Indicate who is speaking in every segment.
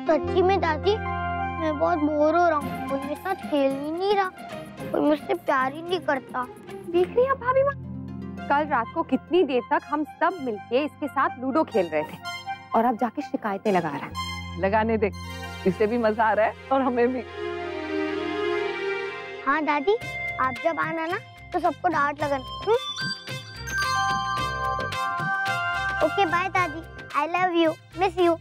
Speaker 1: सच्ची में दादी, मैं बहुत बोर हो रहा हूँ। कोई मेरे साथ खेल ही नहीं रहा, कोई मुझसे प्यार ही नहीं करता।
Speaker 2: देख रही हैं भाभी माँ, कल रात को कितनी देर तक हम सब मिलके इसके साथ लूडो खेल रहे थे और अब जाके शिकायतें लगा रहा है।
Speaker 3: लगाने दे, इसे भी मजा आ रहा है और हमें भी।
Speaker 1: हाँ दादी, आप जब आना ना तो सबको डांट लगाना। ओके बाय दादी, I love you, miss you.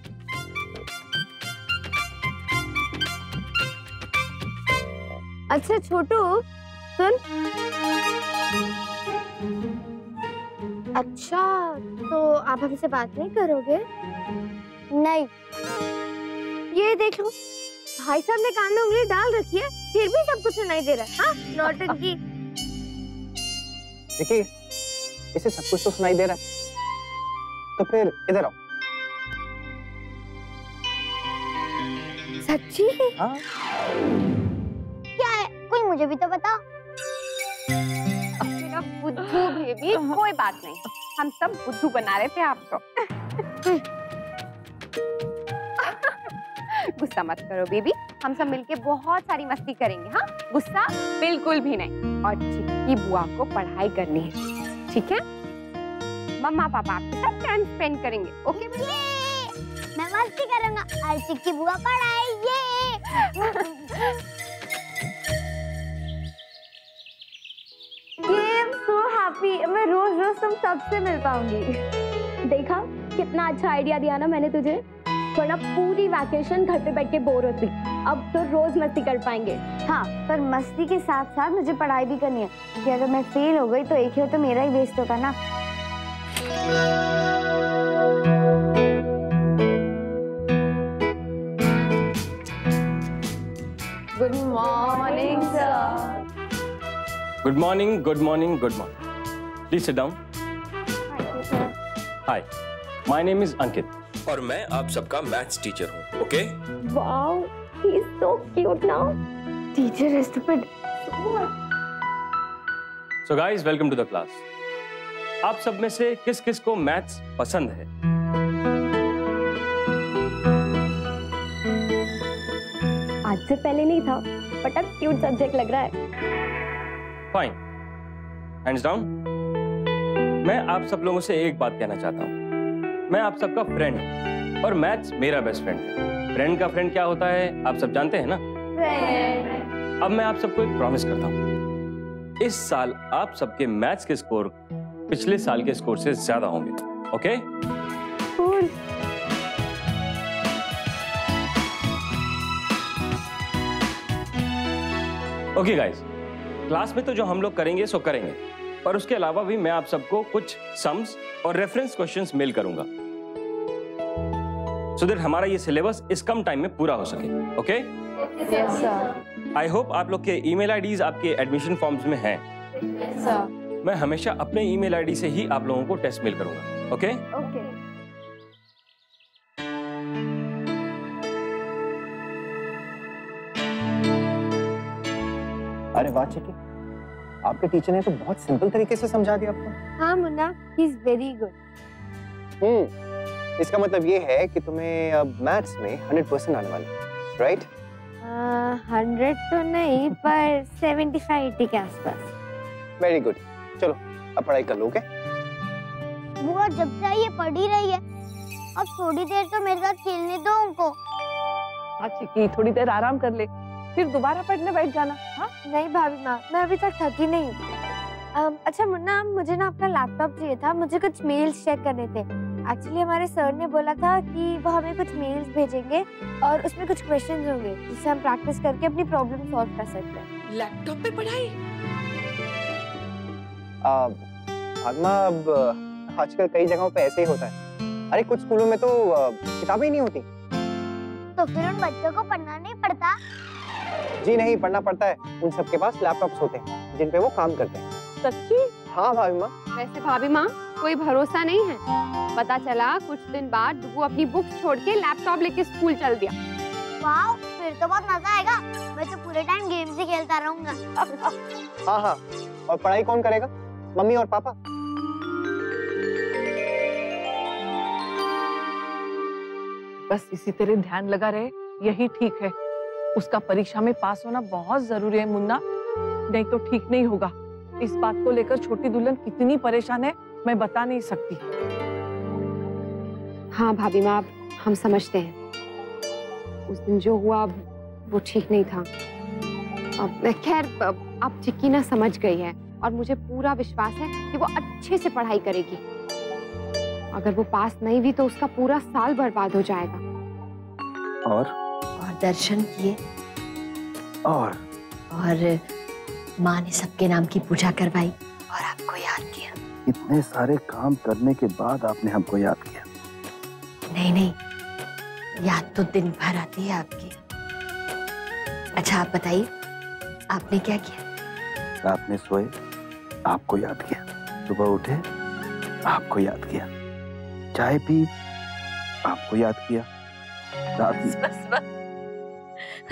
Speaker 2: अच्छा छोटू सुन। अच्छा तो आप हमसे बात नहीं करोगे?
Speaker 1: नहीं।
Speaker 2: ये देख लो, भाई साहब ने कान में उंगली डाल रखी है, फिर भी सब कुछ सुनाई दे रहा है। हाँ नौटंकी।
Speaker 4: देखिए, इसे सब कुछ तो सुनाई दे रहा है, तो फिर इधर आओ।
Speaker 2: सच्ची?
Speaker 4: हाँ।
Speaker 1: क्या है, कोई मुझे भी तो बताओ।
Speaker 2: मेरा बुद्धू बेबी, कोई बात नहीं, हम सब बुद्धू बना रहे थे आपको। गुस्सा मत करो बेबी, हम सब मिलके बहुत सारी मस्ती करेंगे। हाँ गुस्सा बिल्कुल भी नहीं। और चिक्की बुआ को पढ़ाई करनी है, ठीक है? मम्मा पापा आपके साथ टाइम स्पेंड करेंगे। ओके
Speaker 1: मैं मस्ती करूंगा और चिक्की बुआ पढ़ाएंगे।
Speaker 2: so happy, मैं रोज रोज तुम सबसे मिल पाऊंगी। देखा कितना अच्छा आइडिया दिया ना मैंने तुझे, वरना पूरी वैकेशन घर पे बैठ के बोर होती। अब तो रोज मस्ती कर पाएंगे। हाँ पर मस्ती के साथ साथ मुझे पढ़ाई भी करनी है, क्योंकि अगर मैं फेल हो गई तो एक ईयर तो मेरा ही वेस्ट होगा ना। Good morning sir.
Speaker 5: Good morning, good morning, good morning. Please sit down. Hi, my name is Ankit
Speaker 6: और मैं आप सबका मैथ्स टीचर हूँ। Okay?
Speaker 2: Wow, he is so cute now. Teacher is stupid.
Speaker 5: So guys, welcome to the class. आप सब में से किस किस को मैथ्स पसंद है?
Speaker 2: आज से पहले नहीं था, बट अब क्यूट सब्जेक्ट लग रहा है।
Speaker 5: Fine, hands down. मैं आप सब लोगों से एक बात कहना चाहता हूँ। मैं आप सबका फ्रेंड हूँ और मैथ्स मेरा बेस्ट फ्रेंड है। फ्रेंड का फ्रेंड क्या होता है आप सब जानते हैं ना? फ्रेंड। अब मैं आप सबको एक प्रॉमिस करता हूँ, इस साल आप सबके मैथ्स के स्कोर पिछले साल के स्कोर से ज्यादा होंगे। Okay?
Speaker 2: Cool.
Speaker 5: Okay guys, class में तो जो हम लोग करेंगे सो करेंगे, और उसके अलावा भी मैं आप सबको कुछ सम्स और रेफरेंस क्वेश्चंस मेल करूंगा, सो दैट हमारा ये सिलेबस इस कम टाइम में पूरा हो सके। Okay?
Speaker 2: Yes sir.
Speaker 5: I hope आप लोग के ईमेल आईडीज आपके एडमिशन फॉर्म्स में हैं।
Speaker 2: Yes sir.
Speaker 5: मैं हमेशा अपने ईमेल आईडी से ही आप लोगों को टेस्ट मेल करूंगा। ओके?
Speaker 2: ओके।
Speaker 4: अरे वाह चिकी, आपके टीचर ने तो बहुत सिंपल तरीके से समझा दिया आपको।
Speaker 2: हाँ मुन्ना, ही इज वेरी गुड।
Speaker 4: इसका मतलब ये है कि तुम्हें अब मैथ्स में 100% आने वाला है, राइट?
Speaker 2: 100 तो नहीं, पर 75-80 के आसपास।
Speaker 4: Very good. चलो अब पढ़ाई कर लोगे?
Speaker 1: बुआ जब से ये पढ़ ही रही है, अब थोड़ी देर तो मेरे साथ खेलने दो उनको।
Speaker 3: अच्छी की थोड़ी देर आराम कर ले, फिर दोबारा पढ़ने बैठ जाना। हाँ?
Speaker 2: नहीं भाभी माँ, मैं अभी तक थकी नहीं हूँ। अच्छा मुन्ना, मुझे ना अपना लैपटॉप चाहिए था, मुझे कुछ मेल्स चेक करने थे। एक्चुअली हमारे सर ने बोला था कि वो हमें कुछ मेल्स भेजेंगे और उसमें कुछ क्वेश्चंस होंगे जिससे हम प्रैक्टिस करके अपनी प्रॉब्लम सॉल्व कर सकते हैं।
Speaker 6: लैपटॉप पे पढ़ाई?
Speaker 4: आत्मा, अब आजकल कई जगहों पे ऐसे ही होता है। अरे कुछ स्कूलों में तो किताबें ही नहीं होती।
Speaker 1: तो फिर उन बच्चों को पढ़ना नहीं पड़ता?
Speaker 4: जी नहीं, पढ़ना पड़ता है। उन सबके पास लैपटॉप्स होते हैं जिन पे वो काम करते हैं।
Speaker 3: सच्ची?
Speaker 4: हाँ भाभी माँ।
Speaker 2: वैसे भाभी माँ, कोई भरोसा नहीं है। पता चला कुछ दिन बाद डुगू अपनी बुक्स छोड़ के लैपटॉप लेके स्कूल चल दिया।
Speaker 1: वाओ, फिर तो बहुत मजा आएगा। मैं तो पूरे टाइम गेम्स ही खेलता रहूंगा।
Speaker 4: हाँ हाँ, और पढ़ाई कौन करेगा? मम्मी और पापा।
Speaker 3: बस इसी तरह ध्यान लगा रहे, यही ठीक है। उसका परीक्षा में पास होना बहुत जरूरी है मुन्ना, नहीं तो ठीक नहीं होगा। इस बात को लेकर छोटी दुल्हन कितनी परेशान है मैं बता नहीं सकती।
Speaker 2: हाँ भाभी माँ, हम समझते हैं। उस दिन जो हुआ वो ठीक नहीं था। अब खैर अब चिक्की ना समझ गई है और मुझे पूरा विश्वास है कि वो अच्छे से पढ़ाई करेगी। अगर वो पास नहीं हुई तो उसका पूरा साल बर्बाद हो जाएगा।
Speaker 4: और
Speaker 7: दर्शन किए
Speaker 4: और
Speaker 7: माँ ने सबके नाम की पूजा करवाई और आपको याद किया।
Speaker 8: इतने सारे काम करने के बाद आपने हमको याद किया।
Speaker 7: नहीं, याद तो दिन भर आती है आपकी। अच्छा आप बताइए, आपने क्या किया?
Speaker 8: रात में सोए, आपको याद किया। सुबह उठे, आपको याद किया। चाय पी, आपको याद किया। रात में
Speaker 9: बस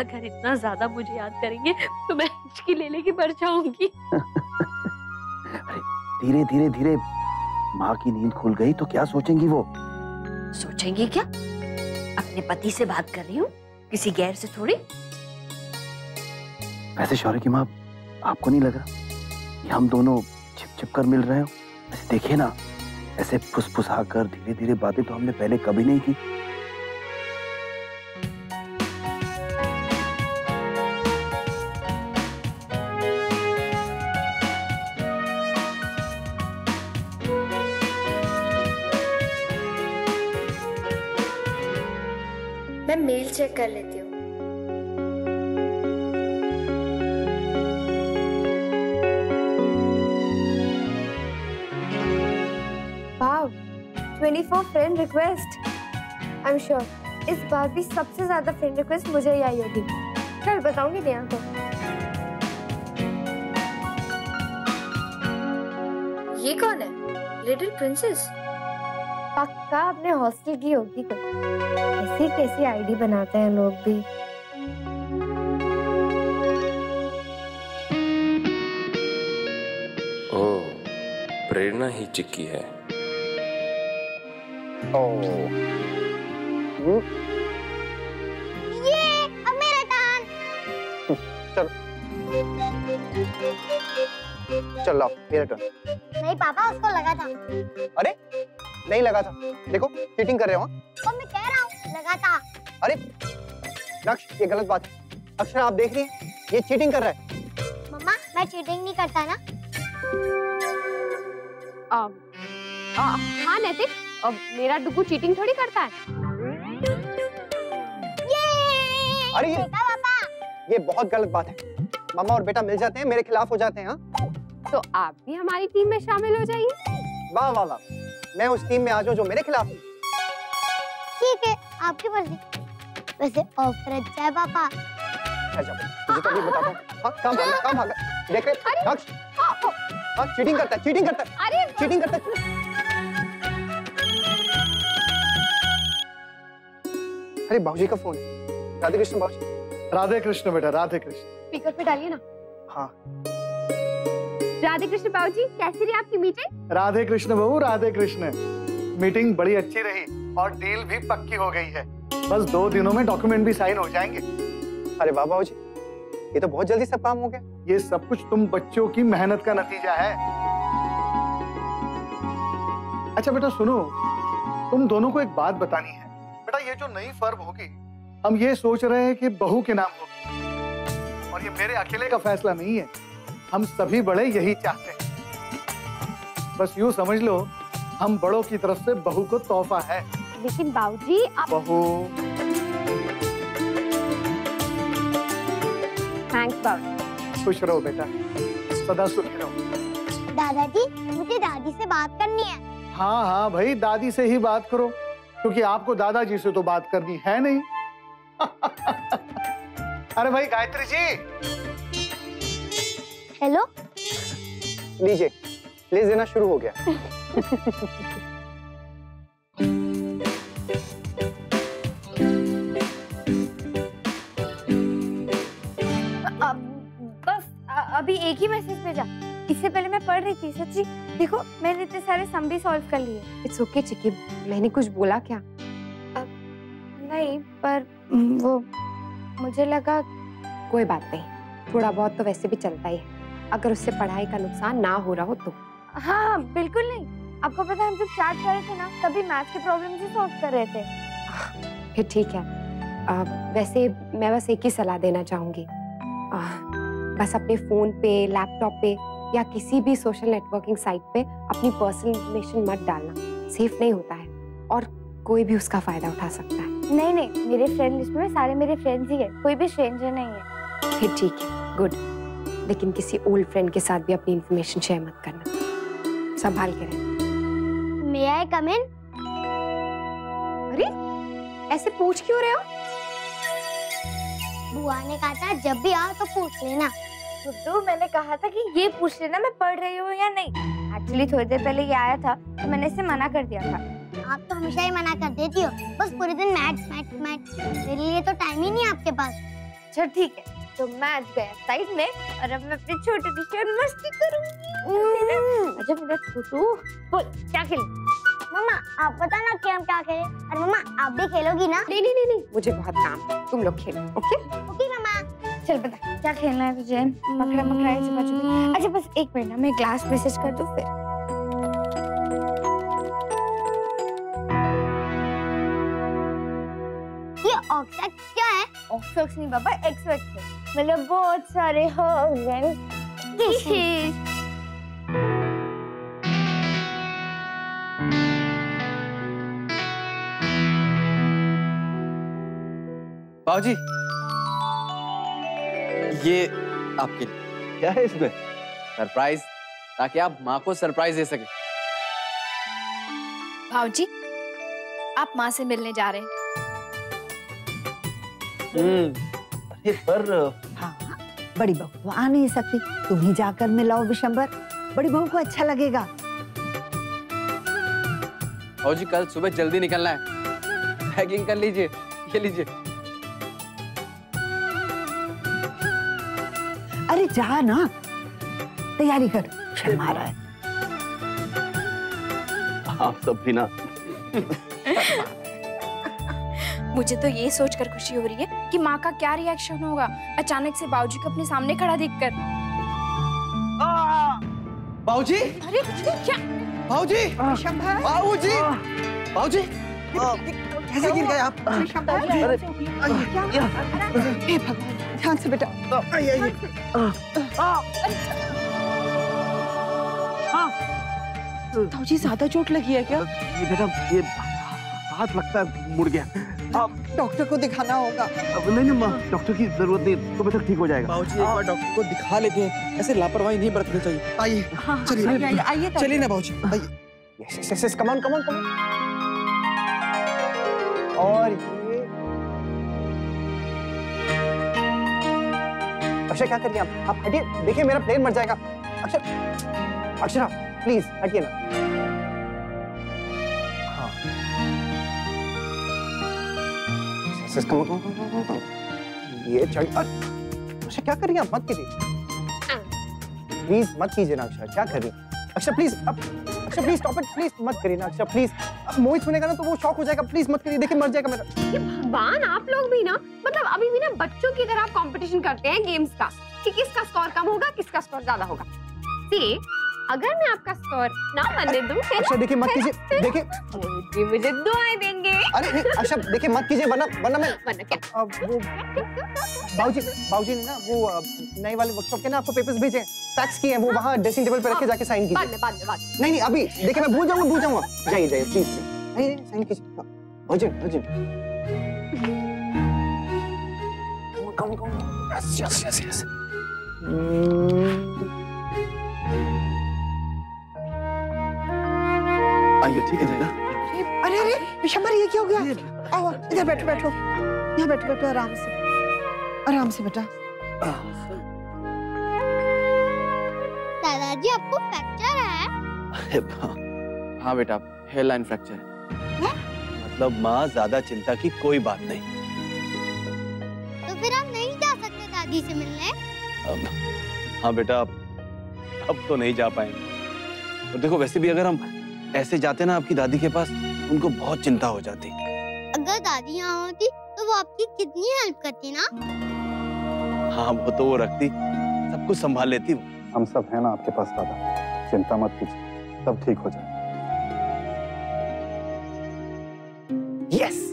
Speaker 9: अगर इतना ज्यादा मुझे याद करेंगे तो मैं हिचकी ले लेके मर जाऊंगी।
Speaker 8: धीरे धीरे धीरे माँ की नींद खुल गई तो क्या सोचेंगी वो?
Speaker 7: सोचेंगे क्या? अपने पति से बात कर रही हूँ, किसी गैर से थोड़ी।
Speaker 8: वैसे शौर्य की माँ, आपको नहीं लग रहा कि हम दोनों छिप छिप कर मिल रहे हो? ऐसे देखिए ना, ऐसे फुसफुसा कर धीरे धीरे बातें तो हमने पहले कभी नहीं की।
Speaker 1: मैं मेल चेक कर लेती हूँ।
Speaker 2: वाव, 24 friend request. I am sure इस बार भी सबसे ज्यादा फ्रेंड रिक्वेस्ट मुझे ही आई होगी। कल बताऊंगी नेहा को।
Speaker 1: ये कौन है? Little princess?
Speaker 2: पक्का अपने हॉस्टल की होगी कोई। ऐसी कैसी आईडी बनाते हैं लोग भी।
Speaker 6: ओह, प्रेरणा ही चिक्की है।
Speaker 1: ये अब मेरा टर्न।
Speaker 4: चलो चल आओ, मेरा टर्न।
Speaker 1: नहीं पापा, उसको लगा था।
Speaker 4: अरे नहीं लगा था, देखो चीटिंग कर रहे हो।
Speaker 1: तो मैं कह रहा हूँ लगा था।
Speaker 4: अरे नक्श, ये गलत बात है। अक्षरा आप देख रही हैं, ये चीटिंग कर रहा है।
Speaker 1: मम्मा मैं चीटिंग नहीं करता ना।
Speaker 2: हाँ नैतिक, मेरा डुगू चीटिंग थोड़ी करता है।
Speaker 4: अरे ये
Speaker 1: देखा पापा?
Speaker 4: ये बहुत गलत बात है। मामा और बेटा मिल जाते हैं, मेरे खिलाफ हो जाते हैं। हाँ
Speaker 2: तो आप भी हमारी टीम में शामिल हो जाइए।
Speaker 4: वाह वाह वाह, मैं उस टीम में आ जाऊं जो मेरे खिलाफ है।
Speaker 1: ठीक है, आपकी मर्जी। वैसे ऑफर अच्छा है पापा।
Speaker 4: अच्छा मुझे तो अभी बताता हूँ। हाँ काम भागा। देख रहे नक्श, हाँ चीटिंग करता है, चीटिंग करता है।
Speaker 2: अरे
Speaker 4: चीटिंग करता है। अरे बाबूजी का फोन है। राधे कृष्ण बाबूजी।
Speaker 10: राधे कृष्ण बेटा, राधे कृष्ण।
Speaker 2: स्पीकर पे डालिए ना।
Speaker 4: हाँ
Speaker 2: राधे कृष्ण बाबूजी, कैसी रही आपकी मीटिंग?
Speaker 10: राधे कृष्ण बहू, राधे कृष्ण। मीटिंग बड़ी अच्छी रही और डील भी पक्की हो गई है। बस 2 दिनों में डॉक्यूमेंट भी साइन हो जाएंगे।
Speaker 4: अरे वाह बाबूजी, ये तो बहुत जल्दी सब काम हो गया।
Speaker 10: ये सब कुछ तुम बच्चों की मेहनत का नतीजा है। अच्छा बेटा सुनो, तुम दोनों को एक बात बतानी है। बेटा ये जो नई फर्म होगी, हम ये सोच रहे हैं कि बहू के नाम होगी। और ये मेरे अकेले का फैसला नहीं है, हम सभी बड़े यही चाहते हैं। बस यूं समझ लो, हम बड़ों की तरफ से बहू को तोहफा है।
Speaker 2: लेकिन बाबूजी आप...
Speaker 10: बहू।
Speaker 2: थैंक्स बाबू।
Speaker 10: खुश रहो बेटा, सदा सुखी रहो।
Speaker 1: दादाजी मुझे दादी से बात करनी है।
Speaker 10: हाँ हाँ भाई, दादी से ही बात करो, क्योंकि आपको दादाजी से तो बात करनी है नहीं। अरे भाई गायत्री जी।
Speaker 1: हेलो,
Speaker 4: लीजिए, प्लीज देना शुरू हो गया।
Speaker 2: बस अभी एक ही मैसेज भेजा। इससे पहले मैं पढ़ रही थी। सच्ची देखो, मैंने इतने सारे सम भी सॉल्व कर लिए। इट्स ओके चिक्की, मैंने कुछ बोला क्या? नहीं, पर वो मुझे लगा कोई बात नहीं, थोड़ा बहुत तो वैसे भी चलता ही है, अगर उससे पढ़ाई का नुकसान ना हो रहा हो तो।
Speaker 1: हाँ बिल्कुल नहीं, आपको पता है हम जब चैट कर रहे थे ना तभी मैथ्स के प्रॉब्लम से सॉल्व कर रहे थे।
Speaker 2: फिर ठीक है। वैसे मैं बस एक ही सलाह देना चाहूंगी, बस अपने फोन पे, लैपटॉप पे या किसी भी सोशल नेटवर्किंग साइट पे अपनी पर्सनल इंफॉर्मेशन मत डालना, सेफ नहीं होता है और कोई भी उसका फायदा उठा सकता है।
Speaker 1: नहीं नहीं, मेरे फ्रेंड लिस्ट में सारे मेरे फ्रेंड्स ही है, कोई भी स्ट्रेंजर नहीं है।
Speaker 2: फिर ठीक है, गुड। लेकिन किसी ओल्ड फ्रेंड के साथ भी अपनी इंफॉर्मेशन शेयर मत करना, संभाल के रहना।
Speaker 1: May I come in?
Speaker 2: अरे ऐसे पूछ क्यों रहे हो?
Speaker 1: बुआ ने कहा था जब भी आओ तो पूछ लेना। गुड्डू, मैंने कहा था कि ये पूछ लेना मैं पढ़ रही हूँ या नहीं। एक्चुअली थोड़ी देर पहले ये आया था तो मैंने इसे मना कर दिया था। आप तो हमेशा ही मना कर देती हो, बस पूरे दिन मैथ्स मैथ्स मैथ्स, मेरे लिए तो टाइम ही नहीं आपके पास। चल ठीक है, तो मैथ्स गया साइड में और अब मैं अपनी छोटी सी मस्ती करूंगी। अच्छा मेरा छोटू, बोल क्या खेलें? मम्मा आप बता ना कि हम क्या खेलें। और मम्मा आप भी खेलोगी ना?
Speaker 2: नहीं नहीं नहीं नहीं, मुझे बहुत काम है, तुम लोग खेलो। ओके
Speaker 1: ओके मम्मा। चल बता क्या खेलना है तुझे? पकड़ा पकड़ा छुपा छुपी। अच्छा बस एक मिनट ना, मैं ग्लास मैसेज कर दूं फिर। ये ऑक्सैक्स क्या है? ऑक्सैक्स नहीं बाबा, एक्सवैक्स है। मतलब बहुत सारे हो गए।
Speaker 8: बाबूजी, ये आपके लिए। क्या है इसमें? सरप्राइज, ताकि आप माँ को सरप्राइज दे सके।
Speaker 11: भाऊजी, आप माँ से मिलने जा रहे हैं।
Speaker 8: अरे पर
Speaker 12: हाँ, बड़ी बहू तो आ नहीं सकती, तुम ही जाकर मिलाओ विशंबर, बड़ी बहू को अच्छा लगेगा।
Speaker 8: बाबूजी कल सुबह जल्दी निकलना है, पैकिंग कर लीजिए। ये लीजिए।
Speaker 12: अरे जा ना, तैयारी कर, शर्मा रहा है।
Speaker 8: आप सब भी ना।
Speaker 11: मुझे तो ये सोचकर खुशी हो रही है कि माँ का क्या रिएक्शन होगा अचानक से बाबूजी को अपने सामने खड़ा देखकर।
Speaker 8: बाबूजी,
Speaker 11: अरे क्या?
Speaker 8: बाबूजी, बाबूजी, बाबूजी, कैसे गिर गए आप? अरे
Speaker 12: हे भगवान, ध्यान से बेटा।
Speaker 3: बाबूजी ज्यादा चोट लगी है क्या?
Speaker 8: ये बेटा, ये हाथ लगता है मुड़ गया।
Speaker 12: डॉक्टर को दिखाना होगा।
Speaker 8: नहीं माँ, डॉक्टर की जरूरत नहीं, सुबह तक ठीक हो जाएगा। बाबूजी एक बार डॉक्टर को दिखा लेते हैं, ऐसे लापरवाही नहीं बरतनी चाहिए। आइए, चलिए,
Speaker 12: आइए,
Speaker 8: चलिए ना बाबूजी, आइए।
Speaker 4: Yes, come on, come on, come on. और ये अक्षर क्या कर रही हैं आप हटिए, देखिए मेरा प्लेन मर जाएगा। अक्षरा प्लीज हटिए ना। हाँ, कम ऑन, ये चढ़। अक्षर क्या कर रही हैं आप? मत कीजिए प्लीज, मत कीजिए ना अक्षर, क्या कर रही हैं? अक्षर प्लीज, अब अक्षर प्लीज स्टॉप इट, प्लीज मत करिए ना अक्षर, प्लीज। अब मोहित सुनेगा ना तो वो शॉक हो जाएगा, प्लीज मत करिए, देखिए मर जाएगा मेरा।
Speaker 2: ये भगवान, आप लोग भी ना, मतलब अभी भी ना बच्चों की तरह कंपटीशन करते हैं गेम्स का कि किसका स्कोर कम होगा, किसका स्कोर ज्यादा होगा। सी, अगर मैं आपका स्कोर ना बनने दूं,
Speaker 4: अक्षर देखिए मत कीजिए, देखिए
Speaker 2: मुझे दुआएं देंगे।
Speaker 4: अरे नहीं अक्षर देखिए मत कीजिए, वरना मैं
Speaker 2: क्या?
Speaker 4: वो बाबूजी ने ना वो नए वाले वर्कशॉप के ना आपको पेपर्स भेजे, फैक्स किए हैं, वो वहाँ ड्रेसिंग टेबल पे रख के जाके साइन कीजिए।
Speaker 2: बाद।
Speaker 4: नहीं अभी देखिए मैं भूल जाऊंगा। जाइए प्लीज, नहीं साइन कीजिए। अर्जुन यस।
Speaker 8: आइए, ठीक है जाएगा।
Speaker 12: अरे विशंबर, ये क्या हो गया? आओ इधर बैठो, यहाँ बैठो, आराम से बेटा।
Speaker 1: दादाजी आपको फ्रैक्चर है?
Speaker 8: हाँ बेटा, हेयर लाइन फ्रैक्चर है। मतलब माँ, ज्यादा चिंता की कोई बात नहीं।
Speaker 1: तो फिर आप नहीं जा सकते दादी से मिलने?
Speaker 8: हाँ बेटा, अब तो नहीं जा पाएंगे। और देखो, वैसे भी अगर हम ऐसे जाते ना आपकी दादी के पास, उनको बहुत चिंता हो जाती।
Speaker 1: अगर दादी यहाँ होती तो वो आपकी कितनी हेल्प करती ना।
Speaker 8: हाँ वो तो वो रखती, सब कुछ संभाल लेती वो।
Speaker 10: हम सब हैं ना आपके पास दादा, चिंता मत कीजिए, सब ठीक हो जाए।
Speaker 4: यस।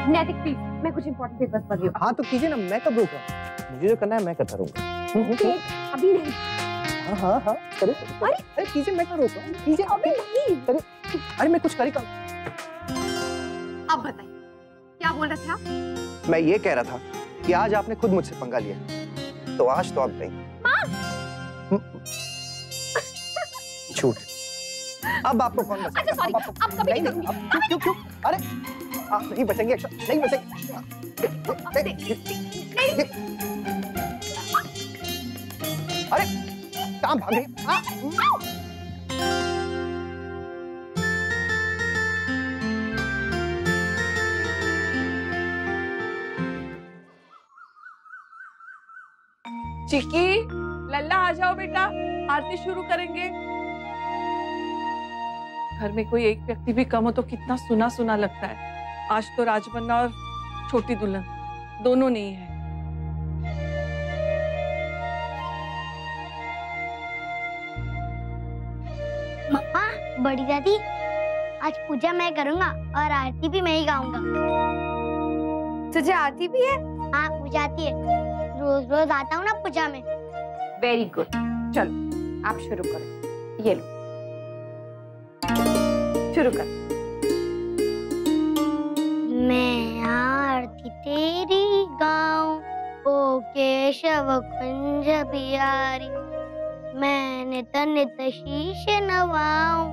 Speaker 2: नैतिक प्लीज, मैं कुछ इंपॉर्टेंट पेपर्स पढ़ रही हूँ।
Speaker 4: हाँ तो कीजिए ना, मैं कब रोका? मुझे जो करना है मैं करता रहूंगा।
Speaker 2: अभी नहीं।
Speaker 4: हाँ हाँ हाँ करे। अरे कीजिए, मैं क्या रोका? कीजिए
Speaker 2: अभी नहीं।
Speaker 4: करे। अरे मैं कुछ करेगा।
Speaker 2: अब बताइए क्या बोल रहे थे आप?
Speaker 4: मैं ये कह रहा था कि आज आपने खुद मुझसे पंगा लिया, तो आज तो आप नहीं। झूठ। अब आपको कौन बचा?
Speaker 2: अच्छा सॉरी, अब कभी नहीं करूंगी।
Speaker 4: क्यों? अरे आप नहीं बचेंगे अक्षर, नहीं बचेंगे। अरे कहाँ भाग रही?
Speaker 3: चिक्की, लल्ला आ जाओ बेटा, आरती शुरू करेंगे। घर में कोई एक व्यक्ति भी कम हो तो कितना सुना सुना लगता है। आज तो राजबन्ना और छोटी दुल्हन दोनों नहीं है।
Speaker 1: मम्मा, बड़ी दादी, आज पूजा मैं करूंगा और आरती भी मैं ही गाऊंगा।
Speaker 11: तुझे आती भी है?
Speaker 1: हाँ मुझे आती है, रोज रोज आता हूँ ना पूजा में।
Speaker 11: वेरी गुड, चलो आप शुरू करो। ये लो, शुरू कर।
Speaker 1: मैं आरती तेरी गाऊं, ओ केशव कुंज बिहारी, मैं नित शीश नवाऊं,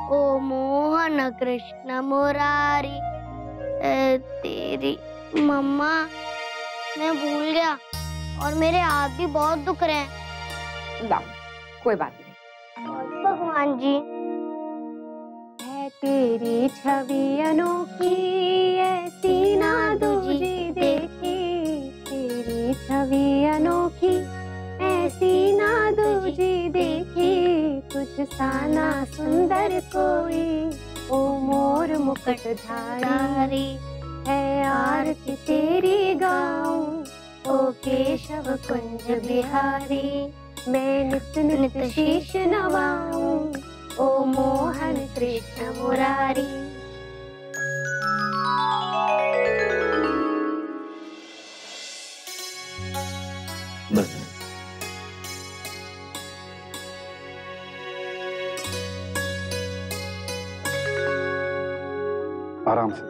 Speaker 1: ओ मोहन कृष्ण मुरारी। तेरी मम्मा, मैं भूल गया और मेरे हाथ भी बहुत दुख रहे हैं।
Speaker 11: लाओ, कोई बात नहीं।
Speaker 1: भगवान जी,
Speaker 2: है तेरी छवि अनोखी, ऐसी ना दूजी देखी। तेरी छवि अनोखी, ऐसी ना दूजी देखी। तुझ सा ना सुंदर कोई, ओ मोर मुकुट धारी। है आरती तेरी गाऊं, ओ केशव कुंज बिहारी। मैं नित नित शीश नवाऊं, ओ मोहन कृष्ण मुरारी।
Speaker 8: बस
Speaker 10: आराम से।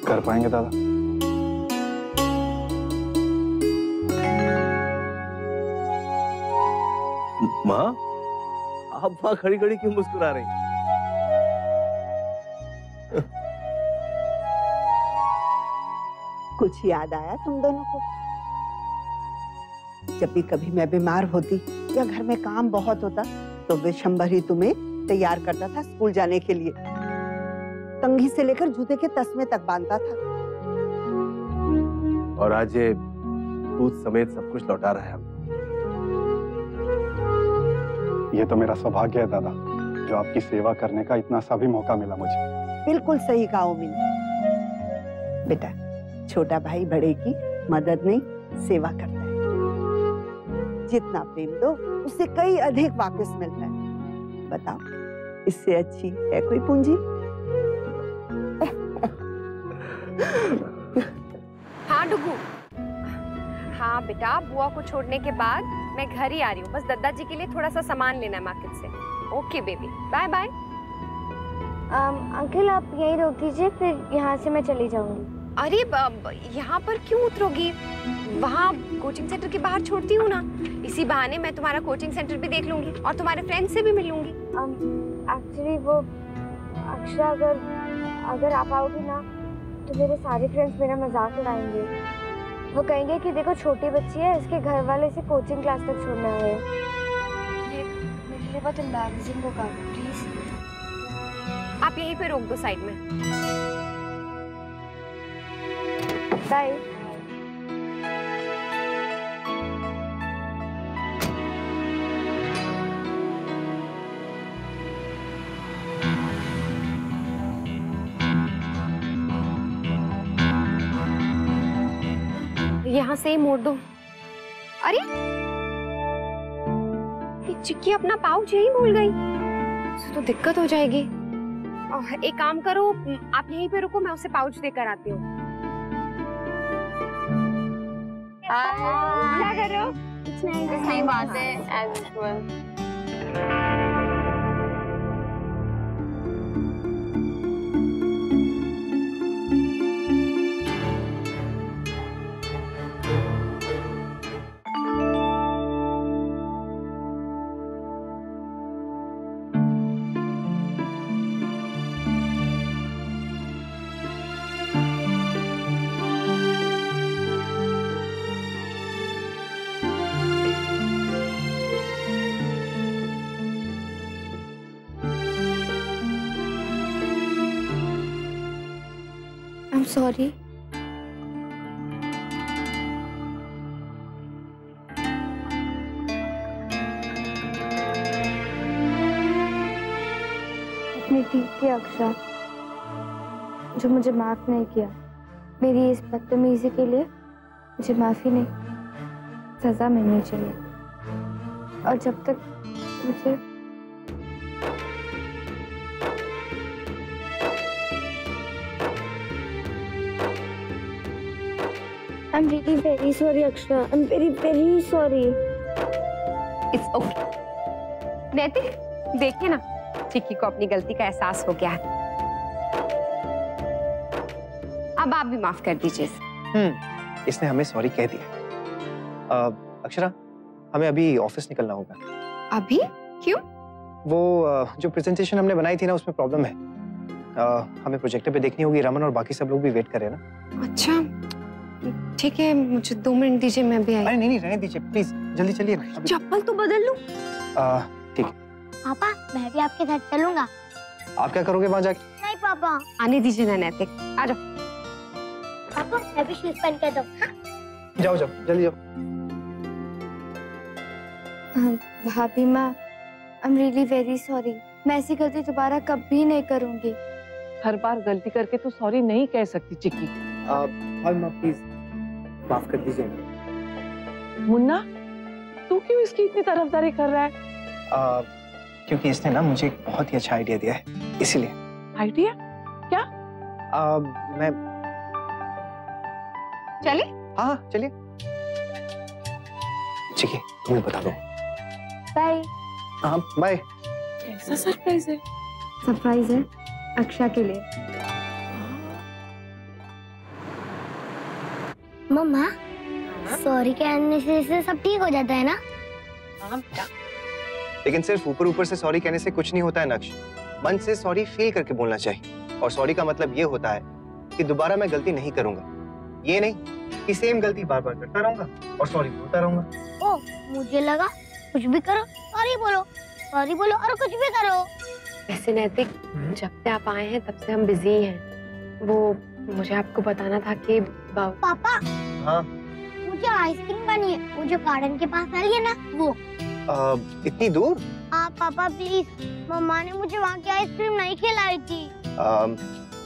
Speaker 10: कर पाएंगे दादा?
Speaker 8: माँ, आप वहाँ खड़ी खड़ी क्यों मुस्कुरा रही?
Speaker 12: कुछ याद आया तुम दोनों को? जब भी कभी मैं बीमार होती या घर में काम बहुत होता तो विशंबर ही तुम्हें तैयार करता था स्कूल जाने के लिए। कंघी से लेकर जूते के तस्मे तक बांधता था।
Speaker 8: और आज ये दूध समेत सब कुछ लौटा रहा है हम।
Speaker 10: ये तो मेरा सौभाग्य है दादा, जो आपकी सेवा करने का इतना सा भी मौका मिला मुझे।
Speaker 12: बिल्कुल सही कहा ओमिनी। बेटा, छोटा भाई बड़े की मदद नहीं, सेवा करता है। जितना प्रेम दो उससे कई अधिक वापस मिलता है। बताओ, इससे अच्छी है कोई पूंजी?
Speaker 11: हाँ डुगू, हाँ बेटा, बुआ को छोड़ने के बाद मैं घर ही आ रही हूँ। बस दद्दा जी के लिए थोड़ा सा सामान लेना है मार्केट से। Okay baby, bye bye.
Speaker 1: Uncle आप यहीं रोक दीजिए, फिर यहाँ से मैं चली जाऊंगी।
Speaker 11: अरे यहाँ पर क्यों उतरोगी? वहाँ कोचिंग सेंटर के बाहर छोड़ती हूँ ना। इसी बहाने मैं तुम्हारा कोचिंग सेंटर भी देख लूंगी और तुम्हारे फ्रेंड से भी मिल लूंगी।
Speaker 1: एक्चुअली वो अक्षरा, अगर आप आओगी ना तो मेरे सारे फ्रेंड्स मेरा मजाक उड़ाएंगे। वो कहेंगे कि देखो छोटी बच्ची है, इसके घर वाले इसे कोचिंग क्लास तक छोड़ने आए हैं। मेरे लिए बहुत एम्बैरेसिंग होगा, प्लीज।
Speaker 11: आप यहीं पे रोक दो साइड में।
Speaker 1: बाय।
Speaker 11: यहाँ से ही मोड़ दो। अरे ये चिक्की अपना पाउच यही भूल गई, तो दिक्कत हो जाएगी। एक काम करो, आप यहीं पे रुको, मैं उसे पाउच देकर आती हूँ। क्या कर रहे हो?
Speaker 1: कुछ नहीं बात है, as usual। I'm sorry. अपनी ठीक थी अक्षा, जो मुझे माफ नहीं किया। मेरी इस बदतमीजी के लिए मुझे माफी नहीं, सजा मिलनी चाहिए। और जब तक मुझे I'm really very sorry, Aksha. I'm very, very sorry.
Speaker 11: It's okay. नैतिक, देखिए ना, चिक्की को अपनी गलती का एहसास हो गया है। अब आप भी माफ कर दीजिए इसे।
Speaker 4: इसने हमें सॉरी कह दिया। अक्षरा, हमें अभी ऑफिस निकलना होगा।
Speaker 11: अभी? क्यों?
Speaker 4: वो जो प्रेजेंटेशन हमने बनाई थी ना, उसमें प्रॉब्लम है। हमें प्रोजेक्टर पे देखनी होगी। रमन और बाकी सब लोग भी वेट कर रहे हैं ना।
Speaker 11: अच्छा, ठीक है, मुझे 2 मिनट दीजिए, मैं भी आई।
Speaker 4: अरे नहीं, रहने दीजिए प्लीज, जल्दी चलिए ना।
Speaker 11: चप्पल तो बदल लूं।
Speaker 4: ठीक है।
Speaker 1: पापा, मैं भी आपके साथ चलूंगा।
Speaker 4: आप क्या करोगे वहाँ जाके?
Speaker 1: नहीं पापा।
Speaker 11: आने दीजिए ना नैतिक, आ जाओ।
Speaker 1: पापा, मैं भी शूज पहन के दो।
Speaker 4: जाओ जाओ, जल्दी जाओ।
Speaker 1: भाभी माँ, I'm really very sorry. मैं ऐसी गलती दोबारा कभी नहीं करूंगी।
Speaker 3: हर बार गलती करके तो सॉरी नहीं कह सकती चिक्की।
Speaker 4: माँ प्लीज माफ कर दीजिए।
Speaker 3: मुन्ना, तू क्यों इसकी इतनी तरफदारी कर रहा है?
Speaker 4: क्योंकि इसने ना मुझे एक बहुत ही अच्छा आइडिया दिया है, इसीलिए।
Speaker 3: आइडिया? क्या?
Speaker 4: मैं
Speaker 11: चले?
Speaker 4: हाँ चलिए। ठीक है, तुम्हें बता दो।
Speaker 1: बाय।
Speaker 4: हाँ बाय।
Speaker 3: कैसा सरप्राइज है?
Speaker 1: सरप्राइज है अक्षा के लिए। मम्मा, सॉरी कहने से सब ठीक हो जाता है ना?
Speaker 3: हाँ बेटा।
Speaker 4: लेकिन सिर्फ ऊपर ऊपर से सॉरी कहने से कुछ नहीं होता है नक्श। मन से सॉरी फील करके बोलना चाहिए। और सॉरी का मतलब ये होता है कि दोबारा मैं गलती नहीं करूंगा। ये नहीं कि सेम गलती बार बार करता रहूंगा और सॉरी बोलता रहूंगा।
Speaker 1: ओ, मुझे लगा कुछ भी करो सॉरी बोलो और कुछ भी करो।
Speaker 11: वैसे नैतिक, जब से आप आए हैं तब से हम बिजी हैं। वो मुझे आपको बताना था कि
Speaker 1: पापा,
Speaker 4: हाँ
Speaker 1: मुझे आइसक्रीम बनी है, वो जो गार्डन के पास वाली है ना, वो।
Speaker 4: इतनी दूर?
Speaker 1: हाँ पापा प्लीज, मम्मा ने मुझे वहाँ की आइसक्रीम नहीं खिलाई थी।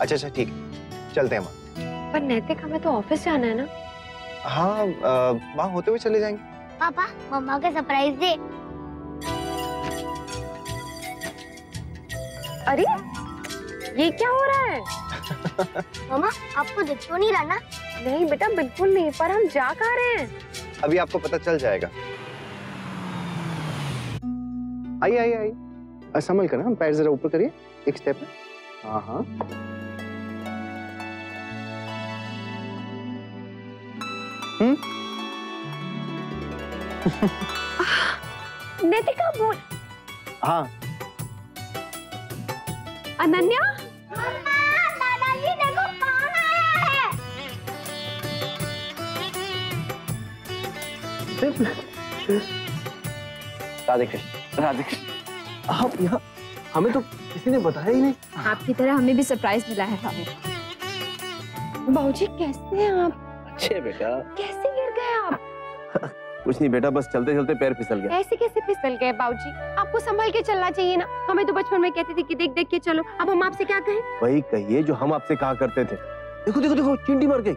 Speaker 4: अच्छा ठीक है, चलते हैं वहाँ।
Speaker 11: पर नैतिक, हमें तो ऑफिस जाना है ना।
Speaker 4: हाँ, वहाँ होते हुए चले जाएंगे।
Speaker 1: पापा, मम्मा को सरप्राइज दे।
Speaker 11: अरे ये क्या हो रहा है?
Speaker 1: मम्मा, आपको दिख तो नहीं रहा ना?
Speaker 11: नहीं बेटा, बिल्कुल नहीं। पर हम जा कहाँ रहे हैं?
Speaker 4: अभी आपको पता चल जाएगा। आइए। संभल कर ना, हम पैर जरा ऊपर करिए, एक स्टेप में। हाँ।
Speaker 11: नैतिका बोल।
Speaker 4: हाँ।
Speaker 11: अनन्या,
Speaker 1: दादाजी देखो कौन आया है।
Speaker 4: राधे कृष्ण। राधे कृष्ण। आप यहाँ, हमें तो किसी ने बताया ही नहीं।
Speaker 11: आपकी तरह हमें भी सरप्राइज मिला है। बाबूजी कैसे हैं आप?
Speaker 8: अच्छे बेटा।
Speaker 11: कैसे गिर गए आप?
Speaker 8: कुछ नहीं बेटा, बस चलते चलते पैर फिसल गया।
Speaker 11: ऐसे कैसे फिसल गए बाबूजी? आपको संभल के चलना चाहिए ना। हमें तो बचपन में कहती थी कि देख देख के चलो। अब हम आपसे क्या कहें?
Speaker 8: वही कहिए जो हम आपसे कहा करते थे। देखो देखो देखो, चींटी मर गई।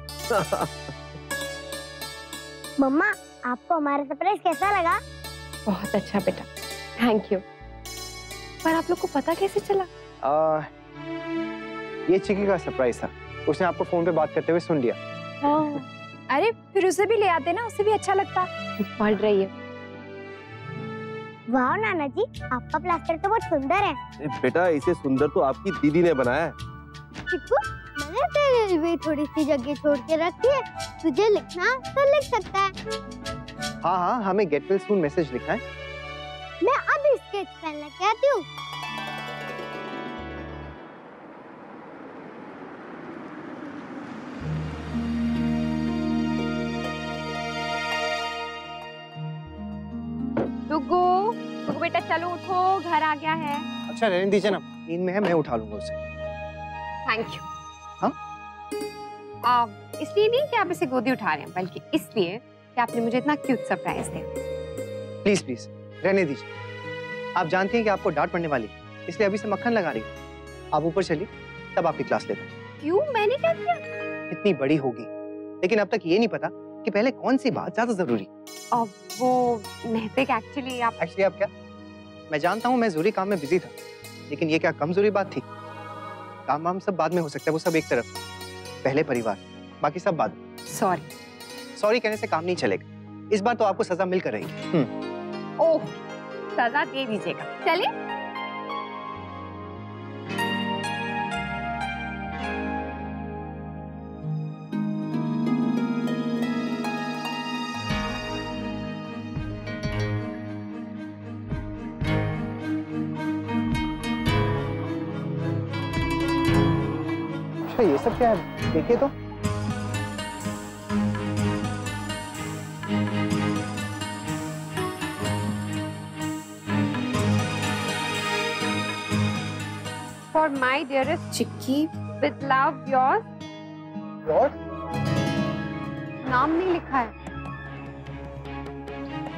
Speaker 1: मम्मा, आपको हमारा सरप्राइज कैसा लगा?
Speaker 11: बहुत अच्छा बेटा, थैंक यू। पर आप लोग को पता कैसे चला?
Speaker 4: ये चिकी का सरप्राइज था। उसने आपको फोन पे बात करते हुए सुन लिया।
Speaker 11: अरे फिर उसे भी ले आते ना, उसे भी अच्छा लगता। पढ़ रही है।
Speaker 1: वाह नाना जी, आपका प्लास्टर तो बहुत सुंदर है।
Speaker 8: बेटा इसे सुंदर तो आपकी दीदी ने बनाया है।
Speaker 1: चिक्कू, मैंने तेरे लिए थोड़ी सी जगह छोड़ के रखी है। तुझे लिखना तो लिख सकता है।
Speaker 4: हाँ हाँ, हमें गेट वेल सून मैसेज लिखा है।
Speaker 1: मैं अभी स्केच पेन लेके आती हूँ।
Speaker 11: टुगु बेटा चलो उठो, घर आ गया है।
Speaker 4: अच्छा रहने दीजिए ना, नींद में है, मैं उठा लूंगा उसे।
Speaker 11: Thank you.
Speaker 4: हाँ?
Speaker 11: इसलिए नहीं कि आप इसे गोदी उठा रहे हैं, बल्कि इसलिए कि आपने मुझे इतना क्यूट सरप्राइज दिया।
Speaker 4: प्लीज प्लीज रहने दीजिए। आप जानती हैं कि आपको डांट पड़ने वाली, इसलिए अभी से मक्खन लगा रही है। आप ऊपर चलिए, तब आपकी क्लास लेता हूँ।
Speaker 11: क्यों, मैंने क्या किया?
Speaker 4: इतनी बड़ी होगी, लेकिन अब तक ये नहीं पता कि पहले कौन सी बात ज्यादा जरूरी।
Speaker 11: अब वो नहतिक एक्चुअली आप
Speaker 4: क्या? मैं जानता हूँ मैं जरूरी काम में बिजी था, लेकिन ये क्या कम जरूरी बात थी? काम वाम सब बाद में हो सकता है, वो सब एक तरफ। पहले परिवार, बाकी सब बाद में। सॉरी कहने से काम नहीं चलेगा। इस बार तो आपको सजा मिलकर रहेगी।
Speaker 11: ओह, सजा दे दीजिएगा। चलिए।
Speaker 4: ये सब क्या है? देखिए तो।
Speaker 11: For my dearest Chicky, with love, yours.
Speaker 4: What?
Speaker 11: नाम नहीं लिखा है।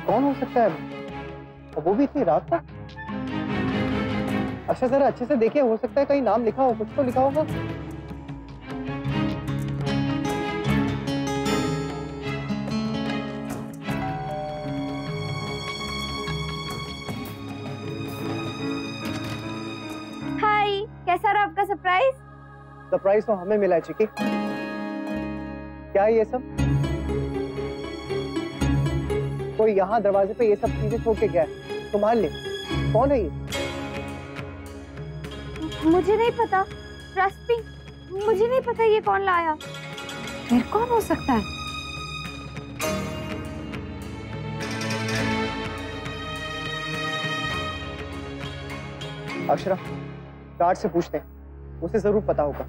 Speaker 4: कौन हो सकता है? और वो भी इतनी रात तक? अच्छा जरा अच्छे से देखिए, हो सकता है कहीं नाम लिखा हो, कुछ तो लिखा होगा।
Speaker 1: कैसा रहा आपका सरप्राइज?
Speaker 4: सरप्राइज तो हमें मिला है चिकी। क्या है ये सब? कोई यहाँ दरवाजे पे ये सब चीजें छोड़ के गया है, तुम्हारे लिए। कौन है ये?
Speaker 1: मुझे नहीं पता, ट्रस्ट मी, मुझे नहीं पता ये कौन लाया।
Speaker 11: फिर कौन हो सकता है?
Speaker 4: अक्षरा, गार्ड से पूछते हैं, उसे जरूर पता होगा।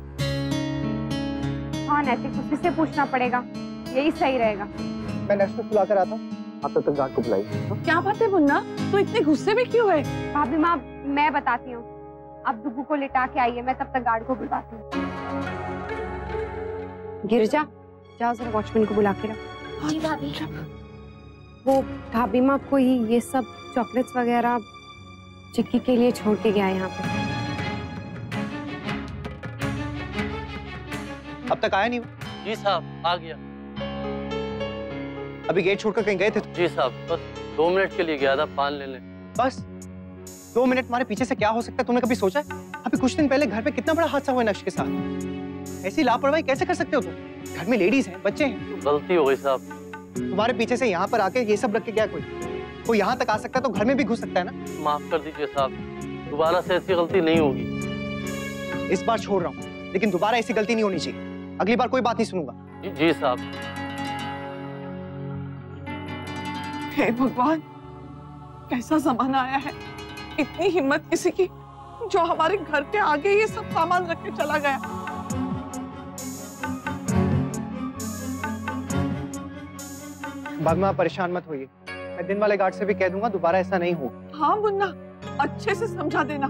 Speaker 11: हाँ नैतिक, उसी से पूछना पड़ेगा, यही सही रहेगा।
Speaker 4: मैं नेक्स्ट में बुला कर आता हूँ, आप तब तक गार्ड को बुलाइए।
Speaker 3: क्या बात है मुन्ना, तू इतने गुस्से में क्यों है?
Speaker 11: भाभी माँ, मैं बताती हूँ। आप डुगू को लिटा के आइए, मैं तब तक गार्ड को बुलाती हूँ। गिरजा, जाओ जरा वॉचमैन को बुला के रखो।
Speaker 1: जी भाभी।
Speaker 11: वो भाभी माँ को ही ये सब चॉकलेट्स वगैरह चिक्की के लिए छोड़ के गया यहाँ पे।
Speaker 4: अब तक आया नहीं वो?
Speaker 13: जी साहब, आ गया।
Speaker 4: अभी गेट छोड़कर कहीं गए थे?
Speaker 13: जी साहब, बस 2 मिनट के लिए गया था पान लेने।
Speaker 4: बस 2 मिनट? तुम्हारे पीछे से क्या हो सकता है, तुमने कभी सोचा है? अभी कुछ दिन पहले घर पे कितना बड़ा हादसा हुआ नक्श के साथ। ऐसी लापरवाही कैसे कर सकते हो तुम? घर में लेडीज हैं, बच्चे हैं।
Speaker 13: गलती हो गई साहब।
Speaker 4: तुम्हारे पीछे से यहाँ पर आके ये सब रख के गया कोई यहाँ तक आ सकता है तो घर में भी घुस सकता है ना।
Speaker 13: माफ कर दीजिए साहब, दोबारा से ऐसी गलती नहीं होगी।
Speaker 4: इस बार छोड़ रहा हूँ, लेकिन दोबारा ऐसी गलती नहीं होनी चाहिए। अगली बार कोई बात नहीं सुनूंगा।
Speaker 13: जी साहब।
Speaker 3: हे भगवान, कैसा जमाना आया है। इतनी हिम्मत किसी की जो हमारे घर के आगे ये सब सामान रख के चला गया।
Speaker 4: भागमा परेशान मत होइए, मैं दिन वाले गार्ड से भी कह दूंगा दोबारा ऐसा नहीं होगा।
Speaker 3: हाँ मुन्ना, अच्छे से समझा देना,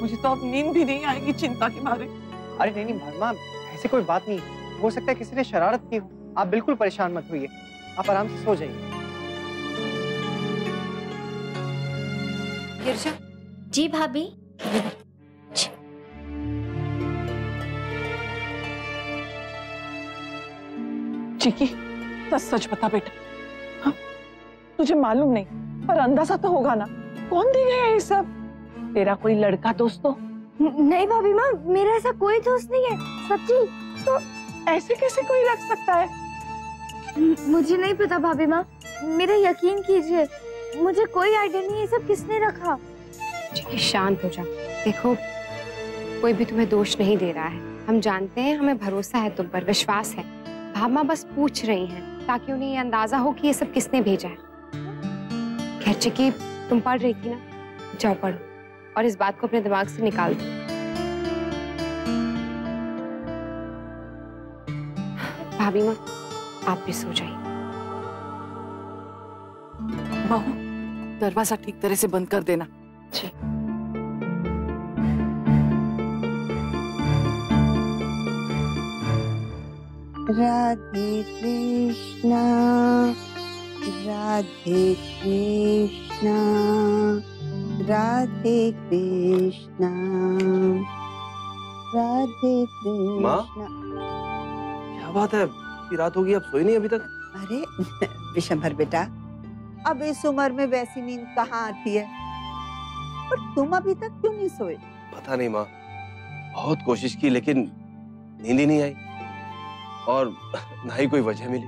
Speaker 3: मुझे तो अब नींद भी नहीं आएगी चिंता के मारे।
Speaker 4: अरे नहीं नहीं भागमा, ऐसी कोई बात नहीं, हो सकता है किसी ने शरारत की हो। आप बिल्कुल परेशान मत होइए, आप आराम से सो जाइए।
Speaker 7: गिरजा। जी भाभी।
Speaker 3: चिकी, सच बता बेटा, हाँ? तुझे मालूम नहीं पर अंदाजा तो होगा ना, कौन दे गया ये सब? तेरा कोई लड़का दोस्त तो?
Speaker 1: नहीं भाभी माँ, मेरा ऐसा कोई दोस्त नहीं है, सच्ची।
Speaker 3: तो ऐसे कैसे कोई रख सकता है?
Speaker 1: मुझे नहीं पता भाभी माँ, मेरा यकीन कीजिए, मुझे कोई आइडिया नहीं ये सब किसने रखा।
Speaker 11: चिकी शांत हो जा, देखो कोई भी तुम्हें दोष नहीं दे रहा है, हम जानते हैं, हमें भरोसा है तुम पर, विश्वास है। भामा बस पूछ रही हैं ताकि उन्हें ये अंदाजा हो कि ये सब किसने भेजा है। खैर चिकी, तुम पढ़ रही थी ना, जाओ पढ़ो और इस बात को अपने दिमाग से निकाल दो। भाभी माँ, आप भी सो जाइए।
Speaker 3: बहू, दरवाजा ठीक तरह से बंद कर देना।
Speaker 11: जी।
Speaker 12: राधे कृष्णा, राधे कृष्णा, राधे कृष्णा, राधे
Speaker 8: माँ?
Speaker 12: कृष्णा।
Speaker 8: क्या बात है, इतनी रात होगी, अब सोई नहीं अभी तक?
Speaker 12: अरे विशंभर बेटा, अब इस उम्र में वैसी नींद कहाँ आती है? और तुम अभी तक क्यों नहीं सोए?
Speaker 8: पता नहीं माँ, बहुत कोशिश की लेकिन नींद ही नहीं आई और ना ही कोई वजह मिली।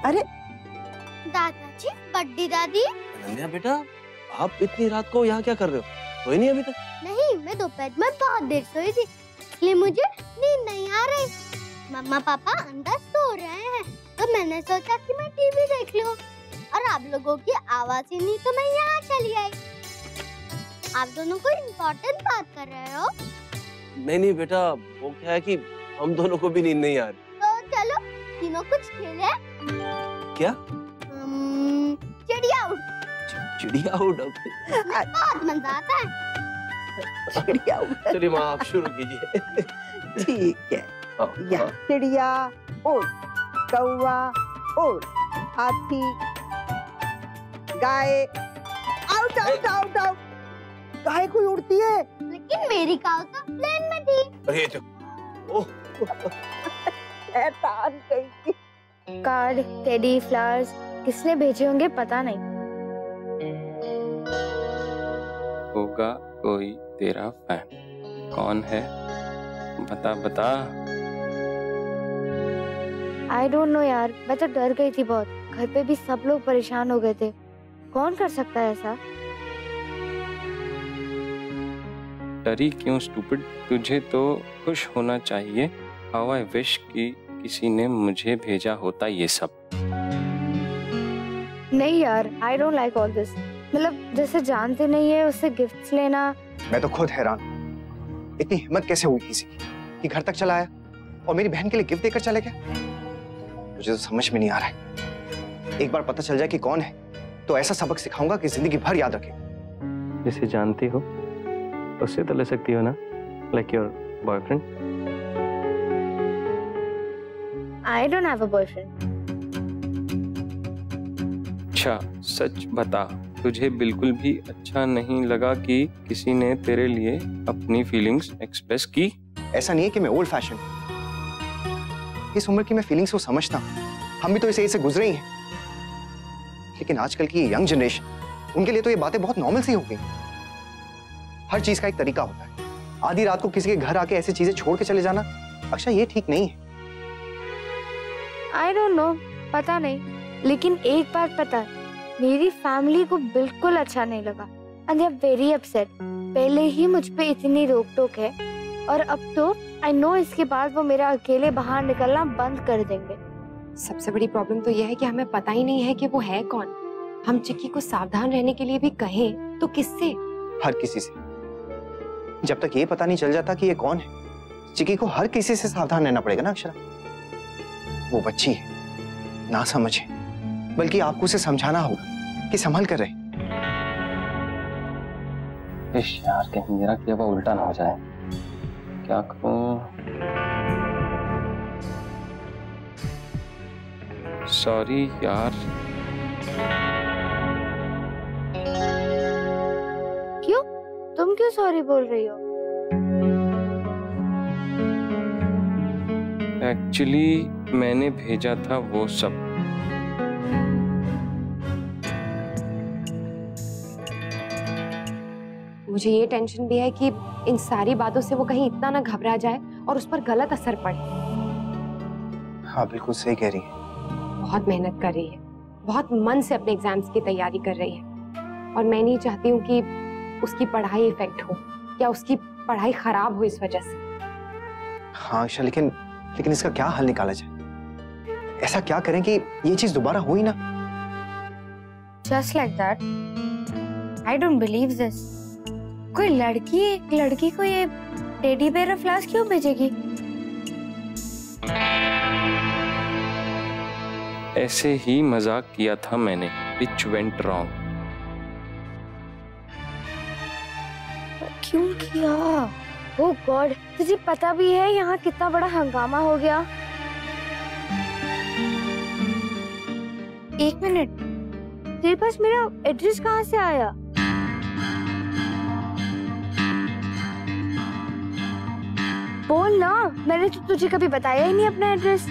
Speaker 12: अरे
Speaker 1: दादाजी, बड्डी दादी।
Speaker 8: अनन्या बेटा, आप इतनी रात को यहाँ क्या कर रहे हो? सोई नहीं अभी तक?
Speaker 1: नहीं, मैं दोपहर में बहुत देर सोई थी, इसलिए मुझे नींद नहीं आ रही। मम्मा पापा अंदर सो रहे हैं, तो मैंने सोचा कि मैं टीवी देख लूं, और आप लोगों की आवाज ही नहीं तो मैं यहाँ चली आई। आप दोनों कोई इम्पोर्टेंट बात कर रहे हो?
Speaker 8: नहीं नहीं बेटा, वो क्या है कि हम दोनों को भी नींद नहीं आ रही।
Speaker 1: तो चलो तीनों कुछ खेले।
Speaker 8: क्या?
Speaker 1: चिड़िया उड़।
Speaker 8: चिड़िया उड़?
Speaker 1: बहुत मजा आता है।
Speaker 12: चिड़िया उड़।
Speaker 8: चलिए माँ, आप शुरू कीजिए।
Speaker 12: ठीक है, यहाँ चिड़िया उड़, कौवा उड़, हाथी, गाय, आउट आउट आउट आउट। गाय कोई उड़ती है?
Speaker 1: लेकिन मेरी काऊ तो प्लेन में थी।
Speaker 8: अरे तो
Speaker 12: शैतान कहीं।
Speaker 1: कार्ड, टेडी, फ्लावर्स किसने भेजे होंगे पता नहीं।
Speaker 6: होगा कोई तेरा फैन, कौन है? बता बता।
Speaker 1: आई डोंट नो यार, मैं तो डर गई थी बहुत, घर पे भी सब लोग परेशान हो गए थे। कौन कर सकता है ऐसा?
Speaker 6: डरी क्यों स्टूपिड, तुझे तो खुश होना चाहिए। हाउ आई विश कि किसी ने मुझे भेजा होता ये सब।
Speaker 1: नहीं यार, I don't like all this. मतलब जैसे जानते नहीं है उससे गिफ्ट्स लेना।
Speaker 4: मैं तो खुद हैरान, इतनी हिम्मत कैसे हुई किसी की कि घर तक चला आया और मेरी बहन के लिए गिफ्ट देकर चले गया? मुझे तो समझ में नहीं आ रहा है। एक बार पता चल जाए कि कौन है तो ऐसा सबक सिखाऊंगा कि जिंदगी भर याद रखे।
Speaker 5: जिसे जानती हो उससे तो ले सकती हो ना, like your boyfriend.
Speaker 1: I don't have a boyfriend.
Speaker 6: अच्छा सच बता, तुझे बिल्कुल भी अच्छा नहीं लगा कि किसी ने तेरे लिए अपनी फीलिंग्स एक्सप्रेस की?
Speaker 4: ऐसा नहीं है कि मैं ओल्ड फैशन, इस उम्र की मैं फीलिंग्स को समझता हूँ, हम भी तो इस एज से गुजरे ही हैं। लेकिन आजकल की यंग जनरेशन, उनके लिए तो ये बातें बहुत नॉर्मल सी हो गई। हर चीज का एक तरीका होता है। आधी रात को किसी के घर आके ऐसी चीजें छोड़ के चले जाना, अक्षय ये ठीक नहीं है।
Speaker 1: आई डोंट नो, पता नहीं, लेकिन एक बात पता है, मेरी फैमिली को बिल्कुल अच्छा नहीं लगा and they are very upset. पहले ही मुझ पे इतनी रोक टोक है और अब तो आई नो इसके बाद वो मेरा अकेले बाहर निकलना बंद कर देंगे।
Speaker 11: सबसे बड़ी प्रॉब्लम तो यह है कि हमें पता ही नहीं है कि वो है कौन। हम चिक्की को सावधान रहने के लिए भी कहें तो किससे?
Speaker 4: हर किसी से। जब तक ये पता नहीं चल जाता कि ये कौन है, चिक्की को हर किसी से सावधान रहना पड़ेगा ना अक्षरा। वो बच्ची है, ना समझे, बल्कि आपको उसे समझाना होगा कि संभल कर रहे।
Speaker 6: इश यार, कहीं मेरा किया हुआ उल्टा ना हो जाए। क्या करूं? सॉरी यार।
Speaker 1: क्यों? तुम क्यों सॉरी बोल रही हो?
Speaker 6: एक्चुअली मैंने भेजा था वो सब।
Speaker 11: मुझे ये टेंशन भी है कि इन सारी बातों से वो कहीं इतना ना घबरा जाए और उस पर गलत असर पड़े।
Speaker 4: हाँ बिल्कुल सही कह रही है।
Speaker 11: बहुत मेहनत कर रही है, बहुत मन से अपने एग्जाम्स की तैयारी कर रही है, और मैं नहीं चाहती हूँ कि उसकी पढ़ाई इफेक्ट हो या उसकी पढ़ाई खराब हो इस वजह से।
Speaker 4: हाँ आयशा, लेकिन इसका क्या हल निकाला जाए? ऐसा क्या करें कि ये चीज दोबारा हो ही ना?
Speaker 1: Just like that. I don't believe this. कोई लड़की एक लड़की को ये टेडी बेयर और फ्लावर्स क्यों भेजेगी?
Speaker 6: ऐसे ही मजाक किया था मैंने, which went wrong।
Speaker 1: क्यों किया? Oh God, तुझे पता भी है यहाँ कितना बड़ा हंगामा हो गया? एक मिनट, तेरे पास मेरा एड्रेस कहाँ से आया? बोल ना, मैंने तो तुझे कभी बताया ही नहीं अपना एड्रेस।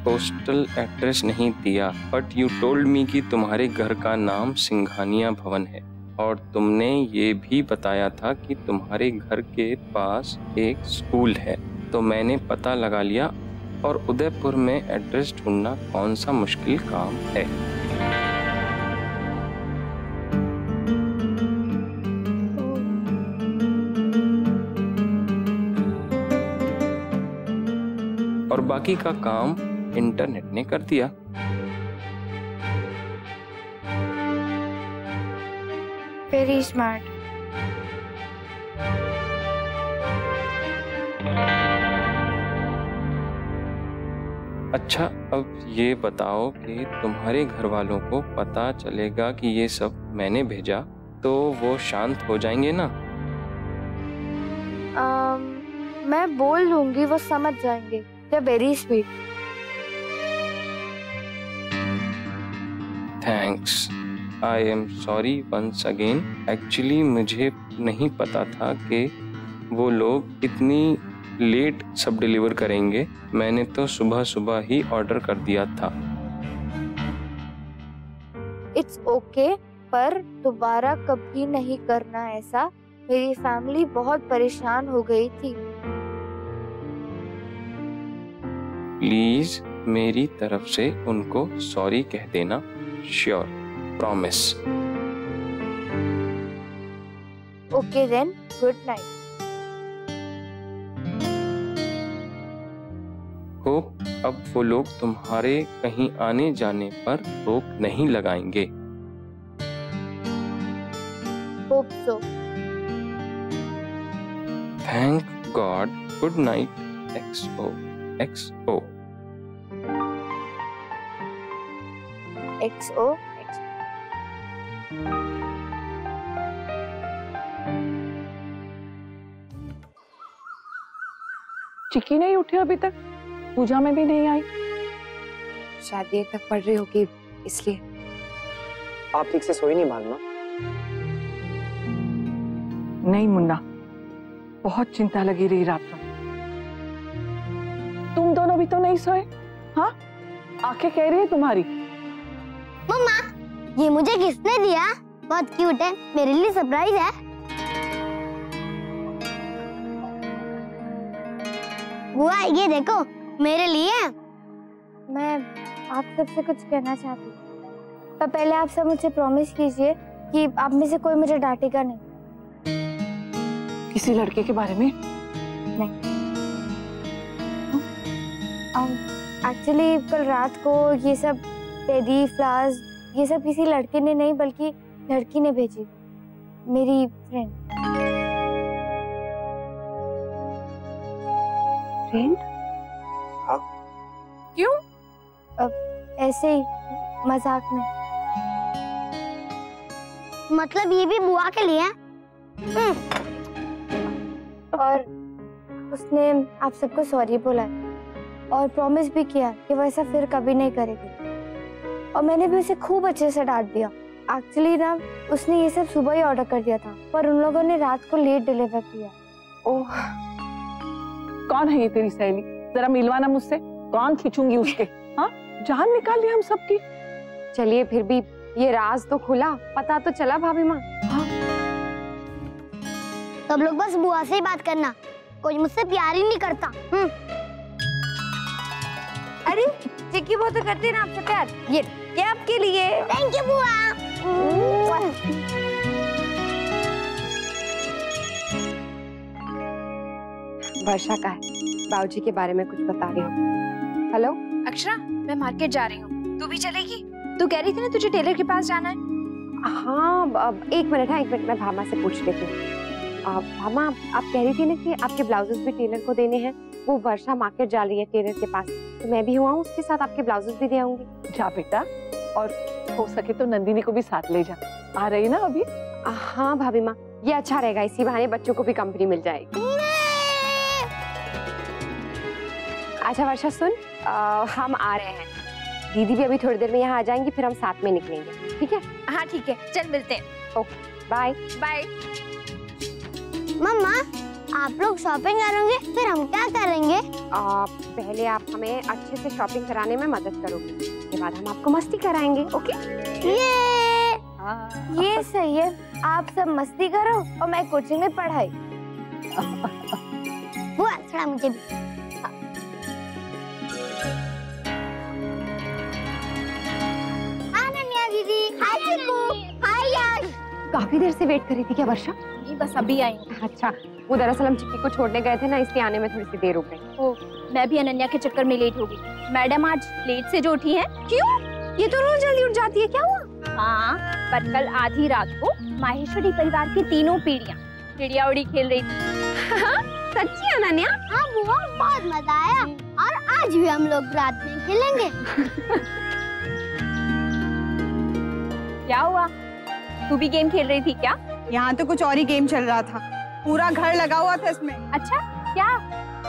Speaker 6: पोस्टल एड्रेस नहीं दिया, बट यू टोल्ड मी कि तुम्हारे घर का नाम सिंघानिया भवन है, और तुमने ये भी बताया था कि तुम्हारे घर के पास एक स्कूल है। तो मैंने पता लगा लिया, और उदयपुर में एड्रेस ढूंढना कौन सा मुश्किल काम है। और बाकी का काम इंटरनेट ने कर दिया।
Speaker 1: Very smart.
Speaker 6: अच्छा, अब ये बताओ कि तुम्हारे घर वालों को पता चलेगा कि ये सब मैंने भेजा, तो वो शांत हो जाएंगे ना?
Speaker 1: मैं बोल दूंगी, वो समझ जाएंगे। They're very sweet.
Speaker 6: Thanks. I am sorry once again. Actually मुझे नहीं पता था कि वो लोग इतनी लेट सब डिलीवर करेंगे। मैंने तो सुबह सुबह ही ऑर्डर कर दिया था।
Speaker 1: It's okay, पर दोबारा कभी नहीं करना ऐसा। मेरी फैमिली बहुत परेशान हो गई थी।
Speaker 6: प्लीज मेरी तरफ से उनको सॉरी कह देना। Sure, promise.
Speaker 1: Okay then, good night.
Speaker 6: Hope अब वो लोग तुम्हारे कहीं आने जाने पर रोक नहीं लगाएंगे।
Speaker 1: Hope so.
Speaker 6: Thank God. Good night. XO XO
Speaker 1: XO।
Speaker 3: चिक्की नहीं उठी अभी तक, पूजा में भी नहीं आई।
Speaker 11: शायद देर तक पढ़ रही होगी इसलिए।
Speaker 4: आप ठीक से सोई नहीं मालूम?
Speaker 3: नहीं मुन्ना, बहुत चिंता लगी रही रात को। तुम दोनों भी तो नहीं सोए? हाँ, आंखें कह रही है तुम्हारी।
Speaker 1: मम्मा, ये मुझे किसने दिया? बहुत क्यूट है, मेरे लिए सरप्राइज है। बुआ ये देखो, मेरे लिए। मैं आप सबसे कुछ कहना चाहती हूँ, पर पहले आप सब मुझे प्रॉमिस कीजिए कि आप में से कोई मुझे डांटेगा नहीं।
Speaker 3: किसी लड़के के बारे में?
Speaker 1: नहीं। एक्चुअली कल रात को ये सब टेडी फ्लावर्स, ये सब किसी लड़के ने नहीं बल्कि लड़की ने भेजी, मेरी फ्रेंड।
Speaker 11: फ्रेंड?
Speaker 4: हाँ?
Speaker 3: क्यों?
Speaker 1: ऐसे ही मजाक में। मतलब ये भी बुआ के लिए? और उसने आप सबको सॉरी बोला और प्रॉमिस भी किया कि वो ऐसा फिर कभी नहीं करेगी। और मैंने भी उसे खूब अच्छे से डांट दिया। एक्चुअली ना उसने ये सब सुबह ही ऑर्डर कर दिया था, पर उन लोगों ने रात को लेट डिलीवर किया।
Speaker 3: ओह, कौन है ये तेरी सहेली? जरा मिलवाना मुझसे। कौन खींचूंगी उसके? हाँ, जान निकाल ली हम सबकी।
Speaker 11: चलिए फिर भी ये राज तो खुला, पता तो चला भाभी माँ।
Speaker 1: हाँ। सब लोग बस बुआ से ही बात करना, कोई मुझसे प्यार ही नहीं करता। अरे चिक्की वो तो करती है ना आपसे प्यार। ये आपके लिए। थैंक यू बुआ।
Speaker 11: वर्षा का है, बाबूजी के बारे में कुछ बता रही हूँ। हेलो
Speaker 14: अक्षरा, मैं मार्केट जा रही हूँ, तू भी चलेगी? तू कह रही थी ना तुझे टेलर के पास जाना है।
Speaker 11: हाँ, एक मिनट मैं भामा से पूछ लेती हूँ। भामा, आप कह रही थी ना कि आपके ब्लाउजेस भी टेलर को देने हैं। वो वर्षा मार्केट जा रही है टेलर के पास, तो मैं भी हुआ हूँ उसके साथ, आपके ब्लाउजेस भी दे आऊंगी।
Speaker 3: जा बेटा, और हो सके तो नंदिनी को भी साथ ले जा। आ रही ना अभी?
Speaker 11: हाँ भाभी माँ, ये अच्छा रहेगा, इसी बहाने बच्चों को भी कंपनी मिल जाएगी। अच्छा वर्षा सुन, हम आ रहे हैं, दीदी भी अभी थोड़ी देर में यहाँ आ जाएंगी, फिर हम साथ में निकलेंगे, ठीक है?
Speaker 14: हाँ ठीक है, चल मिलते हैं।
Speaker 11: Okay, bye
Speaker 14: bye.
Speaker 1: मम्मा, आप लोग शॉपिंग करेंगे, फिर हम क्या करेंगे?
Speaker 11: पहले आप हमें अच्छे से शॉपिंग कराने में मदद करोगे, उसके बाद हम आपको मस्ती कराएंगे। ओके?
Speaker 1: ये सही है, आप सब मस्ती करो और मैं कोचिंग में पढ़ाई। वो थोड़ा मुझे भी।
Speaker 11: काफी देर से वेट कर रही थी क्या वर्षा?
Speaker 14: नहीं, बस अभी आई।
Speaker 11: अच्छा, वो दरअसल हम चिक्की को छोड़ने गए थे ना, इसलिए आने में थोड़ी सी देर हो गई।
Speaker 14: ओ, मैं भी अनन्या के चक्कर में लेट हो गई। मैडम आज लेट से जो उठी है। क्यों? ये तो रोज जल्दी उठ जाती है, क्या हुआ? हाँ, पर कल आधी रात को माहेश्वरी परिवार की तीनों पीढ़ियाँ चिड़िया उड़ी खेल रही थी।
Speaker 11: सच्ची अनन्या?
Speaker 1: हाँ बुआ, बहुत मजा आया और आज भी हम लोग रात में खेलेंगे।
Speaker 14: क्या हुआ? तू भी गेम खेल रही थी क्या?
Speaker 15: यहाँ तो कुछ और ही गेम चल रहा था, पूरा घर लगा हुआ था इसमें।
Speaker 14: अच्छा, क्या?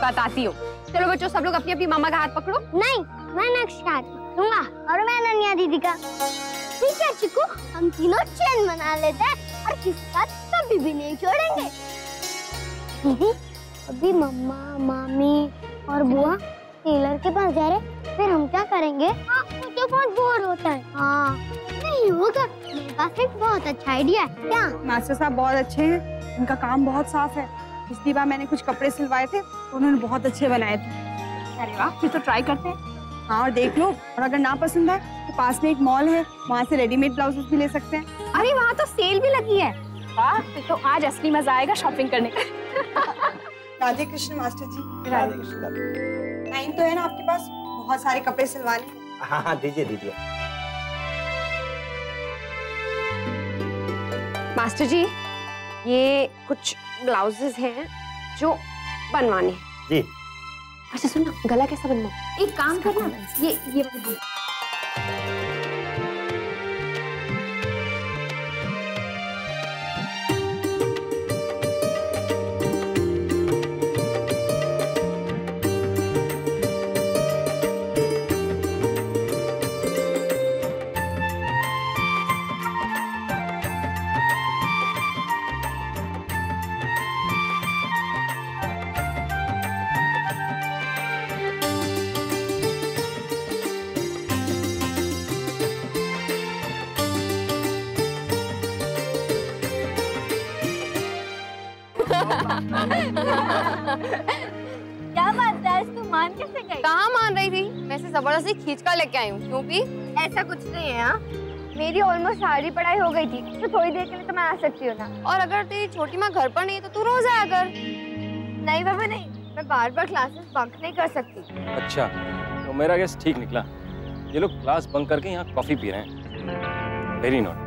Speaker 11: बताती हूँ। चलो बच्चों, सब लोग अपनी अपनी मामा का हाथ पकड़ो।
Speaker 1: नहीं, मैं नेक्स्ट हाथ पकड़ूंगा और मैं अनन्या दीदी का। ठीक है चिक्कू, हम तीनों चैन बना लेते हैं और किसी का कभी भी नहीं छोड़ेंगे। दीदी, अभी मम्मा, मामी और बुआ टेलर के पास जा रहे, फिर हम क्या करेंगे? मुझे बहुत बोर होता है। हाँ, नहीं होगा, मेरे पास एक बहुत अच्छा आइडिया है। क्या?
Speaker 15: मास्टर साहब बहुत अच्छे हैं, उनका काम बहुत साफ है। पिछली बार मैंने कुछ कपड़े सिलवाए थे, तो उन्होंने बहुत अच्छे बनाए थे।
Speaker 14: अरे वाह, फिर तो ट्राई करते हैं।
Speaker 15: हाँ, और देख लो, और अगर ना पसंद आए तो पास में एक मॉल है, वहाँ से रेडीमेड ब्लाउजेस भी ले सकते हैं।
Speaker 14: अरे वहाँ तो सेल भी लगी है। वाह, फिर तो आज असली मजा आएगा शॉपिंग करने का।
Speaker 15: राधे कृष्ण मास्टर जी।
Speaker 4: राधे कृष्ण।
Speaker 15: टाइम तो है ना आपके पास? बहुत सारे कपड़े सिलवाने।
Speaker 4: हाँ हाँ, दीजिए दीजिए।
Speaker 11: मास्टर जी, ये कुछ ब्लाउजेस हैं जो बनवाने हैं।
Speaker 4: जी।
Speaker 11: अच्छा सुन ना, गला कैसा बनवाऊं?
Speaker 14: एक काम करना, ये वाला। क्या बात है, तू मान कैसे गई?
Speaker 11: कहाँ मान रही थी? वैसे जबरदस्ती खींच कर लेके आई हूँ। क्यों भी?
Speaker 1: ऐसा कुछ नहीं है। हाँ, मेरी ऑलमोस्ट सारी पढ़ाई हो गई थी, तो थोड़ी देर के लिए तो मैं आ सकती हूँ ना।
Speaker 11: और अगर तेरी छोटी माँ घर पर नहीं है तो तू रोज आया कर।
Speaker 1: नहीं बाबा नहीं, मैं बार बार क्लासेस बंक नहीं कर सकती।
Speaker 5: अच्छा, तो मेरा गेस ठीक निकला। ये लोग क्लास बंक करके यहाँ कॉफी पी रहे हैं। Very not.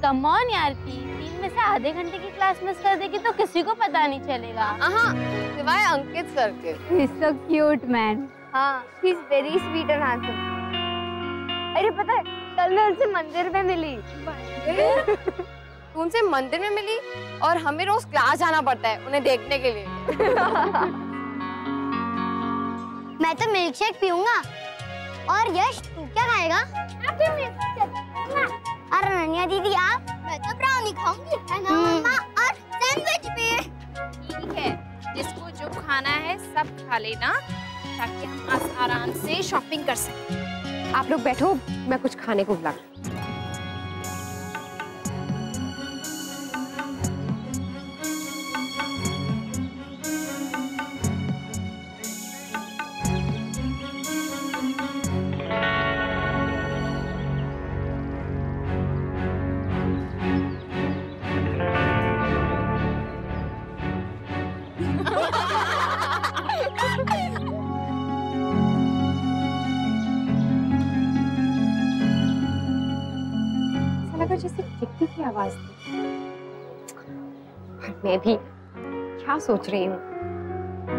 Speaker 9: कम ऑन यार की, 3 में से आधे घंटे की क्लास मिस कर देगी तो किसी को पता नहीं चलेगा।
Speaker 11: हाँ, सिवाय अंकित सर के।
Speaker 1: He's so cute man. हाँ, ही is very sweet and handsome. अरे पता है, कल मैं उनसे मंदिर में मिली।
Speaker 11: तू उनसे मंदिर में मिली और हमें रोज क्लास जाना पड़ता है उन्हें देखने के लिए।
Speaker 1: मैं तो मिल्क शेक पीऊंगा। और यश, तू क्या खाएगा? और अनन्या दीदी आप? मैं तो ब्राउनी खाऊंगी। मम्मा, और सैंडविच भी।
Speaker 14: ठीक है, जिसको जो खाना है सब खा लेना ताकि हम आराम से शॉपिंग कर सकें।
Speaker 11: आप लोग बैठो, मैं कुछ खाने को बुला। जैसे चिट्टी की आवाज थी। मैं भी क्या सोच रही हूँ,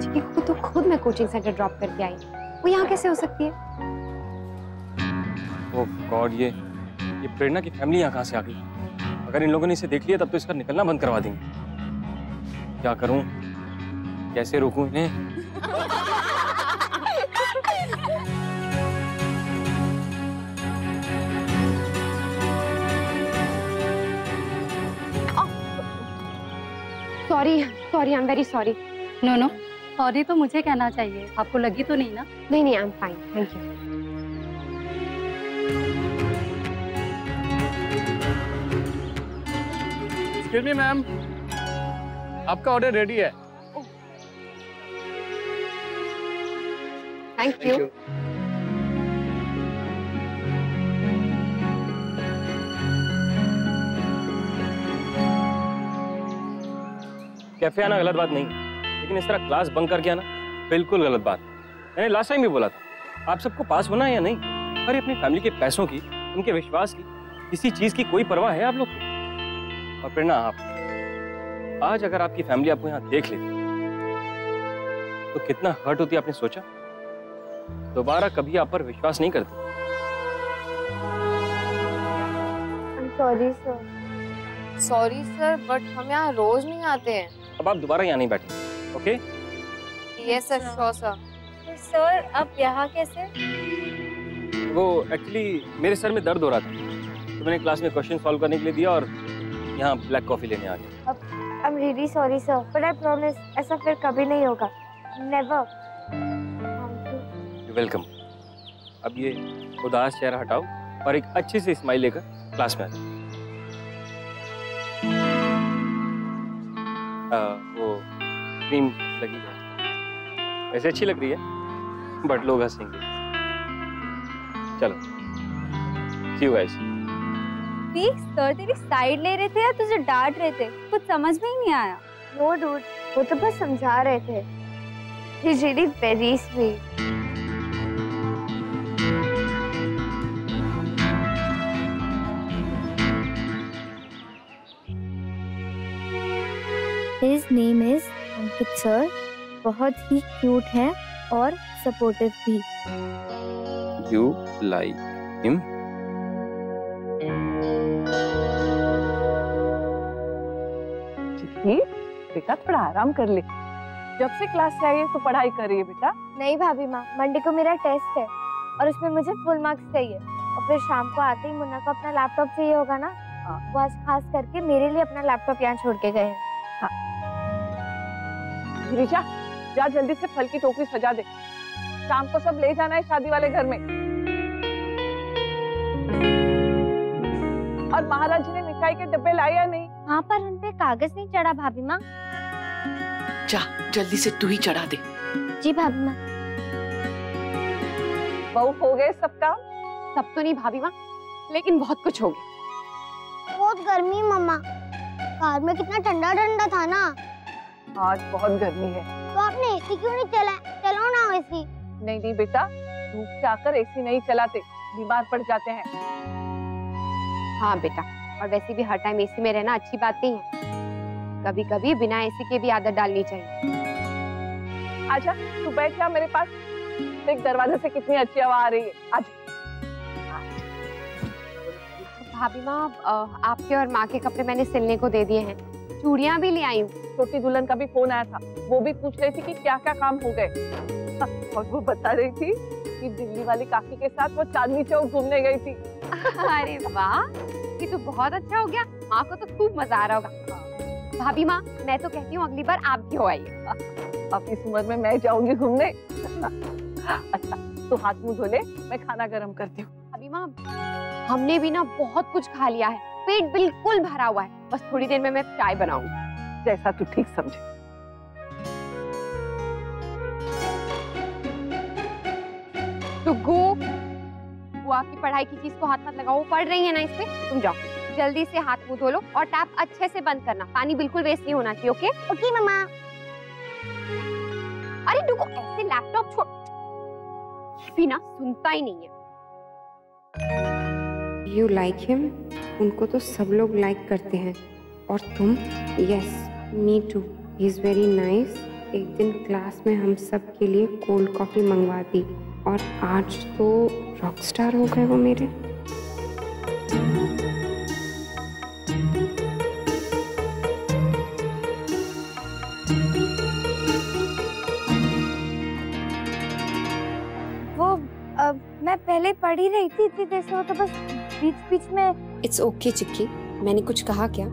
Speaker 11: चिट्टी को तो खुद मैं कोचिंग सेंटर ड्रॉप करके आई, वो यहाँ कैसे हो सकती है?
Speaker 5: ओह गॉड, ये प्रेरणा की फैमिली यहाँ कहाँ से आ गई? अगर इन लोगों ने इसे देख लिया तब तो इसका निकलना बंद करवा देंगे। क्या करूँ, कैसे रोकूं इन्हें?
Speaker 11: Sorry, I am very sorry.
Speaker 16: No, sorry तो मुझे कहना चाहिए, आपको लगी तो नहीं ना?
Speaker 11: नहीं, I am fine, thank you.
Speaker 10: Excuse me ma'am, आपका ऑर्डर रेडी है।
Speaker 11: Thank you.
Speaker 5: कैफे आना गलत बात नहीं, लेकिन इस तरह क्लास बंक करके आना बिल्कुल गलत बात। मैंने लास्ट टाइम भी बोला था, आप सबको पास होना है या नहीं, अरे अपनी फैमिली के पैसों की, उनके विश्वास की, किसी चीज की कोई परवाह है आप लोग को? और प्रेरणा, आप आज अगर आपकी फैमिली आपको यहाँ देख लेती तो कितना हर्ट होती, आपने सोचा? दोबारा कभी आप पर विश्वास नहीं करती।
Speaker 1: Sorry sir.
Speaker 11: Sorry sir, but हम यहाँ रोज नहीं आते हैं।
Speaker 5: अब आप दोबारा यहाँ नहीं बैठे, okay?
Speaker 11: Yes sir, sure sir.
Speaker 16: Sir अब यहाँ कैसे?
Speaker 5: वो एक्चुअली मेरे सर में दर्द हो रहा था, तो मैंने क्लास में क्वेश्चन सॉल्व करने के लिए दिया और यहाँ ब्लैक कॉफी लेने आ गया।
Speaker 1: I am really sorry sir, but I promise ऐसा फिर कभी नहीं होगा, नेवर।
Speaker 5: वेलकम। अब ये उदास चेहरा हटाओ और एक अच्छी सी स्माइल लेकर क्लास में आ जाओ। वो क्रीम लगी है, वैसे अच्छी लग रही है, बट लोग हंसेंगे। चलो, see you guys।
Speaker 16: सर तेरी साइड ले रहे थे या तुझे डांट रहे थे? कुछ समझ में ही नहीं आया।
Speaker 1: नो डूड, वो तो बस समझा रहे थे। He is really very sweet। His name is Ankit sir, बहुत ही क्यूट है और सपोर्टिव भी।
Speaker 6: You like him?
Speaker 3: चिट्ठी, बेटा थोड़ा आराम कर ले। जब से क्लास से आई है तो पढ़ाई कर रही है बेटा?
Speaker 1: नहीं भाभी माँ, मंडे को मेरा टेस्ट है और उसमें मुझे फुल मार्क्स चाहिए, और फिर शाम को आते ही मुन्ना को अपना लैपटॉप चाहिए होगा ना, वो आज खास करके मेरे लिए अपना लैपटॉप यहाँ छोड़ के गए हैं।
Speaker 3: गिरिजा, जा जल्दी से फल की टोकरी सजा दे, शाम को सब ले जाना है शादी वाले घर में। और महाराज जी ने मिठाई के डब्बे लाए या नहीं?
Speaker 1: हाँ, पर उन पे कागज नहीं चढ़ा भाभी माँ।
Speaker 7: जा जल्दी से तू ही चढ़ा दे।
Speaker 1: जी भाभी माँ।
Speaker 3: बहू हो गए सब काम?
Speaker 11: सब तो नहीं भाभी माँ, लेकिन बहुत कुछ हो गया।
Speaker 1: बहुत गर्मी मम्मा, कार में कितना ठंडा ठंडा था ना।
Speaker 3: आज बहुत गर्मी है।
Speaker 1: तो आपने एसी क्यों नहीं चलाओ ना एसी।
Speaker 3: नहीं बेटा, धूप से आकर एसी नहीं चलाते, बीमार पड़ जाते हैं।
Speaker 11: हाँ बेटा, और वैसे भी हर टाइम एसी में रहना अच्छी बात नहीं है, कभी कभी बिना एसी के भी आदत डालनी चाहिए।
Speaker 3: आजा, तू बैठ जा मेरे पास, देख दरवाजे से कितनी अच्छी हवा आ रही है। आज
Speaker 11: भाभी माँ, आपके और माँ के कपड़े मैंने सिलने को दे दिए हैं, चूड़ियाँ भी ले आई हूँ।
Speaker 3: छोटी दुल्हन का भी फोन आया था, वो भी पूछ रही थी कि क्या क्या काम हो गए। और वो बता रही थी कि दिल्ली वाली काकी के साथ वो चांदनी चौक घूमने गई थी।
Speaker 11: अरे वाह, ये तो बहुत अच्छा हो गया, माँ को तो खूब मजा आ रहा होगा। भाभी माँ, मैं तो कहती हूँ अगली बार आप भी हो आइए।
Speaker 3: अब इस उम्र में मैं जाऊंगी घूमने। अच्छा तो हाथ मुंह धो ले, मैं खाना गर्म करती हूँ।
Speaker 11: भाभी माँ, हमने भी ना बहुत कुछ खा लिया है, पेट बिल्कुल भरा हुआ है, बस थोड़ी देर में मैं चाय बनाऊंगी।
Speaker 3: जैसा तू ठीक समझे।
Speaker 11: तो गो, वो आपकी पढ़ाई की चीज को हाथ मत लगाओ, वो पढ़ रही है ना इस पे, तुम जाओ जल्दी से हाथ मुंह धो लो और टैप अच्छे से बंद करना, पानी बिल्कुल वेस्ट नहीं होना चाहिए। ओके
Speaker 1: ओके मम्मा।
Speaker 11: अरे रुको, ऐसे लैपटॉप छोड़, भी ना सुनता ही नहीं है। यू लाइक हिम, उनको तो सब लोग लाइक करते हैं, और तुम? Yes me too, he is very nice. एक दिन क्लास में हम सब के लिए कोल्ड कॉफी मंगवा दी, और आज तो रॉकस्टार हो गए वो मेरे।
Speaker 1: मैं पहले पढ़ ही रही थी, इतनी देर से वो तो बस बीच बीच में।
Speaker 11: इट्स ओके चिक्की, मैंने कुछ कहा क्या?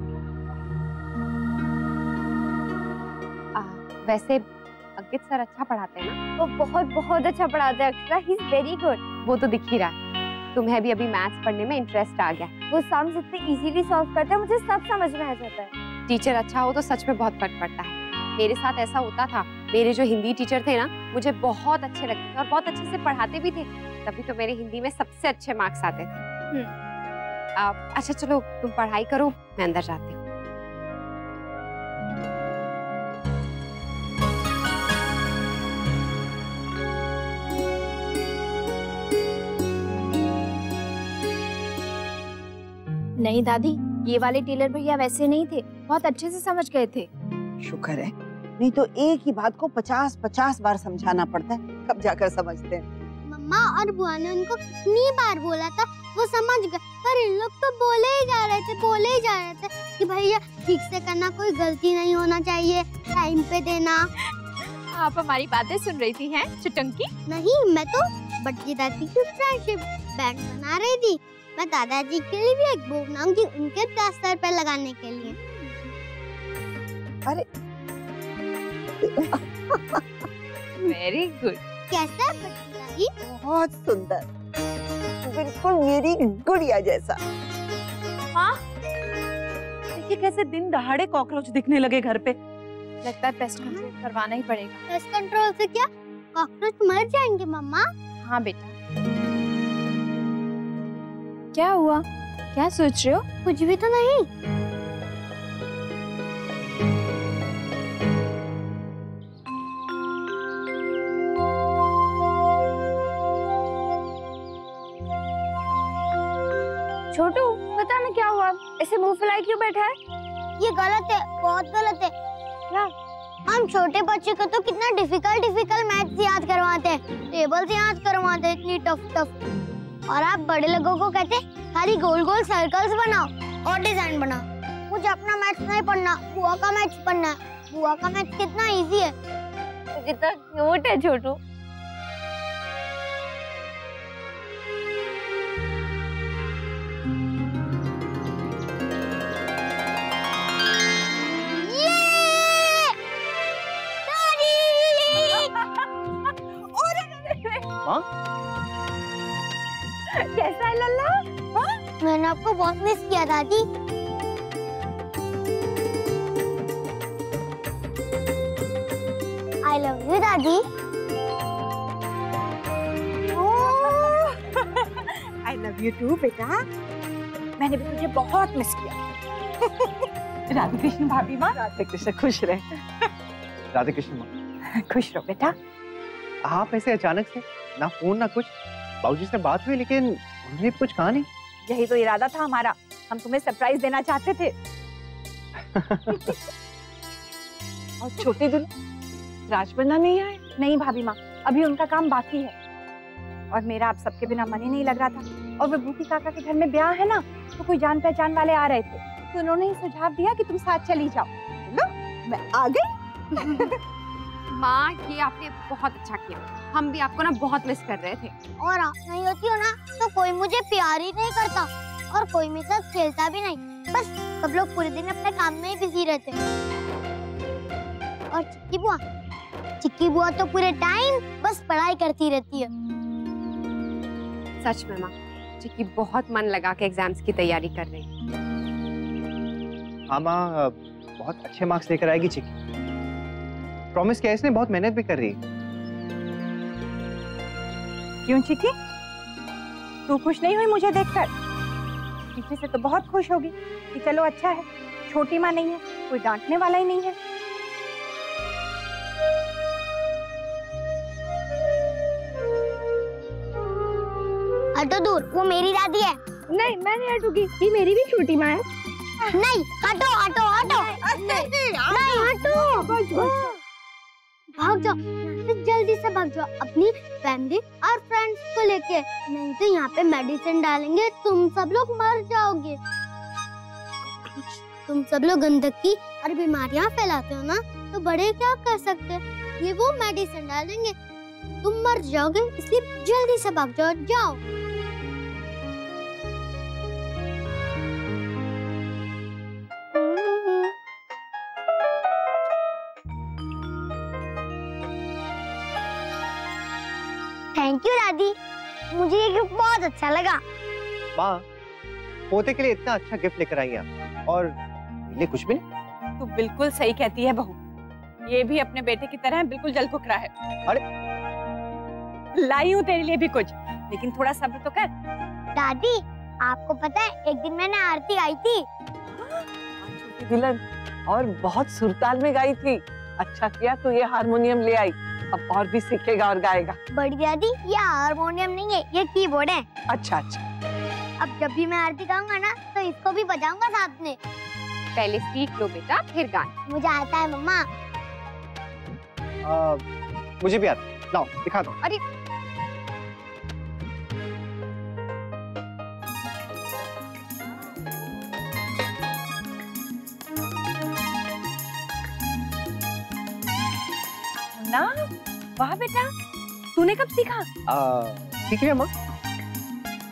Speaker 11: वैसे अंकित सर अच्छा पढ़ाते हैं ना?
Speaker 1: वो बहुत बहुत अच्छा पढ़ाते हैं अक्षरा, ही इज वेरी गुड।
Speaker 11: वो तो दिख ही रहा है, तुम्हें भी अभी मैथ्स पढ़ने में इंटरेस्ट आ गया।
Speaker 1: वो सम्स इतने इजीली सॉल्व करते हैं, मुझे सब समझ में आ जाता है।
Speaker 11: टीचर अच्छा हो तो सच में बहुत फर्क पड़ता है। मेरे साथ ऐसा होता था, मेरे जो हिंदी टीचर थे ना, मुझे बहुत अच्छे लगते थे और बहुत अच्छे से पढ़ाते भी थे, तभी तो मेरे हिंदी में सबसे अच्छे मार्क्स आते थे। अच्छा चलो तुम पढ़ाई करो, मैं अंदर जाती हूँ।
Speaker 14: नहीं दादी, ये वाले टेलर भैया वैसे नहीं थे, बहुत अच्छे से समझ गए थे।
Speaker 12: शुक्र है, नहीं तो एक ही बात को 50-50 बार समझाना पड़ता है, तब जाकर समझते हैं।
Speaker 1: मम्मा और बुआ ने उनको कितनी बार बोला था, वो समझ गए, पर इन लोग तो बोले ही जा रहे थे कि भैया ठीक से करना, कोई गलती नहीं होना चाहिए, टाइम पे देना।
Speaker 14: आप हमारी बातें सुन रही थी हैं चुटंकी?
Speaker 1: नहीं, मैं तो बड़की दादी की फ्रेंडशिप बैंड बना रही थी। मैं दादाजी के लिए भी एक बुक बनाऊंगी, उनके प्लास्टर पे लगाने के लिए।
Speaker 12: अरे
Speaker 14: वेरी गुड।
Speaker 1: कैसा बड़की दादी?
Speaker 12: बहुत सुंदर, बिल्कुल मेरी गुड़िया जैसा।
Speaker 15: हाँ, देखिए कैसे दिन दहाड़े कॉकरोच दिखने लगे घर पे।
Speaker 14: लगता है पेस्ट कंट्रोल करवाना ही पड़ेगा।
Speaker 1: पेस्ट कंट्रोल से क्या कॉकरोच मर जाएंगे मम्मा?
Speaker 14: हाँ बेटा। क्या हुआ, क्या सोच रहे हो?
Speaker 1: कुछ भी तो नहीं। छोटू पता नहीं क्या हुआ, ऐसे मुंह फुलाए क्यों बैठा है? ये गलत है, बहुत गलत है। क्या? हम छोटे बच्चे को तो कितना डिफिकल्ट मैथ्स याद करवाते हैं, टेबल्स याद करवाते हैं इतनी टफ, और आप बड़े लोगों को कहते हैं खाली गोल गोल सर्कल्स बनाओ और डिजाइन बनाओ। मुझे अपना मैथ्स नहीं पढ़ना, बुआ का मैथ्स पढ़ना है। बुआ का मैथ्स कितना इजी है। कितना क्यूट है छोटू। कैसा है लल्ला? हाँ? मैंने आपको बहुत मिस किया दादी। I love you दादी।
Speaker 15: I love you too बेटा। मैंने भी तुझे बहुत मिस किया। राधे कृष्ण भाभी माँ।
Speaker 3: राधे कृष्ण, खुश रहे।
Speaker 4: राधे कृष्ण माँ।
Speaker 15: खुश रहो बेटा।
Speaker 4: आप ऐसे अचानक से, ना फोन ना कुछ। बाबूजी से बात हुई लेकिन उन्होंने कुछ कहा नहीं।
Speaker 15: यही तो इरादा था हमारा, हम तुम्हें सरप्राइज देना चाहते थे।
Speaker 3: और छोटे दुल्हन राजबन्ना नहीं आए?
Speaker 15: नहीं भाभी माँ, अभी उनका काम बाकी है। और मेरा आप सबके बिना मन ही नहीं लग रहा था। और वो बूटी काका के घर में ब्याह है ना, तो कोई जान पहचान वाले आ रहे थे, तो उन्होंने ही सुझाव दिया कि तुम साथ चली जाओ। लो, मैं आ गई।
Speaker 11: माँ, ये आपने बहुत अच्छा किया। हम भी आपको ना बहुत मिस कर रहे थे।
Speaker 1: और आप नहीं होती हो ना तो कोई मुझे प्यार ही नहीं करता और कोई मेरे साथ खेलता भी नहीं। बस सब लोग पूरे दिन अपने काम में ही बिजी रहते। और चिक्की बुआ तो पूरे टाइम बस पढ़ाई करती रहती है।
Speaker 11: सच में माँ, चिक्की बहुत मन लगा के एग्जाम्स की तैयारी कर रही है।
Speaker 4: हाँ माँ, बहुत अच्छे मार्क्स लेकर आएगी चिक्की। प्रॉमिस किया इसने, बहुत मेहनत भी कर रही है।
Speaker 15: क्यों चिक्की, तू खुश नहीं हुई मुझे देखकर? पीछे से तो बहुत खुश होगी कि चलो अच्छा है, छोटी माँ नहीं है, कोई डांटने वाला ही नहीं है।
Speaker 1: हटो दूर, वो मेरी दादी है।
Speaker 2: नहीं, मैं नहीं हटूंगी, ये मेरी भी छोटी माँ है।
Speaker 1: नहीं, हटो हटो हटो। नहीं हटो, भाग जाओ, जल्दी से भाग जाओ अपनी फैमिली और फ्रेंड्स को लेके, नहीं तो यहाँ पे मेडिसिन डालेंगे, तुम सब लोग मर जाओगे। तुम सब लोग गंदगी और बीमारियाँ फैलाते हो ना, तो बड़े क्या कर सकते हैं? ये वो मेडिसिन डालेंगे, तुम मर जाओगे, इसलिए जल्दी से भाग जाओ। जाओ। थैंक यू दादी, मुझे ये गिफ्ट बहुत अच्छा लगा।
Speaker 4: माँ, पोते के लिए इतना अच्छा गिफ्ट लेकर आई आप और ये कुछ भी नहीं।
Speaker 15: तू बिल्कुल सही कहती है बहू, ये भी अपने बेटे की तरह बिल्कुल जल कुकरा है।
Speaker 4: अरे
Speaker 15: लाई हूँ तेरे लिए भी कुछ, लेकिन थोड़ा सब्र तो कर।
Speaker 1: दादी, आपको पता है एक दिन मैंने आरती गाई थी।
Speaker 3: छोटी दुल्हन, और बहुत सुरताल में गाई थी। अच्छा किया तू ये हारमोनियम ले आई, अब और भी सीखेगा और गाएगा।
Speaker 1: बड़ी दादी, ये हारमोनियम नहीं है, ये कीबोर्ड है।
Speaker 3: अच्छा अच्छा।
Speaker 1: अब जब भी मैं आरती गाऊंगा ना, तो इसको भी बजाऊंगा साथ में।
Speaker 11: पहले सीख लो बेटा, फिर गाना।
Speaker 1: मुझे आता है मम्मा।
Speaker 4: मुझे भी आता है, लाओ दिखा दो।
Speaker 11: अरे
Speaker 15: ना, वाह बेटा, तूने कब सीखा?
Speaker 4: सीख लिया माँ।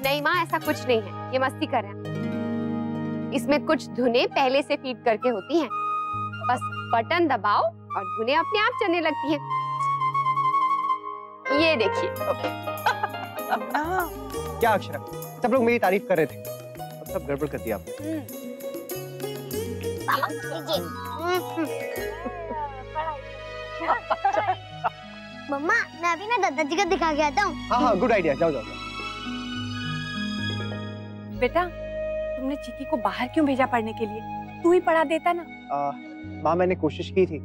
Speaker 11: नहीं माँ, ऐसा कुछ नहीं है, ये मस्ती कर रहे हैं। इसमें कुछ धुनें पहले से फीड करके होती हैं, बस बटन दबाओ और धुनें अपने आप चलने लगती हैं। ये देखिए।
Speaker 4: क्या अक्षरा, सब लोग मेरी तारीफ कर रहे थे और सब गड़बड़ कर दिया आपने।
Speaker 1: मम्मा, मैं अभी ना दादाजी को दिखा के आता हूँ।
Speaker 4: हाँ, गुड आइडिया, जाओ जाओ।
Speaker 15: बेटा, तुमने चिक्की को बाहर क्यों भेजा पढ़ने के लिए? तू ही पढ़ा देता ना।
Speaker 4: माँ, मैंने कोशिश की थी,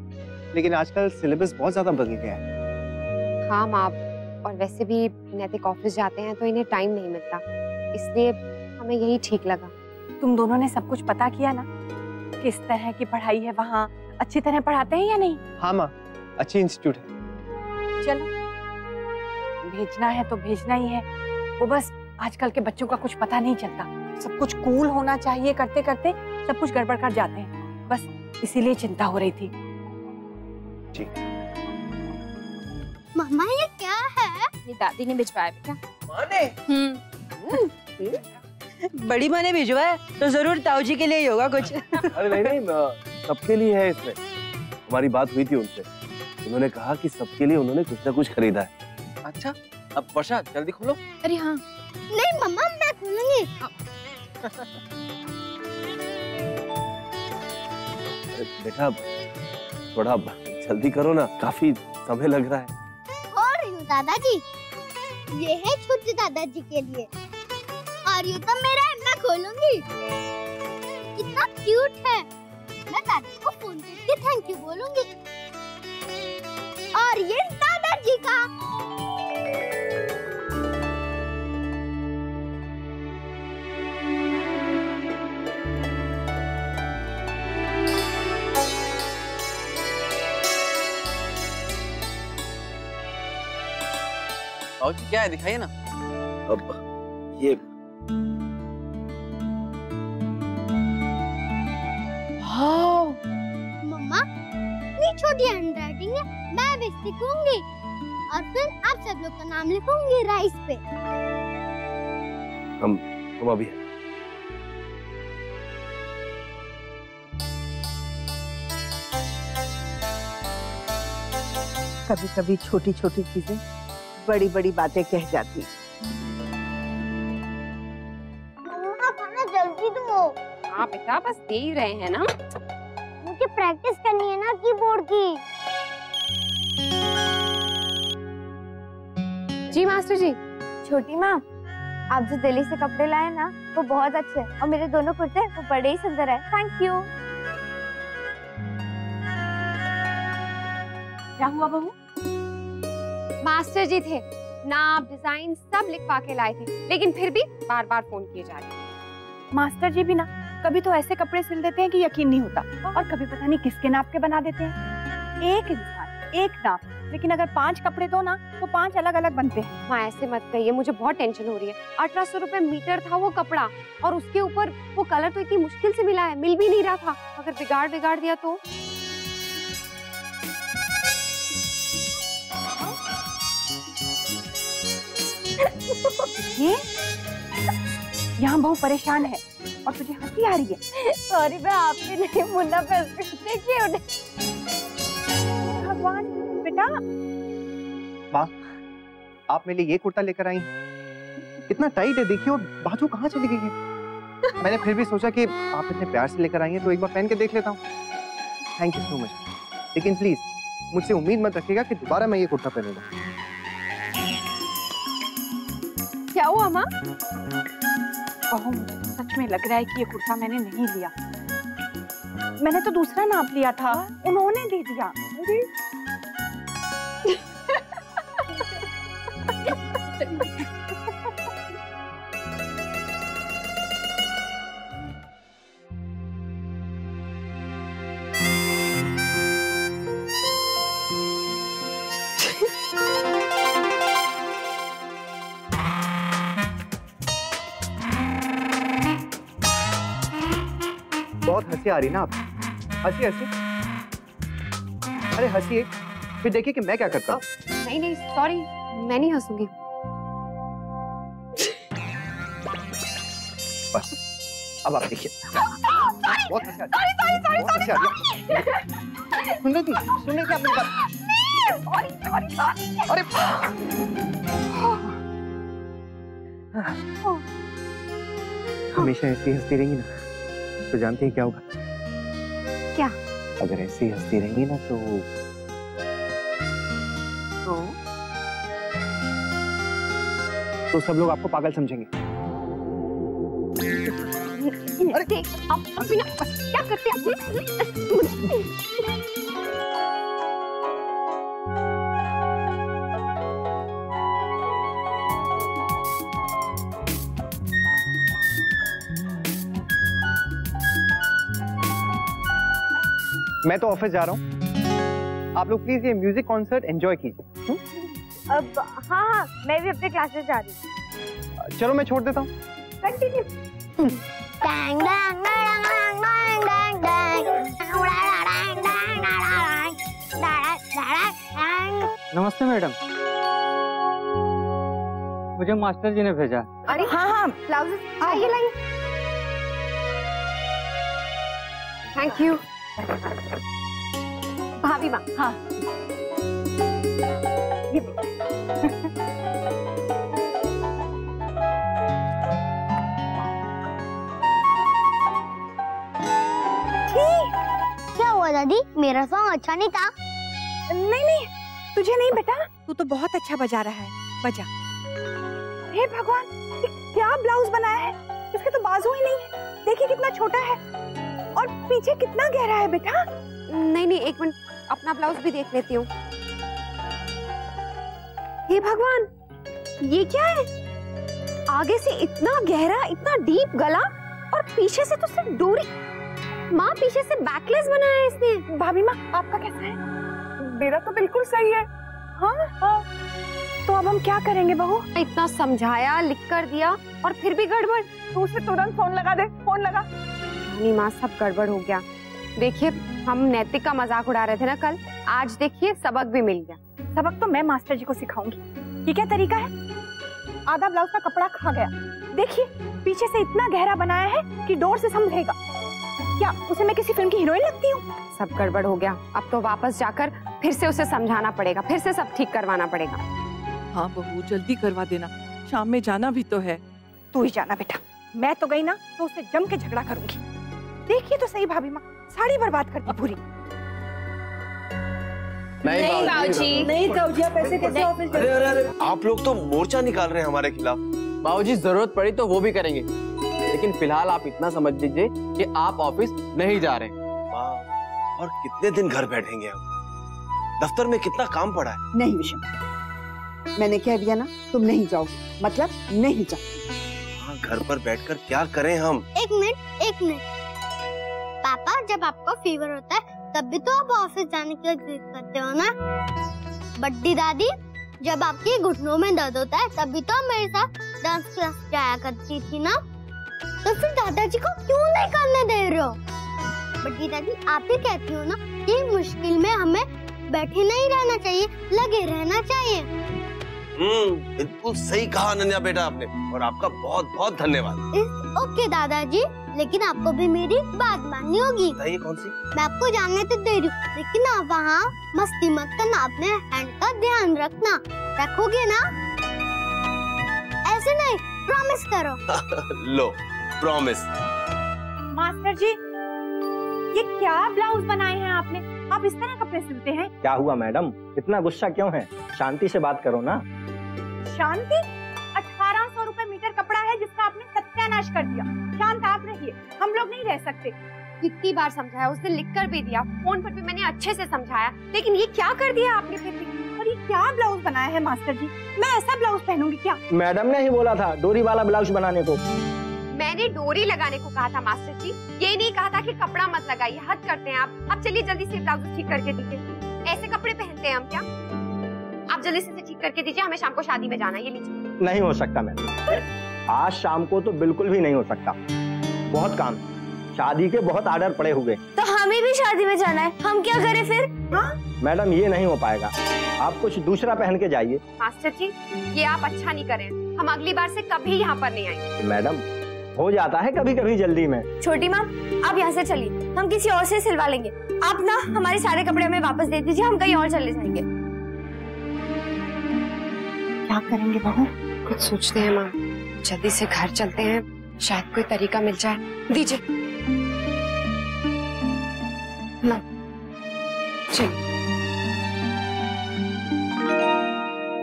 Speaker 4: लेकिन आजकल सिलेबस बहुत ज्यादा बदल गया है।
Speaker 11: हाँ माँ, और वैसे भी नैतिक ऑफिस जाते हैं तो इन्हें टाइम नहीं मिलता, इसलिए हमें यही ठीक लगा।
Speaker 15: तुम दोनों ने सब कुछ पता किया ना, किस तरह की पढ़ाई है वहाँ, अच्छी तरह पढ़ाते हैं या नहीं?
Speaker 4: हाँ माँ, अच्छी इंस्टीट्यूट है।
Speaker 15: चलो, भेजना है तो भेजना ही है। वो बस आजकल के बच्चों का कुछ पता नहीं चलता, सब कुछ कूल होना चाहिए, करते करते सब कुछ गड़बड़ कर जाते हैं, बस इसीलिए चिंता हो रही थी।
Speaker 4: जी।
Speaker 1: मम्मा, ये क्या है?
Speaker 14: ये दादी ने भिजवाया बेटा।
Speaker 17: माँ ने? बड़ी माँ ने भिजवाया तो जरूर ताऊ जी के लिए ही होगा कुछ।
Speaker 8: अरे नहीं नहीं, सबके लिए है इसमें। हमारी बात हुई थी उनसे, उन्होंने कहा कि सबके लिए उन्होंने कुछ ना कुछ खरीदा है।
Speaker 6: अच्छा, अब वर्षा जल्दी खोलो।
Speaker 14: अरे हाँ।
Speaker 1: नहीं मम्मा, मैं खोलूंगी।
Speaker 8: बेटा थोड़ा जल्दी करो ना, काफी समय लग रहा है।
Speaker 1: और यूं दादाजी, ये है छोटे दादाजी के लिए, और यूं तो मेरा है, मैं खोलूंगी। कितना क्यूट है। मैं दादी को फोन करके थैंक यू बोलूंगी। और ये दादाजी का।
Speaker 6: ताऊ जी क्या है, दिखाइए ना।
Speaker 8: अब ये
Speaker 1: मम्मा इतनी छोटी हैंडराइटिंग है, मैं भी सीखूंगी और फिर आप सब लोग का नाम लिखूंगी राइस पे।
Speaker 8: हम अभी
Speaker 12: कभी कभी छोटी छोटी चीजें बड़ी बड़ी बातें कह जाती।
Speaker 1: खाना जल्दी दो।
Speaker 11: हाँ बेटा, बस दे ही रहे हैं ना।
Speaker 1: मुझे प्रैक्टिस करनी है ना कीबोर्ड की।
Speaker 11: जी मास्टर जी।
Speaker 1: छोटी माँ, आप जो दिल्ली से कपड़े लाए ना वो बहुत अच्छे हैं और मेरे दोनों कुर्ते वो बड़े ही सुंदर है। Thank you.
Speaker 15: क्या हुआ बहू?
Speaker 11: मास्टर जी थे, नाप डिजाइन सब लिखवा के लाए थे, लेकिन फिर भी बार बार फोन किए जा रहे हैं।
Speaker 15: मास्टर जी भी ना कभी तो ऐसे कपड़े सिल देते हैं कि यकीन नहीं होता, और कभी पता नहीं किसके नाप के बना देते हैं। एक इंसान एक नाप, लेकिन अगर 5 कपड़े दो ना तो 5 अलग अलग बनते हैं।
Speaker 11: हाँ ऐसे मत कहिए, मुझे बहुत टेंशन हो रही है। 1800 रुपए मीटर था वो कपड़ा, और उसके ऊपर वो कलर तो इतनी मुश्किल से मिला है, मिल भी नहीं रहा था। अगर बिगाड़ दिया तो।
Speaker 15: ये यहाँ बहु परेशान है और तुझे हंसी आ रही है।
Speaker 1: सॉरी, मैं आपके लिए मुन्ना पे देखिए उन्हें।
Speaker 15: भगवान बेटा।
Speaker 4: माँ, आप मेरे लिए ये कुर्ता लेकर आई, कितना टाइट है देखिए, और बाजू कहाँ चली गई है। मैंने फिर भी सोचा कि आप इतने प्यार से लेकर आई हैं तो एक बार पहन के देख लेता हूँ। थैंक यू सो मच, लेकिन प्लीज मुझसे उम्मीद मत रखिएगा कि दोबारा मैं ये कुर्ता पहनूंगा।
Speaker 15: क्या हुआ माँ? बहू, मुझे तो सच में लग रहा है कि ये कुर्ता मैंने नहीं लिया। मैंने तो दूसरा नाप लिया था, उन्होंने दे दिया।
Speaker 4: बहुत हंसी आ रही ना आप, हंसी हंसी। अरे हंसिए, फिर देखिए कि मैं क्या करता हूँ।
Speaker 11: नहीं सॉरी, मैं नहीं हंसूंगी।
Speaker 4: बस अब आप देखिए, बहुत हंसी आ रही है। सुन रही थी आपने बात? अरे हमेशा ऐसी हंसती रहेंगी ना तो जानते हैं क्या होगा?
Speaker 11: क्या?
Speaker 4: अगर ऐसे ही हंसती रहेंगी ना तो सब लोग आपको पागल समझेंगे।
Speaker 11: अरे आप क्या करते हैं?
Speaker 4: मैं तो ऑफिस जा रहा हूँ, आप लोग प्लीज ये म्यूजिक कॉन्सर्ट एंजॉय कीजिए।
Speaker 1: अब हाँ, मैं भी अपने क्लासेस जा रही हूँ।
Speaker 4: चलो मैं छोड़ देता हूँ।
Speaker 18: नमस्ते मैडम, मुझे मास्टर जी ने भेजा।
Speaker 15: अरे हाँ, ब्लाउजेस आइए लाइए।
Speaker 11: थैंक यू भाभी माँ।
Speaker 15: हाँ
Speaker 1: क्या हुआ दादी, मेरा सॉन्ग अच्छा नहीं था?
Speaker 15: नहीं, तुझे नहीं बेटा, तू तो बहुत अच्छा बजा रहा है, बजा। हे भगवान, क्या ब्लाउज बनाया है, इसके तो बाजू ही नहीं है। देखिए कितना छोटा है और पीछे कितना गहरा है बेटा।
Speaker 11: नहीं, एक मिनट, अपना ब्लाउज भी देख लेती हूँ। हे भगवान, ये क्या है? आगे से इतना गहरा, इतना डीप गला, और पीछे से तो सिर्फ डोरी। माँ, पीछे से बैकलेस बनाया है इसने।
Speaker 15: भाभी माँ, आपका कैसा है? मेरा तो बिल्कुल सही है। हाँ, तो अब हम क्या करेंगे बहू?
Speaker 11: इतना समझाया, लिख कर दिया और फिर भी गड़बड़।
Speaker 15: तू उसे तुरंत फोन लगा दे, फोन लगा।
Speaker 11: नहीं माँ, सब गड़बड़ हो गया। देखिए, हम नैतिक का मजाक उड़ा रहे थे ना कल, आज देखिए सबक भी मिल गया।
Speaker 15: सबक तो मैं मास्टर जी को सिखाऊंगी। ये क्या तरीका है? आधा ब्लाउज का कपड़ा खा गया। देखिए, पीछे से इतना गहरा बनाया है कि डोर से संभलेगा। क्या उसे मैं किसी फिल्म की हीरोइन लगती हूँ?
Speaker 11: सब गड़बड़ हो गया। अब तो वापस जाकर फिर से उसे समझाना पड़ेगा, फिर से सब ठीक करवाना पड़ेगा।
Speaker 3: हाँ बहू, जल्दी करवा देना, शाम में जाना भी तो है।
Speaker 15: तू ही जाना बेटा, मैं तो गई ना तो उससे जम के झगड़ा करूंगी। देखिए तो सही भाभी माँ, साड़ी बर्बाद कर दी पूरी।
Speaker 19: नहीं बाबूजी,
Speaker 17: नहीं ताऊजी, आप ऐसे कैसे ऑफिस
Speaker 19: अरे अरे अरे, आप लोग तो मोर्चा निकाल रहे हैं हमारे खिलाफ।
Speaker 20: बाबूजी, जरूरत पड़ी तो वो भी करेंगे, लेकिन फिलहाल आप इतना समझ लीजिए कि आप ऑफिस नहीं जा रहे हैं।
Speaker 19: और कितने दिन घर बैठेंगे हम? दफ्तर में कितना काम पड़ा है।
Speaker 12: नहीं विषम, मैंने कह दिया ना, तुम नहीं जाओ, मतलब नहीं जाओ।
Speaker 19: हाँ, घर पर बैठकर क्या करें हम?
Speaker 1: एक मिनट। पापा, जब आपको फीवर होता है तब भी तो आप ऑफिस जाने की जिद करते हो ना। बड्डी दादी, जब आपके घुटनों में दर्द होता है तब भी तो आप मेरे साथ डांस क्लास जाया करती थी ना। तो फिर दादाजी को क्यों नहीं करने दे रहे हो? बड्डी दादी, आप ही कहती हो ना कि मुश्किल में हमें बैठे नहीं रहना चाहिए, लगे रहना चाहिए।
Speaker 19: बिल्कुल सही कहा अनन्या बेटा आपने, और आपका बहुत बहुत धन्यवाद।
Speaker 1: ओके दादाजी, लेकिन आपको भी मेरी बात माननी होगी।
Speaker 19: बताइए कौन सी?
Speaker 1: मैं आपको जानने तो दे रही हूँ, लेकिन आप वहाँ मस्ती मत करना, अपने हैंड का ध्यान रखना। रखोगे ना? ऐसे नहीं, प्रॉमिस करो।
Speaker 19: लो, प्रॉमिस।
Speaker 15: मास्टर जी, ये क्या ब्लाउज बनाए हैं आपने? आप इस तरह कपड़े सिलते हैं?
Speaker 21: क्या हुआ मैडम, इतना गुस्सा क्यों है? शांति से बात करो ना।
Speaker 15: शांति? 1800 रुपए मीटर कपड़ा है जिसका आपने सत्यानाश कर दिया। शांत आप रहिए, हम लोग नहीं रह सकते।
Speaker 11: कितनी बार समझाया, उसने लिख कर भी दिया, फोन पर भी मैंने अच्छे से समझाया, लेकिन ये क्या कर दिया आपने फिर भी?
Speaker 15: और ये क्या ब्लाउज बनाया है मास्टर जी? मैं ऐसा ब्लाउज पहनूंगी क्या?
Speaker 21: मैडम ने ही बोला था डोरी वाला ब्लाउज बनाने को।
Speaker 11: मैंने डोरी लगाने को कहा था मास्टर जी, ये नहीं कहा था कि कपड़ा मत लगाइए। हद करते हैं आप। अब चलिए जल्दी से ब्लाउज ठीक करके दीजिए। ऐसे कपड़े पहनते हैं हम क्या? आप जल्दी से ठीक करके दीजिए, हमें शाम को शादी में जाना है। ये लीजिए।
Speaker 21: नहीं हो सकता मैडम, आज शाम को तो बिल्कुल भी नहीं हो सकता, बहुत काम, शादी के बहुत आर्डर पड़े हुए।
Speaker 1: तो हमें भी शादी में जाना है, हम क्या करें फिर?
Speaker 21: मैडम ये नहीं हो पाएगा, आप कुछ दूसरा पहन के जाइए।
Speaker 11: मास्टर जी, ये आप अच्छा नहीं करें, हम अगली बार से कभी यहाँ पर नहीं आएंगे।
Speaker 21: मैडम, हो जाता है कभी कभी जल्दी में।
Speaker 1: छोटी माँ, आप यहाँ से चलिए, हम किसी और से सिलवा लेंगे। आप ना हमारे सारे कपड़े हमें वापस दे दीजिए, हम कहीं और चले जाएंगे।
Speaker 15: क्या करेंगे बहू?
Speaker 11: कुछ सोचते हैं माँ, जल्दी से घर चलते हैं, शायद कोई तरीका मिल जाए। दीजिए।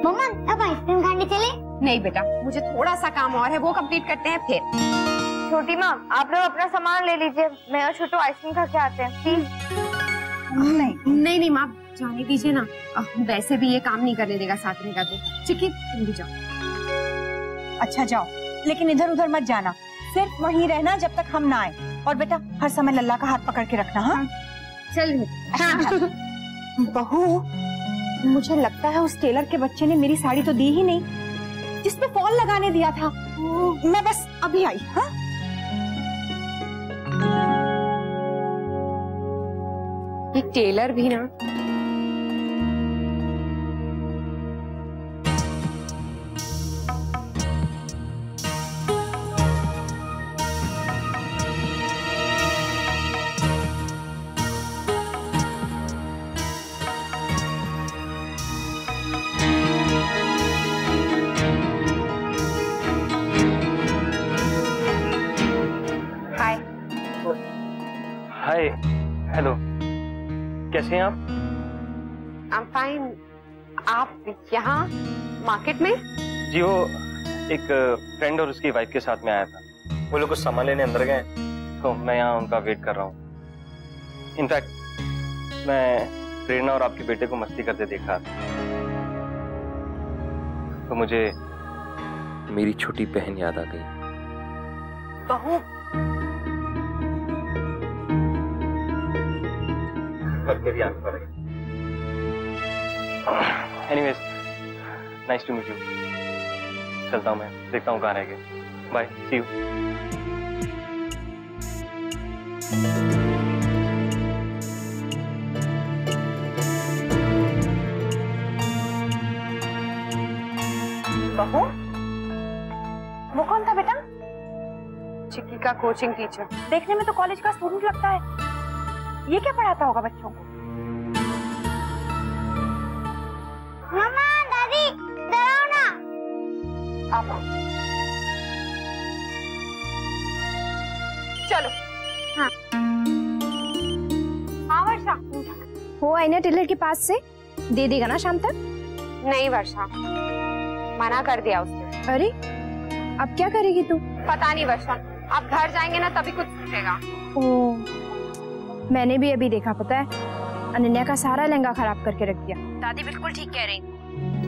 Speaker 1: मम्मा, अब आइसक्रीम खाने चले?
Speaker 11: नहीं बेटा, मुझे थोड़ा सा काम और है, वो कंप्लीट करते हैं फिर।
Speaker 1: छोटी माँ, आप लोग अपना सामान ले लीजिए, मैं और छोटू आइसक्रीम खा के आते हैं प्लीज।
Speaker 11: नहीं माँ, जाने दीजिए ना, वैसे भी ये काम नहीं करने देगा साथ में जाके। ठीक है, तुम भी जाओ।
Speaker 15: अच्छा जाओ, लेकिन इधर उधर मत जाना, सिर्फ वहीं रहना जब तक हम ना आए। और बेटा, हर समय लल्ला का हाथ पकड़ के रखना। हाँ,
Speaker 11: चल।
Speaker 15: बहू, मुझे लगता है उस टेलर के बच्चे ने मेरी साड़ी तो दी ही नहीं जिसपे फॉल लगाने दिया था। मैं बस अभी आई। हाँ,
Speaker 11: ये टेलर भी ना।
Speaker 5: हाय, हेलो, कैसे हैं आप?
Speaker 11: I'm fine. आप यहाँ मार्केट में?
Speaker 5: जी, वो एक फ्रेंड और उसकी वाइफ के साथ में आया था। वो लोग कुछ सामान लेने अंदर गए, तो मैं यहाँ उनका वेट कर रहा हूँ। इनफैक्ट मैं प्रेरणा और आपके बेटे को मस्ती करते देखा, तो मुझे मेरी छोटी बहन याद आ गई।
Speaker 15: बहू,
Speaker 5: मेरी आंख पर। Anyways,
Speaker 6: nice to meet you. चलता हूँ मैं, देखता हूँ कहाँ रह गए। Bye, see you.
Speaker 15: बहू, वो कौन था बेटा? चिक्की का कोचिंग टीचर। देखने में तो कॉलेज का स्टूडेंट लगता है। ये क्या पढ़ाता होगा बच्चों को?
Speaker 1: मामा, दादी, इधर आओ ना।
Speaker 15: आप चलो।
Speaker 11: हाँ।
Speaker 15: हाँ वर्षा,
Speaker 11: वो आई ना टेलर के पास से, दे देगा ना शाम तक?
Speaker 15: नहीं वर्षा, मना कर दिया उसने।
Speaker 11: अरे अब क्या करेगी तू?
Speaker 15: पता नहीं वर्षा, आप घर जाएंगे ना तभी कुछ सूझेगा।
Speaker 11: ओह, मैंने भी अभी देखा, पता है, अनन्या का सारा लहंगा खराब करके रख दिया। दादी बिल्कुल ठीक कह रही।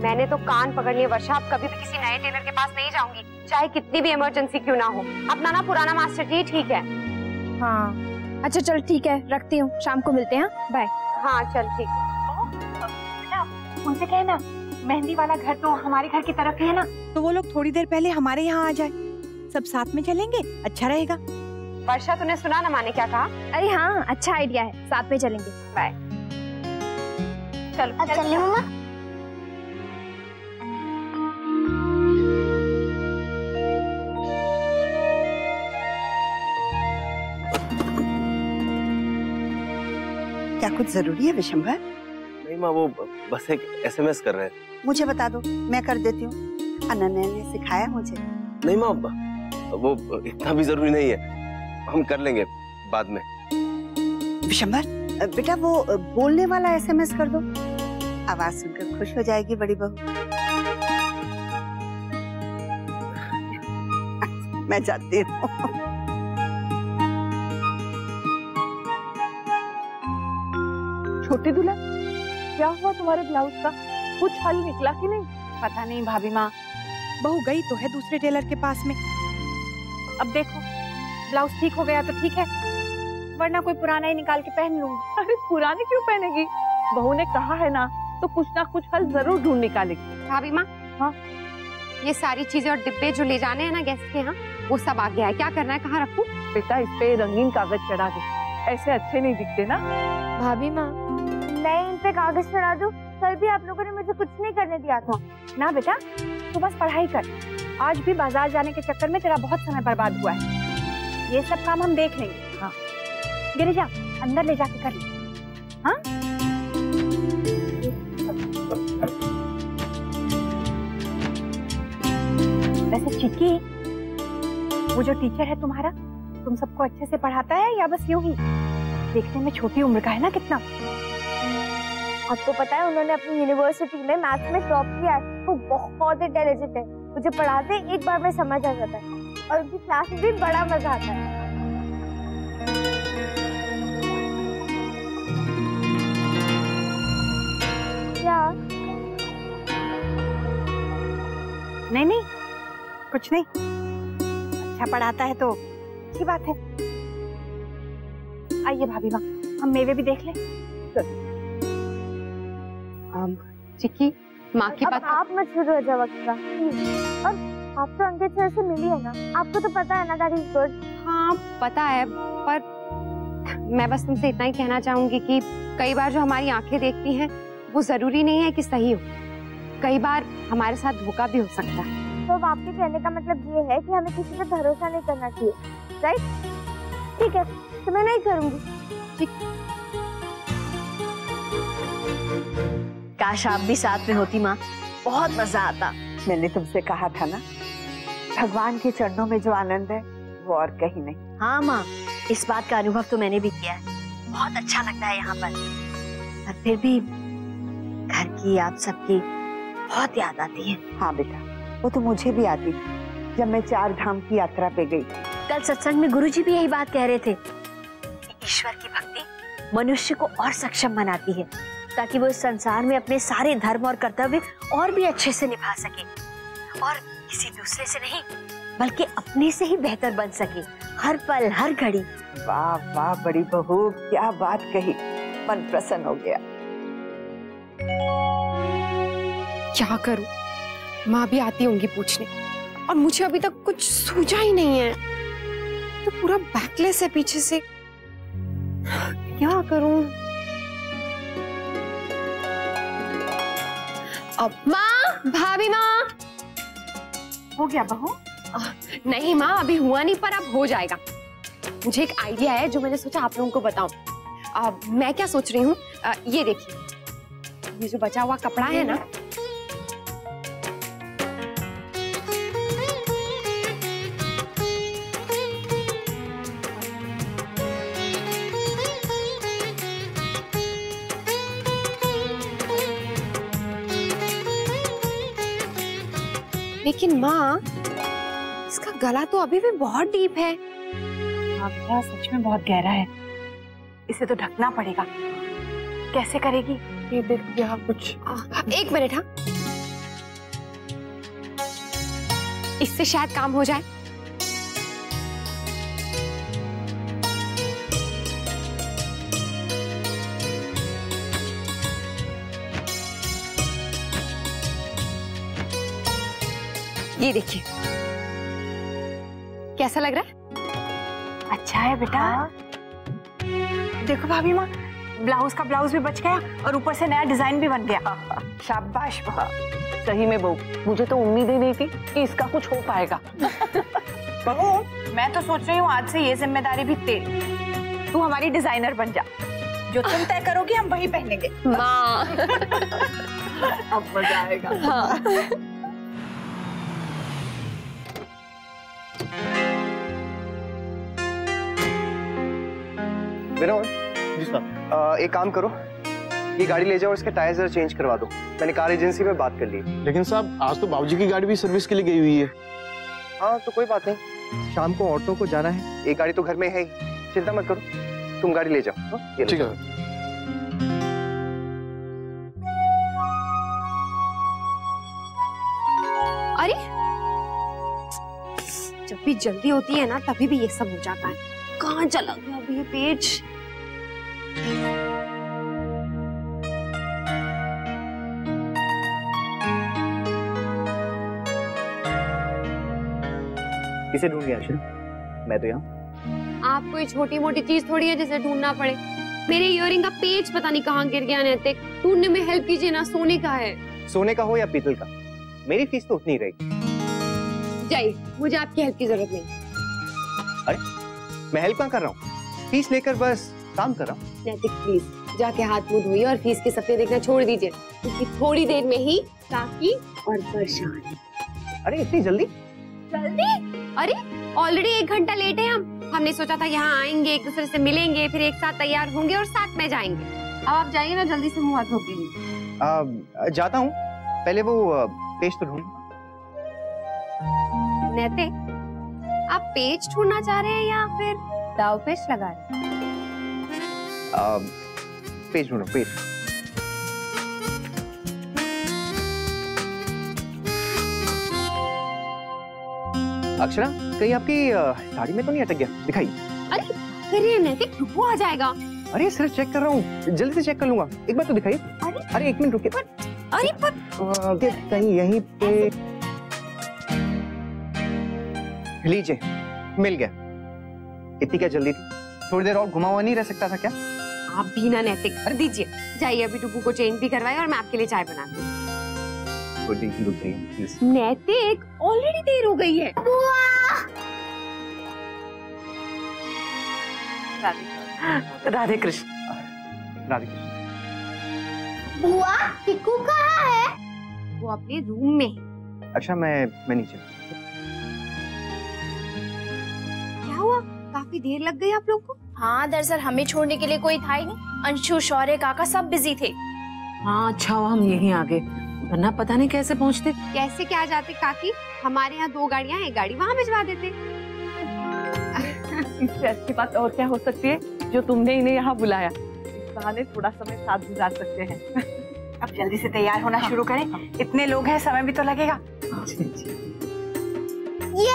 Speaker 15: मैंने तो कान पकड़ लिए वर्षा, अब कभी भी किसी नए टेलर के पास नहीं जाऊंगी, चाहे कितनी भी इमरजेंसी क्यों ना हो। अपना ना पुराना मास्टर जी ठीक है।
Speaker 11: हाँ अच्छा चल ठीक है, रखती हूँ, शाम को मिलते हैं। बाय।
Speaker 15: हाँ चल ठीक है।
Speaker 13: उनसे कहना मेहंदी वाला घर तो हमारे घर की तरफ ही है ना, तो वो लोग थोड़ी देर पहले हमारे यहाँ आ जाए, सब साथ में चलेंगे, अच्छा रहेगा।
Speaker 15: वर्षा तूने सुना ना माँ ने क्या कहा?
Speaker 11: अरे हाँ अच्छा आइडिया है, साथ में चलेंगे।
Speaker 15: बाय। चलो
Speaker 1: चलिए मम्मा।
Speaker 12: क्या कुछ जरूरी है विशंभर?
Speaker 19: नहीं माँ, वो बस एक SMS कर रहे हैं।
Speaker 12: मुझे बता दो, मैं कर देती हूँ। अनन्या ने सिखाया मुझे।
Speaker 19: नहीं माँ, वो इतना भी जरूरी नहीं है, हम कर लेंगे बाद में।
Speaker 12: विशंभर बेटा, वो बोलने वाला SMS कर दो, आवाज सुनकर खुश हो जाएगी बड़ी बहू। मैं जाती हूँ।
Speaker 3: छोटी दुल्हन, क्या हुआ तुम्हारे ब्लाउज का? कुछ हल निकला कि नहीं?
Speaker 13: पता नहीं भाभी माँ, बहू गई तो है दूसरे टेलर के पास में। अब देखो, ब्लाउज ठीक हो गया तो ठीक है, वरना कोई पुराना ही निकाल के पहन लूंगी।
Speaker 3: अरे पुरानी क्यों पहनेगी? बहू ने कहा है ना, तो कुछ ना कुछ हल जरूर ढूंढ निकालेगी।
Speaker 11: भाभी माँ, हाँ ये सारी चीजें और डिब्बे जो ले जाने हैं ना गेस्ट के यहाँ, वो सब आ गया है। क्या करना है, कहाँ रखूं?
Speaker 3: बेटा इस पे रंगीन कागज चढ़ा दे, ऐसे अच्छे नहीं दिखते ना।
Speaker 1: भाभी माँ, मैं इन पे कागज चढ़ा दूं? कल भी आप लोगों ने मुझे कुछ नहीं करने दिया था।
Speaker 13: ना बेटा, तू बस पढ़ाई कर। आज भी बाजार जाने के चक्कर में तेरा बहुत समय बर्बाद हुआ है। ये सब काम हम देख लेंगे। हाँ गिरिजा, अंदर ले जाके कर ले। हाँ वैसे चिक्की, वो जो टीचर है तुम्हारा, तुम सबको अच्छे से पढ़ाता है या बस यूं ही? देखने में छोटी उम्र का है ना कितना।
Speaker 1: आपको पता है, उन्होंने अपनी यूनिवर्सिटी में मैथ्स में टॉप किया है। वो बहुत इंटेलिजेंट है, मुझे पढ़ाते एक बार में समझ आ जाता है, और उनकी क्लास में भी बड़ा मजा आता है। क्या?
Speaker 13: नहीं नहीं, कुछ नहीं। अच्छा पढ़ाता है तो अच्छी बात है। आइए भाभी माँ, हम मेवे भी देख लें।
Speaker 11: चिक्की, माँ की बात
Speaker 1: आप मत शुरू हो जाओ वक्त का। और आप तो अंकित सर से मिली है ना, आपको तो पता है ना दैट इज गुड।
Speaker 11: हाँ पता है, पर मैं बस तुमसे इतना ही कहना चाहूंगी कि कई बार जो हमारी आंखें देखती हैं वो जरूरी नहीं है कि सही हो, कई बार हमारे साथ धोखा भी हो सकता है।
Speaker 1: तो आपके कहने का मतलब ये है कि हमें किसी पे भरोसा नहीं करना चाहिए, राइट? ठीक है, तो मैं नहीं करूंगी।
Speaker 7: ठीक। काश आप भी साथ में होती माँ, बहुत मजा आता।
Speaker 12: मैंने तुमसे कहा था ना, भगवान के चरणों में जो आनंद है वो और कहीं नहीं।
Speaker 7: हाँ माँ, इस बात का अनुभव तो मैंने भी किया है, बहुत अच्छा लगता है यहाँ पर। पर फिर भी घर की, आप सबकी बहुत याद आती है।
Speaker 12: हाँ बेटा, वो तो मुझे भी आती थी जब मैं 4 धाम की यात्रा पे गई।
Speaker 7: कल सत्संग में गुरुजी भी यही बात कह रहे थे, ईश्वर की भक्ति मनुष्य को और सक्षम बनाती है, ताकि वो इस संसार में अपने सारे धर्म और कर्तव्य और भी अच्छे से निभा सके, और किसी दूसरे से नहीं बल्कि अपने से ही बेहतर बन सके, हर पल हर घड़ी।
Speaker 12: वाह वाह बड़ी बहू, क्या बात कही, मन प्रसन्न हो गया।
Speaker 11: क्या करूं, माँ भी आती होंगी पूछने, और मुझे अभी तक कुछ सूझा ही नहीं है। तो पूरा बैकलेस है पीछे से, क्या करूं? अब माँ, भाभी माँ।
Speaker 15: हो गया बहू?
Speaker 11: नहीं माँ, अभी हुआ नहीं, पर अब हो जाएगा। मुझे एक आइडिया है जो मैंने सोचा आप लोगों को बताऊं। मैं क्या सोच रही हूँ, ये देखिए, ये जो बचा हुआ कपड़ा है ना, लेकिन माँ इसका गला तो अभी भी बहुत डीप है।
Speaker 15: हाँ बेटा, सच में बहुत गहरा है, इसे तो ढकना पड़ेगा। कैसे करेगी? ये देख यहाँ कुछ।
Speaker 11: एक मिनट, हाँ, इससे शायद काम हो जाए। ये देखिए, कैसा लग रहा है?
Speaker 15: अच्छा है बेटा। देखो भाभी माँ, ब्लाउज का ब्लाउज भी बच गया और ऊपर से नया डिजाइन भी बन गया। शाबाश बहू।
Speaker 3: सही में बहू, मुझे तो उम्मीद ही नहीं थी कि इसका कुछ हो पाएगा।
Speaker 15: बहू, मैं तो सोच रही हूँ आज से ये जिम्मेदारी भी तेरी। तू हमारी डिजाइनर बन जा, जो तुम तय करोगी हम वही पहनेंगे।
Speaker 11: माँ
Speaker 15: अब मजा आएगा।
Speaker 11: हाँ।
Speaker 4: विनोद जी साहब, एक काम करो, ये गाड़ी ले जाओ और इसके टायर जरा चेंज करवा दो। मैंने कार एजेंसी में बात कर ली।
Speaker 20: लेकिन साहब, आज तो बाबूजी की गाड़ी भी सर्विस के लिए गई हुई है।
Speaker 4: हाँ तो कोई बात नहीं, शाम को औरतों को जाना है, एक गाड़ी तो घर में है ही, चिंता मत करो, तुम गाड़ी ले जाओ।
Speaker 20: ठीक है।
Speaker 11: अरे जब भी जल्दी होती है ना, तभी भी ये सब हो जाता है। कहाँ चला गया अभी ये पेज?
Speaker 4: किसे ढूंढ रही अक्षरा? मैं तो यहाँ।
Speaker 11: आप कोई छोटी मोटी चीज थोड़ी है जिसे ढूंढना पड़े। मेरे इयररिंग का पेज पता नहीं कहाँ गिर गया। नैतिक, ढूंढने में हेल्प कीजिए ना। सोने का है।
Speaker 4: सोने का हो या पीतल का, मेरी फीस तो उतनी रहेगी।
Speaker 11: जाइए, मुझे आपकी हेल्प की जरूरत नहीं।
Speaker 4: अरे मैं हेल्प कहाँ कर रहा हूँ, फीस लेकर बस काम कर रहा हूँ।
Speaker 11: नैतिक प्लीज जाके हाथ मुंह धोइए और फीस के सपने देखना छोड़ दीजिए, क्योंकि थोड़ी देर में ही काकी और परेशान।
Speaker 4: अरे इतनी जल्दी?
Speaker 11: जल्दी? अरे ऑलरेडी 1 घंटा लेट है हम। हमने सोचा था यहाँ आएंगे, एक दूसरे से मिलेंगे, फिर एक साथ तैयार होंगे और साथ में जाएंगे। अब आप जाइए ना, जल्दी से मुंह हाथ धो के।
Speaker 4: जाता हूँ, पहले वो पेज तो ढूंढ।
Speaker 11: नैतिक, आप पेज ढूंढना चाह रहे हैं या फिर दाव पेच लगा रहे हैं?
Speaker 4: पेज ढूंढो, पेज। अक्षरा, कहीं आपकी साड़ी में तो नहीं अटक गया? दिखाइए।
Speaker 11: अरे करिए नैतिक, डुबो आ जाएगा।
Speaker 4: अरे सिर्फ चेक कर रहा हूँ, जल्दी से चेक कर लूंगा। एक बार तो दिखाइए। अरे 1 मिनट रुकिए।
Speaker 11: अरे
Speaker 4: कहीं यहीं पे। लीजिए, मिल गया। इतनी क्या जल्दी थी? थोड़ी देर और घुमा हुआ नहीं रह सकता था क्या?
Speaker 11: आप भी ना नैतिक, कर दीजिए। जाइए, अभी डुबू को चेंज भी करवाए और मैं आपके लिए चाय बनाती हूँ। नैतिक, ऑलरेडी देर हो गई है।
Speaker 3: राधे कृष्ण।
Speaker 4: राधे कृष्ण।
Speaker 1: बुआ, टिक्कू कहाँ है?
Speaker 11: वो अपने रूम में है।
Speaker 4: अच्छा, मैं नीचे।
Speaker 11: क्या हुआ? काफी देर लग गई आप लोग को?
Speaker 14: हाँ, दरअसल हमें छोड़ने के लिए कोई था ही नहीं। अंशु, शौर्य, काका सब बिजी थे।
Speaker 3: हाँ अच्छा हुआ हम यहीं आ गए, वरना पता नहीं कैसे पहुँचते।
Speaker 11: कैसे क्या जाते काकी? हमारे यहाँ 2 गाड़ियाँ, 1 गाड़ी वहाँ भिजवा देते।
Speaker 3: इससे अच्छी बात और क्या हो सकती है जो तुमने इन्हें यहाँ बुलाया। इस बहाने थोड़ा समय साथ गुजार सकते हैं।
Speaker 15: अब जल्दी से तैयार होना शुरू करें, इतने लोग हैं, समय भी तो लगेगा।
Speaker 1: ये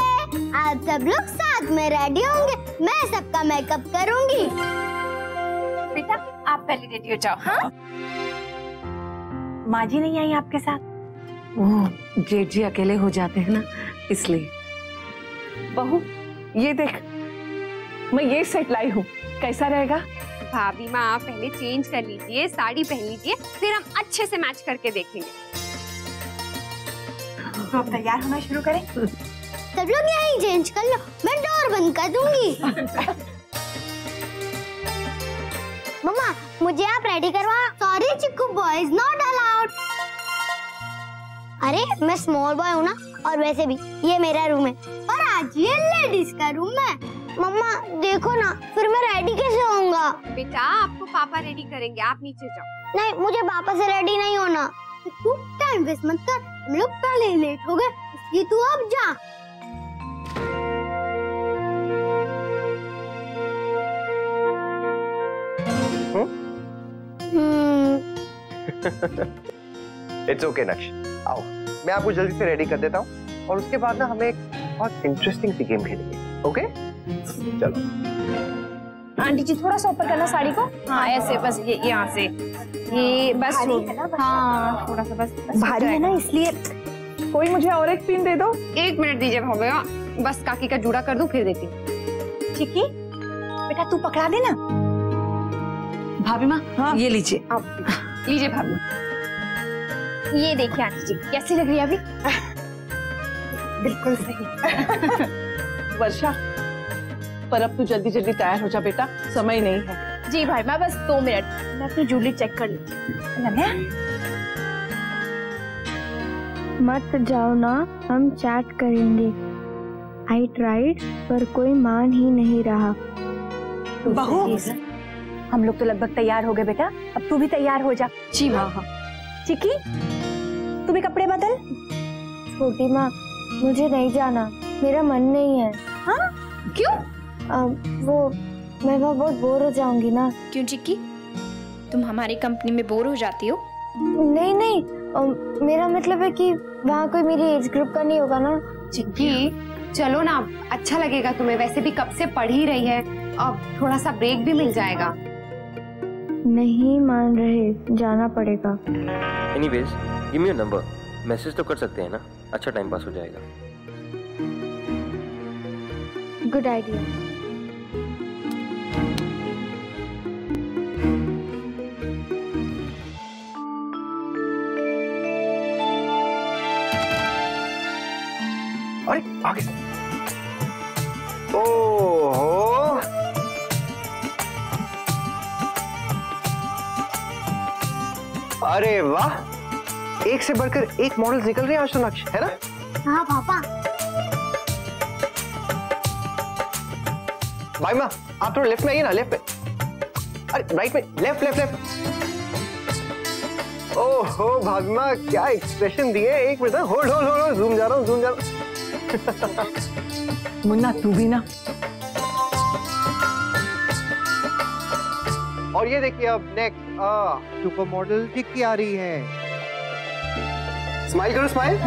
Speaker 1: आप सब लोग साथ में रेडी होंगे, मैं सबका मेकअप करूंगी।
Speaker 15: बेटा आप पहले रेडी हो जाओ। हाँ, माँ जी नहीं आई आपके साथ?
Speaker 3: वो जेठ जी अकेले हो जाते हैं ना, इसलिए। बहू ये देख, मैं ये सेट लाई हूँ, कैसा रहेगा?
Speaker 11: भाभी माँ आप पहले चेंज कर लीजिए, साड़ी पहन लीजिए, फिर हम अच्छे से मैच करके देखेंगे।
Speaker 13: तो अब तैयार होना शुरू करें?
Speaker 1: सब लोग यहीं चेंज कर लो, मैं डोर बंद कर दूंगी। मम्मा मुझे आप रेडी करवा। Sorry chikoo, boys not allowed. अरे मैं स्मॉल बॉय हूँ ना, और वैसे भी ये मेरा रूम है, और आज ये लेडीज का रूम है। मम्मा देखो ना, फिर मैं रेडी कैसे होऊंगा?
Speaker 11: बेटा आपको पापा रेडी करेंगे, आप नीचे जाओ।
Speaker 1: नहीं, मुझे पापा से रेडी नहीं होना। तू टाइम वेस्ट मत कर, हम लोग पहले ही लेट हो गए, इसलिए तू अब जा।
Speaker 4: इट्स ओके नक्श, आओ मैं आपको जल्दी से रेडी कर देता हूँ, और उसके बाद ना हमें एक बहुत इंटरेस्टिंग सी गेम खेलेंगे। ओके चलो।
Speaker 14: आंटी जी थोड़ा सा ऊपर करना साड़ी को। हाँ ऐसे, बस ये यहाँ से, ये बस। हाँ थोड़ा सा बस
Speaker 13: भारी है ना, इसलिए।
Speaker 3: कोई मुझे और एक पिन दे दो।
Speaker 11: 1 मिनट दीजिए भाभी, बस काकी का जूड़ा कर दूं फिर देती हूँ।
Speaker 13: चिक्की बेटा तू पकड़ा देना।
Speaker 3: भाभी माँ हाँ? ये लीजिए।
Speaker 11: अब लीजिए भाभी, ये देखिए आंटी जी कैसी लग रही है अभी?
Speaker 13: बिल्कुल सही।
Speaker 3: वर्षा, पर अब तू जल्दी जल्दी तैयार हो जा बेटा, समय नहीं है।
Speaker 14: जी भाई मैं बस 2 मिनट, मैं अपनी ज्वेलरी चेक कर लेती।
Speaker 2: मत जाओ ना, हम चैट करेंगे। आई ट्राइड पर कोई मान ही नहीं रहा।
Speaker 13: बहू हम लोग तो लगभग तैयार हो गए बेटा, अब तू भी तैयार हो जा।
Speaker 11: जी माँ। हाँ
Speaker 13: चिक्की तू भी कपड़े बदल।
Speaker 2: छोटी माँ मुझे नहीं जाना, मेरा मन नहीं है।
Speaker 13: हाँ
Speaker 14: क्यों?
Speaker 2: वो मैं वहाँ बहुत बोर हो जाऊंगी ना।
Speaker 14: क्यों चिक्की, तुम हमारी कंपनी में बोर हो जाती हो?
Speaker 2: नहीं नहीं, मेरा मतलब है कि वहाँ कोई मेरी एज ग्रुप का नहीं होगा ना।
Speaker 11: चिक्की चलो ना, अच्छा लगेगा तुम्हें, वैसे भी कब से पढ़ ही रही है, अब थोड़ा सा ब्रेक भी मिल जाएगा।
Speaker 2: नहीं मान रहे, जाना पड़ेगा।
Speaker 5: Anyways, give me your number, message तो कर सकते हैं ना, अच्छा टाइम पास हो जाएगा।
Speaker 2: Good idea.
Speaker 4: अरे आगे से। ओहो, अरे वाह, एक से बढ़कर एक मॉडल निकल रहे हैं आज तो नक्श, है ना?
Speaker 1: हाँ पापा।
Speaker 4: भाई माँ आप थोड़ा लेफ्ट में आइए ना, लेफ्ट में। अरे राइट में, लेफ्ट लेफ्ट लेफ्ट। ओहो भाभी माँ क्या एक्सप्रेशन दिए, एक minute, hold hold hold, zoom जा रहा हूँ, जूम जा रहा हूँ।
Speaker 3: मुन्ना तू भी ना।
Speaker 4: और ये देखिए अब नेक्स्ट सुपर मॉडल चिक्की आ रही है। स्माइल करो, स्माइल।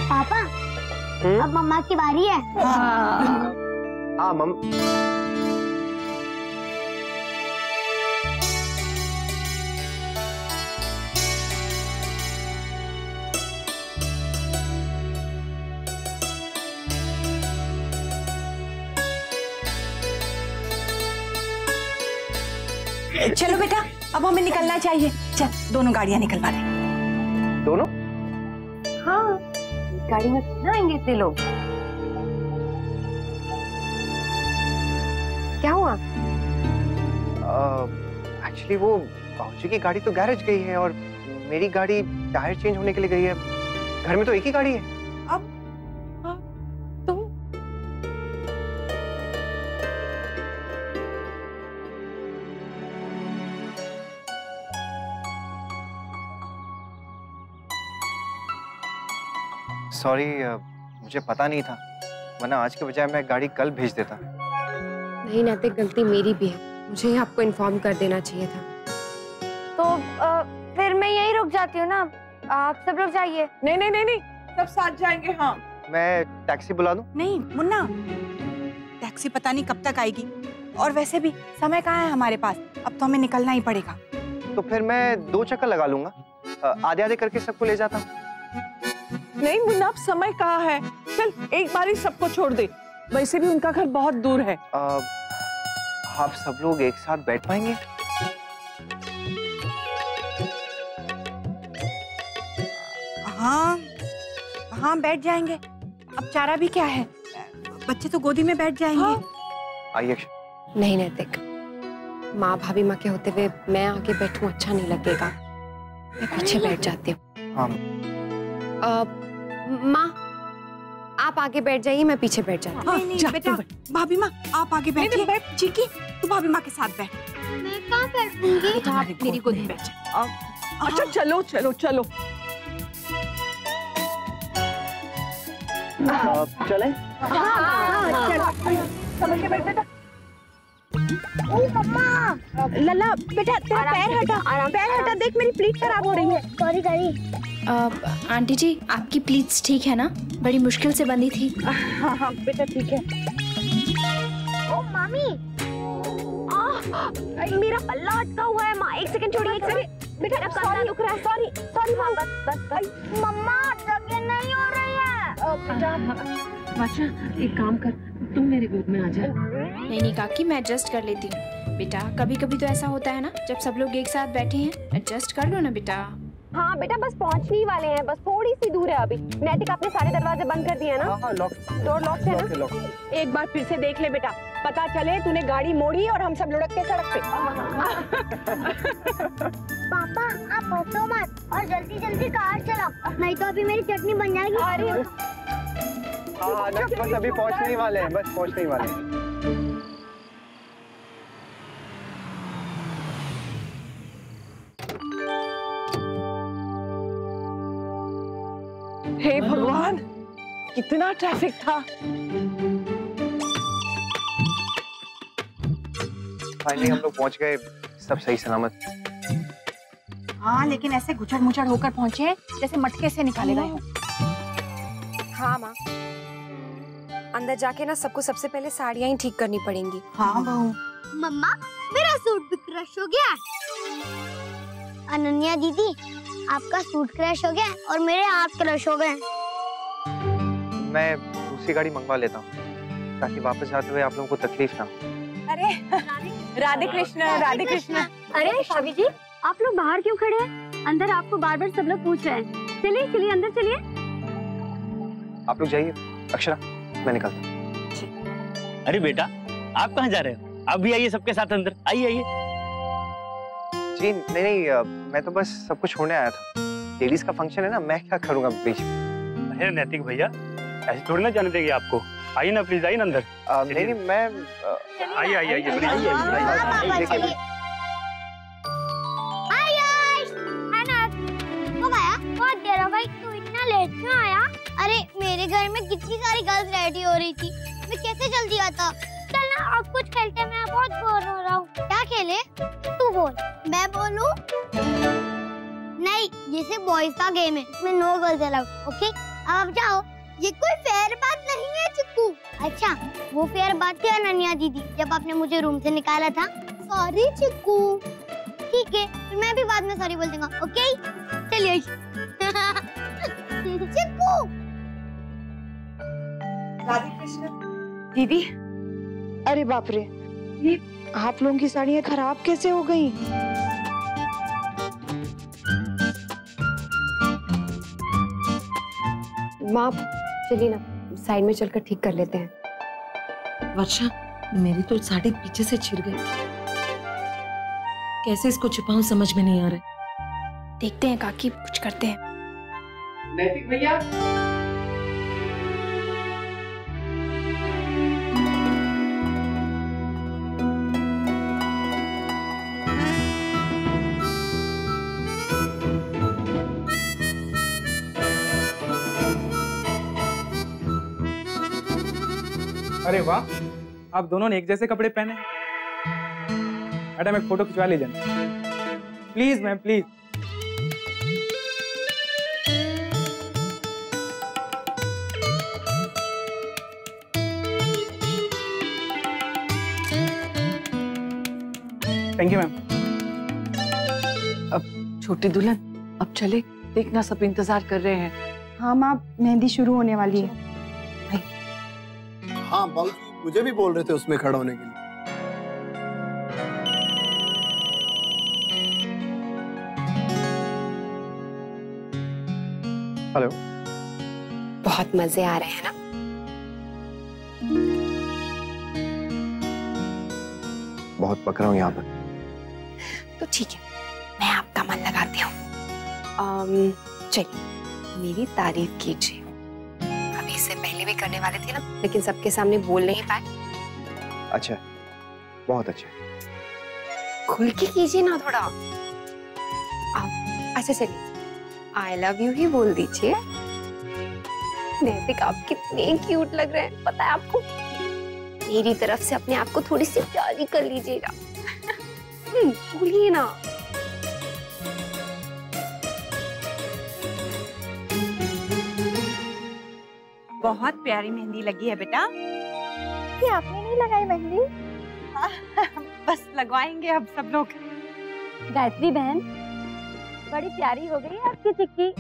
Speaker 1: पापा अब मम्मा की बारी है।
Speaker 4: हाँ मम।
Speaker 13: चलो बेटा अब हमें निकलना चाहिए, चल दोनों गाड़ियां निकलवा दे।
Speaker 4: दोनों?
Speaker 11: हाँ गाड़ी में ना आएंगे इतने लोग। क्या हुआ?
Speaker 4: एक्चुअली वो बाबूजी की गाड़ी तो गैरेज गई है और मेरी गाड़ी टायर चेंज होने के लिए गई है। घर में तो एक ही गाड़ी है।
Speaker 3: अब तुम?
Speaker 4: सॉरी, मुझे पता नहीं था, वरना आज के बजाय मैं गाड़ी कल भेज देता।
Speaker 11: नहीं नैतिक, गलती मेरी भी है, मुझे ही आपको इन्फॉर्म कर देना चाहिए था।
Speaker 1: तो फिर मैं यहीं रुक जाती हूँ ना, आप सब लोग जाइए।
Speaker 3: नहीं नहीं नहीं नहीं, सब साथ जाएंगे। हाँ
Speaker 4: मैं टैक्सी बुला दूं?
Speaker 13: नहीं मुन्ना, टैक्सी पता नहीं कब तक आएगी, और वैसे भी समय कहाँ है हमारे पास, अब तो हमें निकलना ही पड़ेगा।
Speaker 4: तो फिर मैं 2 चक्कर लगा लूंगा, आधे आधे करके सबको ले जाता हूँ।
Speaker 3: नहीं मुन्ना, अब समय कहाँ है, चल एक बार ही सबको छोड़ दे, वैसे भी उनका घर बहुत दूर है।
Speaker 4: आप सब लोग एक साथ बैठ पाएंगे?
Speaker 15: हाँ हाँ बैठ जाएंगे, अब चारा भी क्या है, बच्चे तो गोदी में बैठ जाएंगे। हाँ।
Speaker 4: आइए।
Speaker 11: नहीं नैतिक, माँ भाभी माँ के होते हुए मैं आगे बैठूं अच्छा नहीं लगेगा, मैं पीछे बैठ जाती हूँ।
Speaker 4: हाँ।
Speaker 11: माँ आप आगे बैठ जाइए, मैं पीछे बैठ जाती हूँ।
Speaker 15: हाँ, नहीं, बेटा भाभी माँ आप आगे बैठिए। बैठ चिकी, तू भाभी माँ के साथ बैठ।
Speaker 1: मैं कहाँ बैठूंगी?
Speaker 15: आप मेरी गोद में बैठ जा।
Speaker 3: अच्छा चलो चलो चलो।
Speaker 21: चले?
Speaker 15: हाँ, चलो। समझ के बैठ बेटा। ओ मम्मा, लला बेटा तेरा पैर हटा, पैर हटा, देख मेरी प्लीट खराब हो रही है।
Speaker 1: Sorry sorry.
Speaker 14: आंटी जी आपकी प्लीट्स ठीक है ना? बड़ी मुश्किल से बंधी थी।
Speaker 15: हाँ हाँ बेटा ठीक है।
Speaker 1: ओ मामी,
Speaker 2: मेरा पल्ला अटका हुआ है। माँ एक सेकंड छोड़िए, एक सेकंड। बेटा कंधा दुख रहा है। सॉरी सॉरी माँ, बस।
Speaker 1: मम्मा जगह नहीं हो रही है।
Speaker 9: वर्षा एक काम कर, तुम मेरे गोद में आ जा।
Speaker 14: नहीं काकी, मैं एडजस्ट कर लेती हूँ। बेटा कभी कभी तो ऐसा होता है ना, जब सब लोग एक साथ बैठे हैं, एडजस्ट कर लो ना बेटा।
Speaker 2: हाँ बेटा बस पहुंचने ही वाले हैं, बस थोड़ी सी दूर है अभी। नैतिक आपने सारे दरवाजे बंद कर दिए हैं ना? डोर लॉक है ना? एक बार फिर से देख ले बेटा, पता चले तूने गाड़ी मोड़ी और हम सब लुढ़क के सड़क पे।
Speaker 1: पापा आप हंसो मत और जल्दी जल्दी कार चलाओ, नहीं तो अभी मेरी चटनी बन जाएगी।
Speaker 4: हाँ बस अभी पहुंचने ही वाले हैं, बस पहुंचने ही वाले हैं।
Speaker 3: हे भगवान, कितना ट्रैफिक था।
Speaker 4: फाइनली हम लोग पहुंच गए, सब सही सलामत।
Speaker 15: हाँ लेकिन ऐसे गुचड़ मुचड़ होकर पहुंचे जैसे मटके से निकाले गए हो।
Speaker 11: हाँ माँ, अंदर जाके ना सबको सबसे पहले साड़ियाँ ही ठीक करनी पड़ेंगी।
Speaker 15: हाँ बहू।
Speaker 1: मम्मा मेरा सूट भी क्रश हो गया। अनन्या दीदी आपका सूट क्रश हो गया और मेरे हाथ क्रश हो गए।
Speaker 4: मैं दूसरी गाड़ी मंगवा लेता हूँ ताकि वापस जाते हुए आप लोगों को तकलीफ ना हो।
Speaker 15: अरे राधे कृष्ण, राधे कृष्ण।
Speaker 2: अरे भाभी जी आप लोग बाहर क्यों खड़े हैं? अंदर आपको बार बार सब लोग पूछ रहे हैं। चलिए चलिए अंदर चलिए।
Speaker 4: आप लोग जाइए, अक्षरा मैं निकलता हूँ।
Speaker 21: अरे बेटा आप कहाँ जा रहे हो? आप भी आइए सबके साथ अंदर, आइए आइए।
Speaker 4: जी नहीं, मैं तो बस सबको छोड़ने आया था। लेडीज का फंक्शन है ना, मैं क्या करूँगा बीच में।
Speaker 21: अरे नैतिक भैया ऐसे थोड़ी ना जाने देंगे आपको, आइए ना प्लीज, आइए ना अंदर।
Speaker 4: नहीं मैं
Speaker 21: आइए आइए आइए प्लीज।
Speaker 1: बहुत देर हो गई, तू इतना लेट क्यों आया? अरे मेरे घर में कितनी सारी गर्ल्स रेडी हो रही थी, मैं कैसे जल्दी आता? चल ना अब कुछ खेलते, मैं बहुत बोर हो रहा हूँ। क्या खेले? तू बोल। मैं बोलूं? नहीं, ये सिर्फ बॉयज का गेम है, इसमें नो गर्ल्स अलाउड। ओके अब जाओ, ये कोई फेयर बात नहीं है चिक्कू। अच्छा वो फेयर बात थी अनन्या दीदी जब आपने मुझे रूम से निकाला था। सॉरी चिक्कू। ठीक है फिर मैं भी बाद में सॉरी बोल दूंगा। ओके चलिए। चिक्कू।
Speaker 15: राधे कृष्ण। दीदी
Speaker 22: अरे बाप रे, ये आप लोगों की साड़ियाँ खराब कैसे हो गई?
Speaker 11: माँ चलिए ना साइड में चलकर ठीक कर लेते हैं।
Speaker 9: वर्षा मेरी तो साड़ी पीछे से छिड़ गई, कैसे इसको छुपाऊं समझ में नहीं आ रहा।
Speaker 14: देखते हैं काकी, कुछ करते हैं।
Speaker 20: नैतिक भैया
Speaker 18: अरे वाह, आप दोनों ने एक जैसे कपड़े पहने। मैडम एक फोटो खिंचवा लीजिए please ma'am, please. Thank you ma'am.
Speaker 3: अब छोटी दुल्हन अब चले, देखना सब इंतजार कर रहे हैं।
Speaker 22: हाँ माँ, मेहंदी शुरू होने वाली है।
Speaker 10: हाँ बाबूजी मुझे भी बोल रहे थे उसमें खड़ा होने के लिए।
Speaker 4: हेलो।
Speaker 11: बहुत मजे आ रहे हैं ना?
Speaker 4: बहुत पक रहा हूँ यहाँ पर।
Speaker 11: तो ठीक है, मैं आपका मन लगाती हूँ। चलिए, मेरी तारीफ कीजिए। अभी इससे पहले भी करने वाले थे ना, लेकिन सबके सामने बोल नहीं पाए।
Speaker 4: अच्छा, बहुत अच्छा।
Speaker 11: खुल के कीजिए ना थोड़ा। अच्छा चलिए, आई लव यू ही बोल दीजिए। नैतिक, आप कितने क्यूट लग रहे हैं, पता है आपको? मेरी तरफ से अपने आप को थोड़ी सी प्यारी कर लीजिएगा। बोलिए ना।
Speaker 13: बहुत प्यारी मेहंदी लगी है बेटा।
Speaker 1: ये आपने नहीं लगाई मेहंदी?
Speaker 13: बस लगवाएंगे अब सब लोग।
Speaker 1: गायत्री बहन, बड़ी प्यारी हो गई आपकी चिक्की।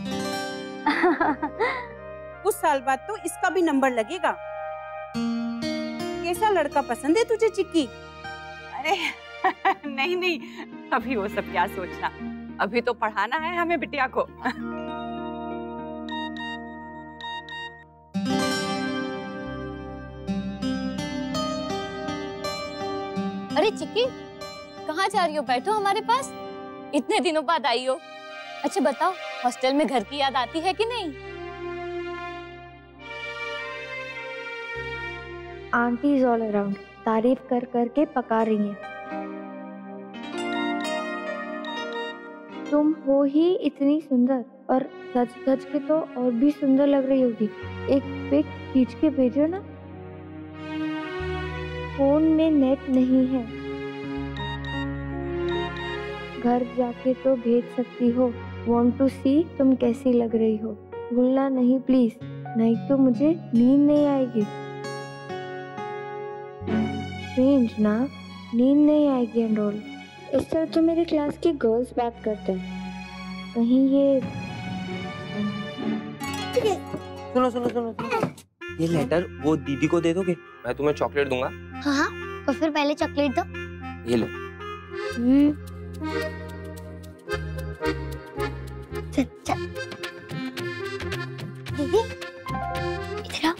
Speaker 16: कुछ साल बाद तो इसका भी नंबर लगेगा। कैसा लड़का पसंद है तुझे चिक्की?
Speaker 13: अरे नहीं नहीं, अभी वो सब क्या सोचना, अभी तो पढ़ाना है हमें बिटिया को।
Speaker 23: अरे चिक्की, कहाँ जा रही हो? बैठो हमारे पास, इतने दिनों बाद आई हो। अच्छा बताओ, हॉस्टल में घर की याद आती है कि नहीं?
Speaker 1: आंटी इज ऑल अराउंड, तारीफ कर कर के पका रही हैं। तुम हो ही इतनी सुंदर, और सच सच के तो और भी सुंदर लग रही होगी। एक पिक खींच के भेजो ना। फोन में नेट नहीं है, घर जाके तो भेज सकती हो। Want to see तुम कैसी लग रही हो। भूलना नहीं प्लीज, नहीं तो मुझे नींद नहीं आएगी। स्ट्रेंज ना, नींद नहीं आएगी एंड ऑल। इस तरह तो मेरी क्लास की गर्ल्स बात करते हैं। कहीं ये
Speaker 24: सुनो सुनो सुनो सुनो, ये लेटर वो दीदी को दे दोगे? मैं तुम्हें चॉकलेट दूंगा।
Speaker 1: हाँ, तो फिर पहले चॉकलेट दो।
Speaker 24: ये लो।
Speaker 1: चल चल दीदी, इधर आओ।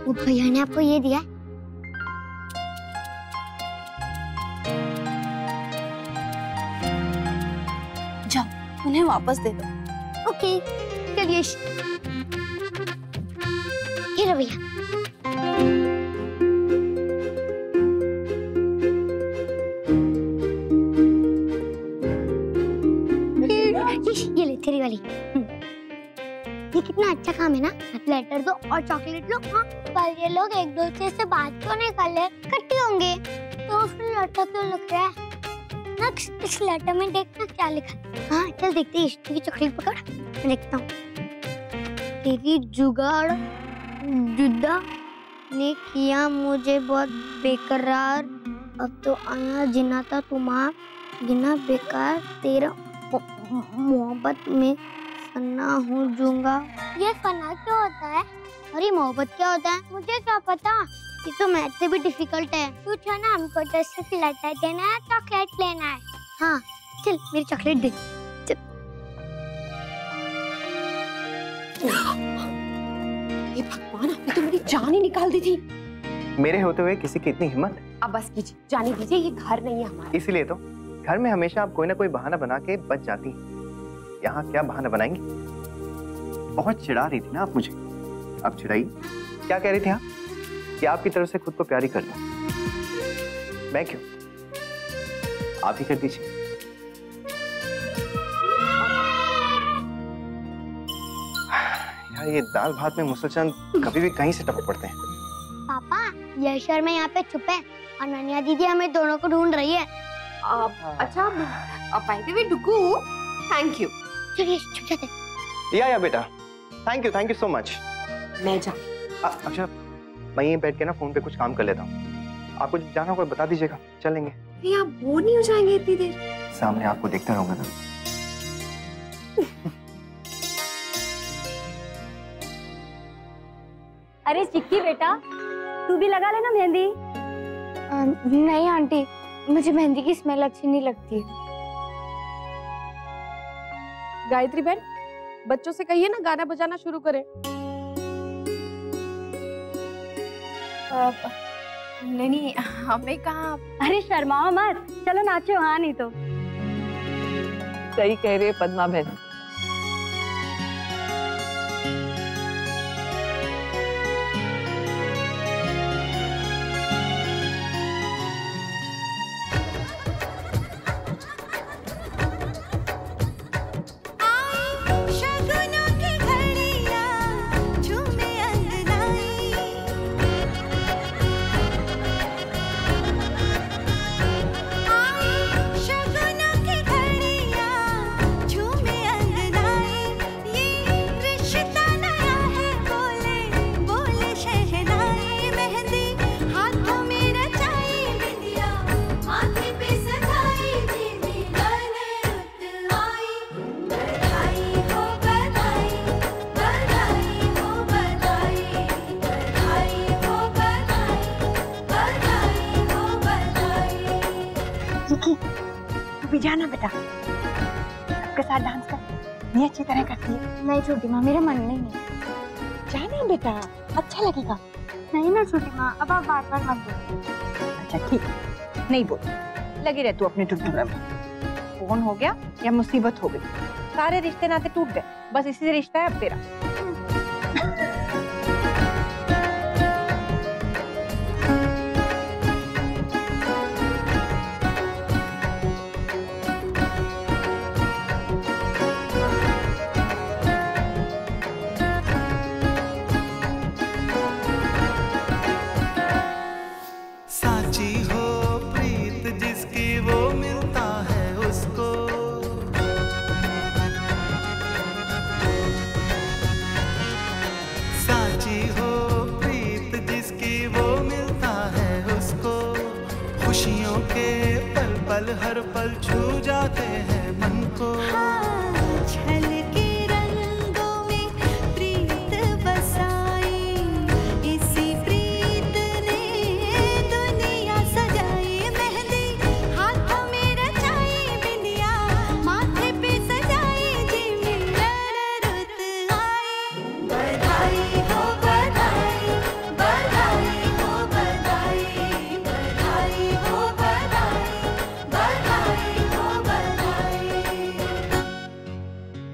Speaker 1: वो भैया ने आपको ये दिया है।
Speaker 16: जाओ, उन्हें वापस दे दो।
Speaker 1: ओके, चलिए। ये लो भैया। ये ले तेरी वाली। ये कितना अच्छा काम है ना। लेटर दो और चॉकलेट लो। हाँ, पर ये लोग एक दूसरे से बात क्यों नहीं कर ले? इकट्ठे होंगे तो फिर लेटर क्यों लिख रहा है ना? इस लेटर में देखना क्या लिखा है। हाँ चल देखते हैं। इसकी चॉकलेट पकड़, मैं देखता हूँ। तेरी जुगाड़ जुदा ने किया मुझे बहुत बेकरार। अब तो आया जिना था तुम्हारा गिना बेकार। तेरा मोहब्बत में फना हो जाऊंगा। ये फना क्या होता है और ये मोहब्बत क्या होता है? मुझे क्या पता, ये तो मैथ से भी डिफिकल्ट है। पूछो ना हमको तो सिर्फ लेटर देना है, चॉकलेट लेना है। हाँ चल मेरी चॉकलेट दे। चल।
Speaker 11: ये भगवान, आपने तो मेरी जान ही निकाल दी थी।
Speaker 4: मेरे होते हुए किसी की इतनी हिम्मत?
Speaker 11: अब बस कीजिए, जाने दीजिए, ये घर नहीं है हमारा।
Speaker 4: इसीलिए तो घर में हमेशा आप कोई ना कोई बहाना बना के बच जाती हैं। यहाँ क्या बहाना बनाएंगी? बहुत चिढ़ा रही थी ना आप मुझे, अब चिढ़ाई। क्या कह रही थी आप? कि आपकी तरफ से खुद को प्यारी कर लो। मैं क्यों, आप ही कर दीजिए। यार ये दाल भात में मुसलचंद कभी भी कहीं से टपक पड़ते हैं।
Speaker 1: पापा, यश और मैं यहाँ पे छुपे हैं और ननिया दीदी हमें दोनों को ढूंढ रही है।
Speaker 11: अच्छा, by the way Dugu, thank you.
Speaker 1: चलिए छुप जाते।
Speaker 4: या बेटा, थैंक यू सो मच।
Speaker 11: मैं जा।
Speaker 4: अच्छा, मैं यहीं बैठ के ना फोन पे कुछ काम कर लेता हूँ। आपको जाना होगा बता दीजिएगा, चलेंगे।
Speaker 11: आप बोर नहीं हो जाएंगे इतनी देर?
Speaker 4: सामने आपको देखता रहूंगा ना।
Speaker 2: अरे चिक्की बेटा, तू भी लगा लेना मेहंदी।
Speaker 1: नहीं आंटी, मुझे मेहंदी की स्मेल अच्छी नहीं लगती।
Speaker 15: गायत्री बहन, बच्चों से कहिए ना गाना बजाना शुरू करें।
Speaker 13: नहीं, हमें कहाँ।
Speaker 2: अरे शर्माओ मत, चलो नाचो। हाँ नहीं तो।
Speaker 3: सही कह रही है पद्मा बहन।
Speaker 13: जाना बेटा, सबके साथ डांस कर, ये अच्छी तरह करती है।
Speaker 1: नहीं छोटी माँ, मेरा मन नहीं है।
Speaker 13: जाना बेटा, अच्छा लगेगा।
Speaker 1: नहीं ना छोटी माँ, अब आप बार बार मत बोलो।
Speaker 13: अच्छा ठीक, नहीं बोल, लगी रह तू अपने टुटुरे में। फोन हो गया या मुसीबत हो गई, सारे रिश्ते नाते टूट गए, बस इसी से रिश्ता है अब तेरा।
Speaker 6: खुशियों के पल पल हर पल छू जाते हैं मन को। छलके रंगों में प्रीत बसाई, इसी प्रीत ने दुनिया सजाई। मेहंदी हाथों में रचाई, बिंदिया माथे पे सजाई, जी मेरा रुत आई। बधाई हो बधाई, बधाई हो बधाई, बधाई हो बधाई, बधाई हो बधाई।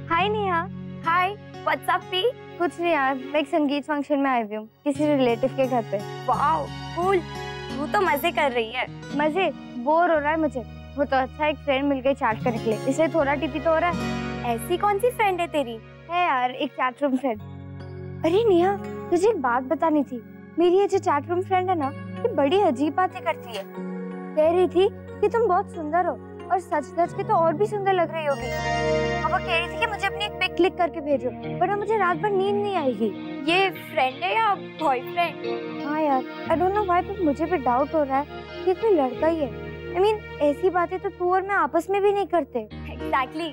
Speaker 1: हाय नेहा।
Speaker 2: हाय, व्हाट्स अप पी?
Speaker 1: कुछ नहीं यार, मैं एक संगीत फंक्शन में आई हुई हूँ, किसी रिलेटिव के घर पे।
Speaker 2: वाओ कूल, तू तो मजे कर रही है।
Speaker 1: मजे? बोर हो रहा है मुझे। वो तो अच्छा एक फ्रेंड मिल गई चैट करने के लिए, इसलिए थोड़ा टिपी तो हो रहा है।
Speaker 2: ऐसी कौन सी फ्रेंड है तेरी?
Speaker 1: है यार एक चैट रूम फ्रेंड। अरे नेहा, तुझे एक बात बतानी थी। मेरी ये जो चैट रूम फ्रेंड है ना, ये बड़ी अजीब बातें करती है। कह रही थी कि तुम बहुत सुंदर हो और सच के तो और भी सुंदर लग रही होगी। और वो कह रही थी कि मुझे अपनी एक पिक क्लिक करके भेजो, वरना मुझे रात भर नींद नहीं आएगी।
Speaker 2: ये फ्रेंड है या बॉयफ्रेंड?
Speaker 1: हाँ यार, आई डोंट नो व्हाई, पर मुझे भी डाउट हो रहा है कि कोई लड़का ही है। I mean, ऐसी बातें तो तू और मैं आपस में भी नहीं करते।
Speaker 2: Exactly,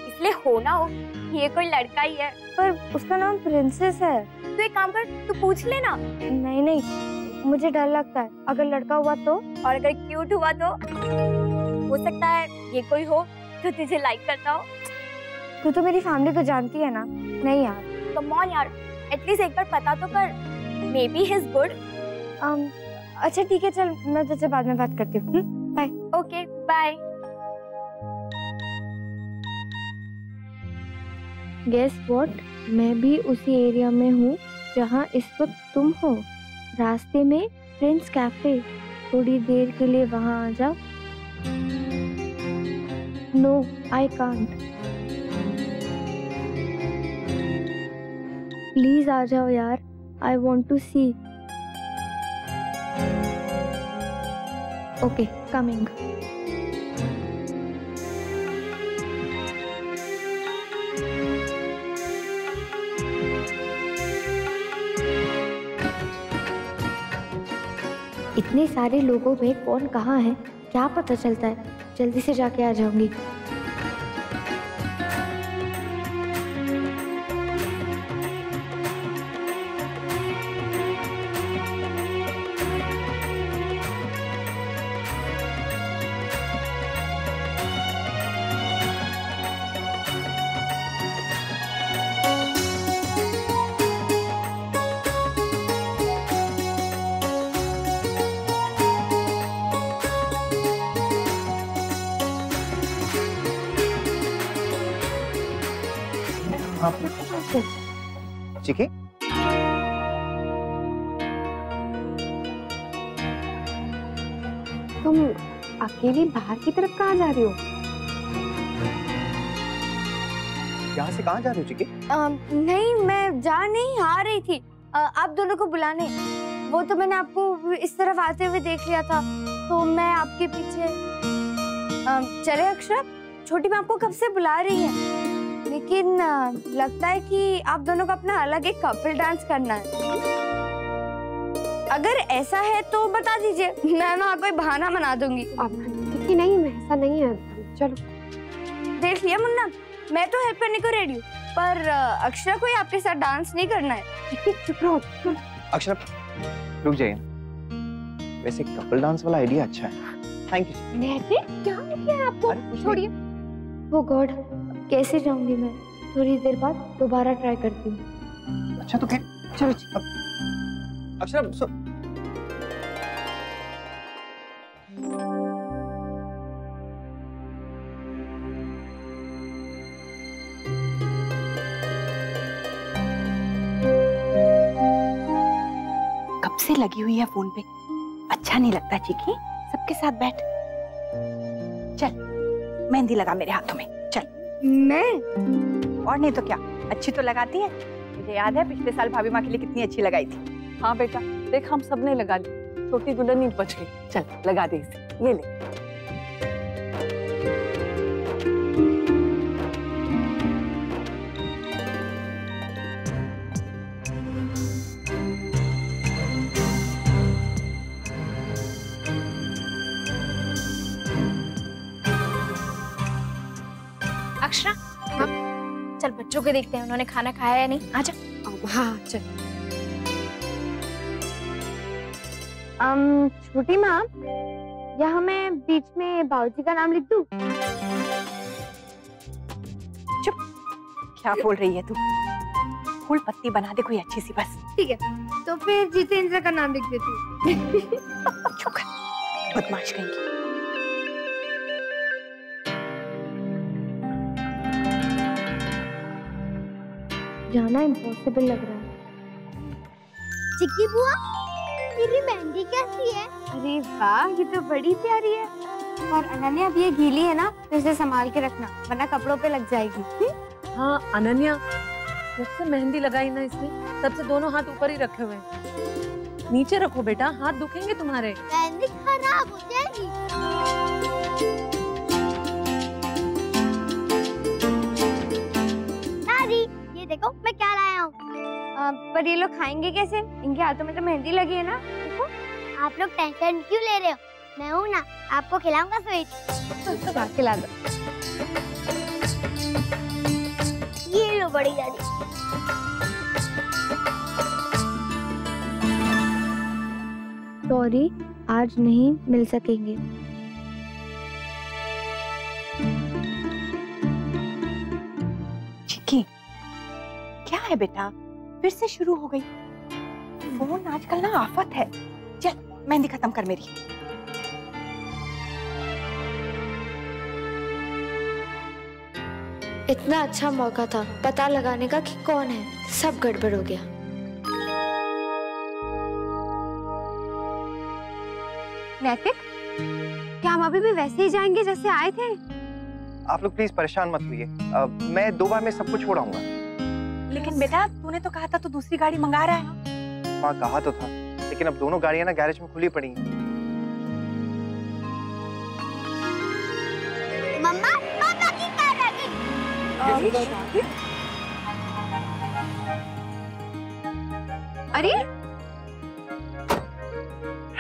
Speaker 2: इसलिए हो ना हो ये कोई लड़का ही है।
Speaker 1: पर उसका नाम प्रिंसेस है।
Speaker 2: तू एक काम कर, तू पूछ लेना।
Speaker 1: नहीं, मुझे डर लगता है, अगर लड़का हुआ तो।
Speaker 2: और अगर क्यूट हुआ तो? हो सकता है ये कोई हो जो तुझे लाइक करता हो।
Speaker 1: तू तो मेरी फैमिली को जानती है ना। नहीं यार,
Speaker 2: कम ऑन यार, एटलीस्ट एक बार पता तो कर। May be he is good.
Speaker 1: अच्छा ठीक है, चल मैं तुझसे बाद में बात करती हूँ। Bye.
Speaker 2: Okay bye.
Speaker 1: Guess what, मैं भी उसी एरिया में हूँ जहाँ इस वक्त तुम हो। रास्ते में प्रिंस कैफे, थोड़ी देर के लिए वहाँ आ जाओ। नो आई कांट, प्लीज आ जाओ यार, I want to see. Okay coming. इतने सारे लोगों में कौन कहाँ है क्या पता चलता है। जल्दी से जाके आ जाऊंगी।
Speaker 4: हाँ चिकी
Speaker 11: तुम अकेली बाहर की तरफ कहाँ जा रही हो?
Speaker 4: यहाँ से कहाँ जा रही हो चिकी?
Speaker 1: नहीं, मैं जा नहीं आ रही थी आप दोनों को बुलाने। वो तो मैंने आपको इस तरफ आते हुए देख लिया था, तो मैं आपके पीछे चले। अक्षर, छोटी माँ आपको कब से बुला रही है, लेकिन लगता है कि आप दोनों को अपना अलग एक कपल डांस करना है। अगर ऐसा है तो बता दीजिए, मैं वहाँ कोई बहाना बना दूंगी।
Speaker 11: कि नहीं, ऐसा नहीं है, चलो।
Speaker 1: देख लिया मुन्ना, मैं तो हेल्प करने को रेडी हूँ, पर अक्षरा को आपके साथ डांस नहीं करना है।
Speaker 11: चुप रहो।
Speaker 4: अक्षरा रुक जाइए, वैसे कपल डांस वाला आइडिया अच्छा है। Thank you.
Speaker 11: क्या किया है आपको? छोड़िए।
Speaker 1: ओ गॉड, कैसे जाऊंगी मैं? थोड़ी देर बाद दोबारा ट्राई करती हूँ।
Speaker 4: अच्छा तो फिर चलो। अक्षरा
Speaker 15: कब से लगी हुई है फोन पे, अच्छा नहीं लगता चिकी, सबके साथ बैठ। चल मेहंदी लगा मेरे हाथों में, चल।
Speaker 13: मैं? और नहीं तो क्या, अच्छी तो लगाती है। मुझे याद है पिछले साल भाभी माँ के लिए कितनी अच्छी लगाई थी।
Speaker 3: हाँ बेटा, देख हम सबने लगा ली, छोटी दुल्हन ही बच गई। चल लगा दे इसे, ये ले।
Speaker 14: अक्षरा, चल बच्चों को देखते हैं, उन्होंने खाना खाया या नहीं। आजा।
Speaker 11: हाँ चल।
Speaker 1: छोटी माँ, यहाँ मैं बीच में बाबूजी का नाम लिख दूँ?
Speaker 13: चुप, क्या बोल रही है तू? फूल पत्ती बना दे कोई अच्छी सी बस।
Speaker 1: ठीक है, तो फिर जितेंद्र का नाम लिख देती हूँ।
Speaker 13: चुप कर, बदमाश कहेंगी।
Speaker 1: जाना इम्पॉसिबल लग रहा है। चिक्की बुआ, मेरी मेहंदी कैसी है? अरे वाह, ये तो बड़ी प्यारी है। और अनन्या, अब ये गीली है ना, तो इसे संभाल के रखना, वरना कपड़ों पे लग जाएगी।
Speaker 9: हाँ अनन्या, जब से मेहंदी लगाई ना इसने, तब से दोनों हाथ ऊपर ही रखे हुए हैं। नीचे रखो बेटा, हाथ दुखेंगे तुम्हारे।
Speaker 1: मेहंदी खराब हो जाएगी। देखो मैं क्या लाया हूँ। पर ये लोग खाएंगे कैसे? इनके हाथों में तो मेहंदी लगी है ना। देखो। आप लोग टेंशन क्यों ले रहे हो? मैं हूँ ना, आपको खिलाऊंगा स्वीट। खिला दो। ये लो बड़ी दादी। सॉरी, आज नहीं मिल सकेंगे।
Speaker 13: चिकी, क्या है बेटा, फिर से शुरू हो गई? फोन आजकल ना आफत है। चल मेहंदी खत्म कर मेरी।
Speaker 1: इतना अच्छा मौका था पता लगाने का कि कौन है, सब गड़बड़ हो गया। नैतिक, क्या हम अभी भी वैसे ही जाएंगे जैसे आए थे?
Speaker 4: आप लोग प्लीज परेशान मत होइए, मैं 2 बार में सबको छोड़ आऊंगा।
Speaker 13: लेकिन बेटा, तूने तो कहा था तू दूसरी गाड़ी मंगा रहा है।
Speaker 4: हाँ कहा तो था, लेकिन अब दोनों गाड़ियां ना गैरेज में खुली पड़ी हैं।
Speaker 1: मम्मा, पापा की कार आ गई।
Speaker 11: अरे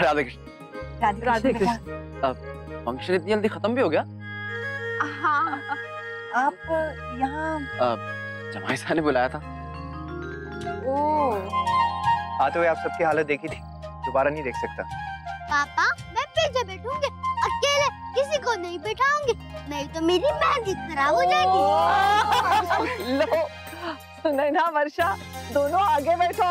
Speaker 20: राधे कृष्ण।
Speaker 13: राधे कृष्ण।
Speaker 20: फंक्शन इतनी जल्दी खत्म भी हो गया?
Speaker 13: हाँ, आप यहाँ
Speaker 20: जमाई साहब ने बुलाया था।
Speaker 4: आते हुए आप सबकी हालत देखी थी, दोबारा नहीं देख सकता।
Speaker 1: पापा, मैं पीछे बैठूंगी, अकेले किसी को नहीं बैठाऊंगी, नहीं तो मेरी मेहंदी खराब हो जाएगी।
Speaker 3: लो, सुनैना वर्षा, दोनों आगे बैठो।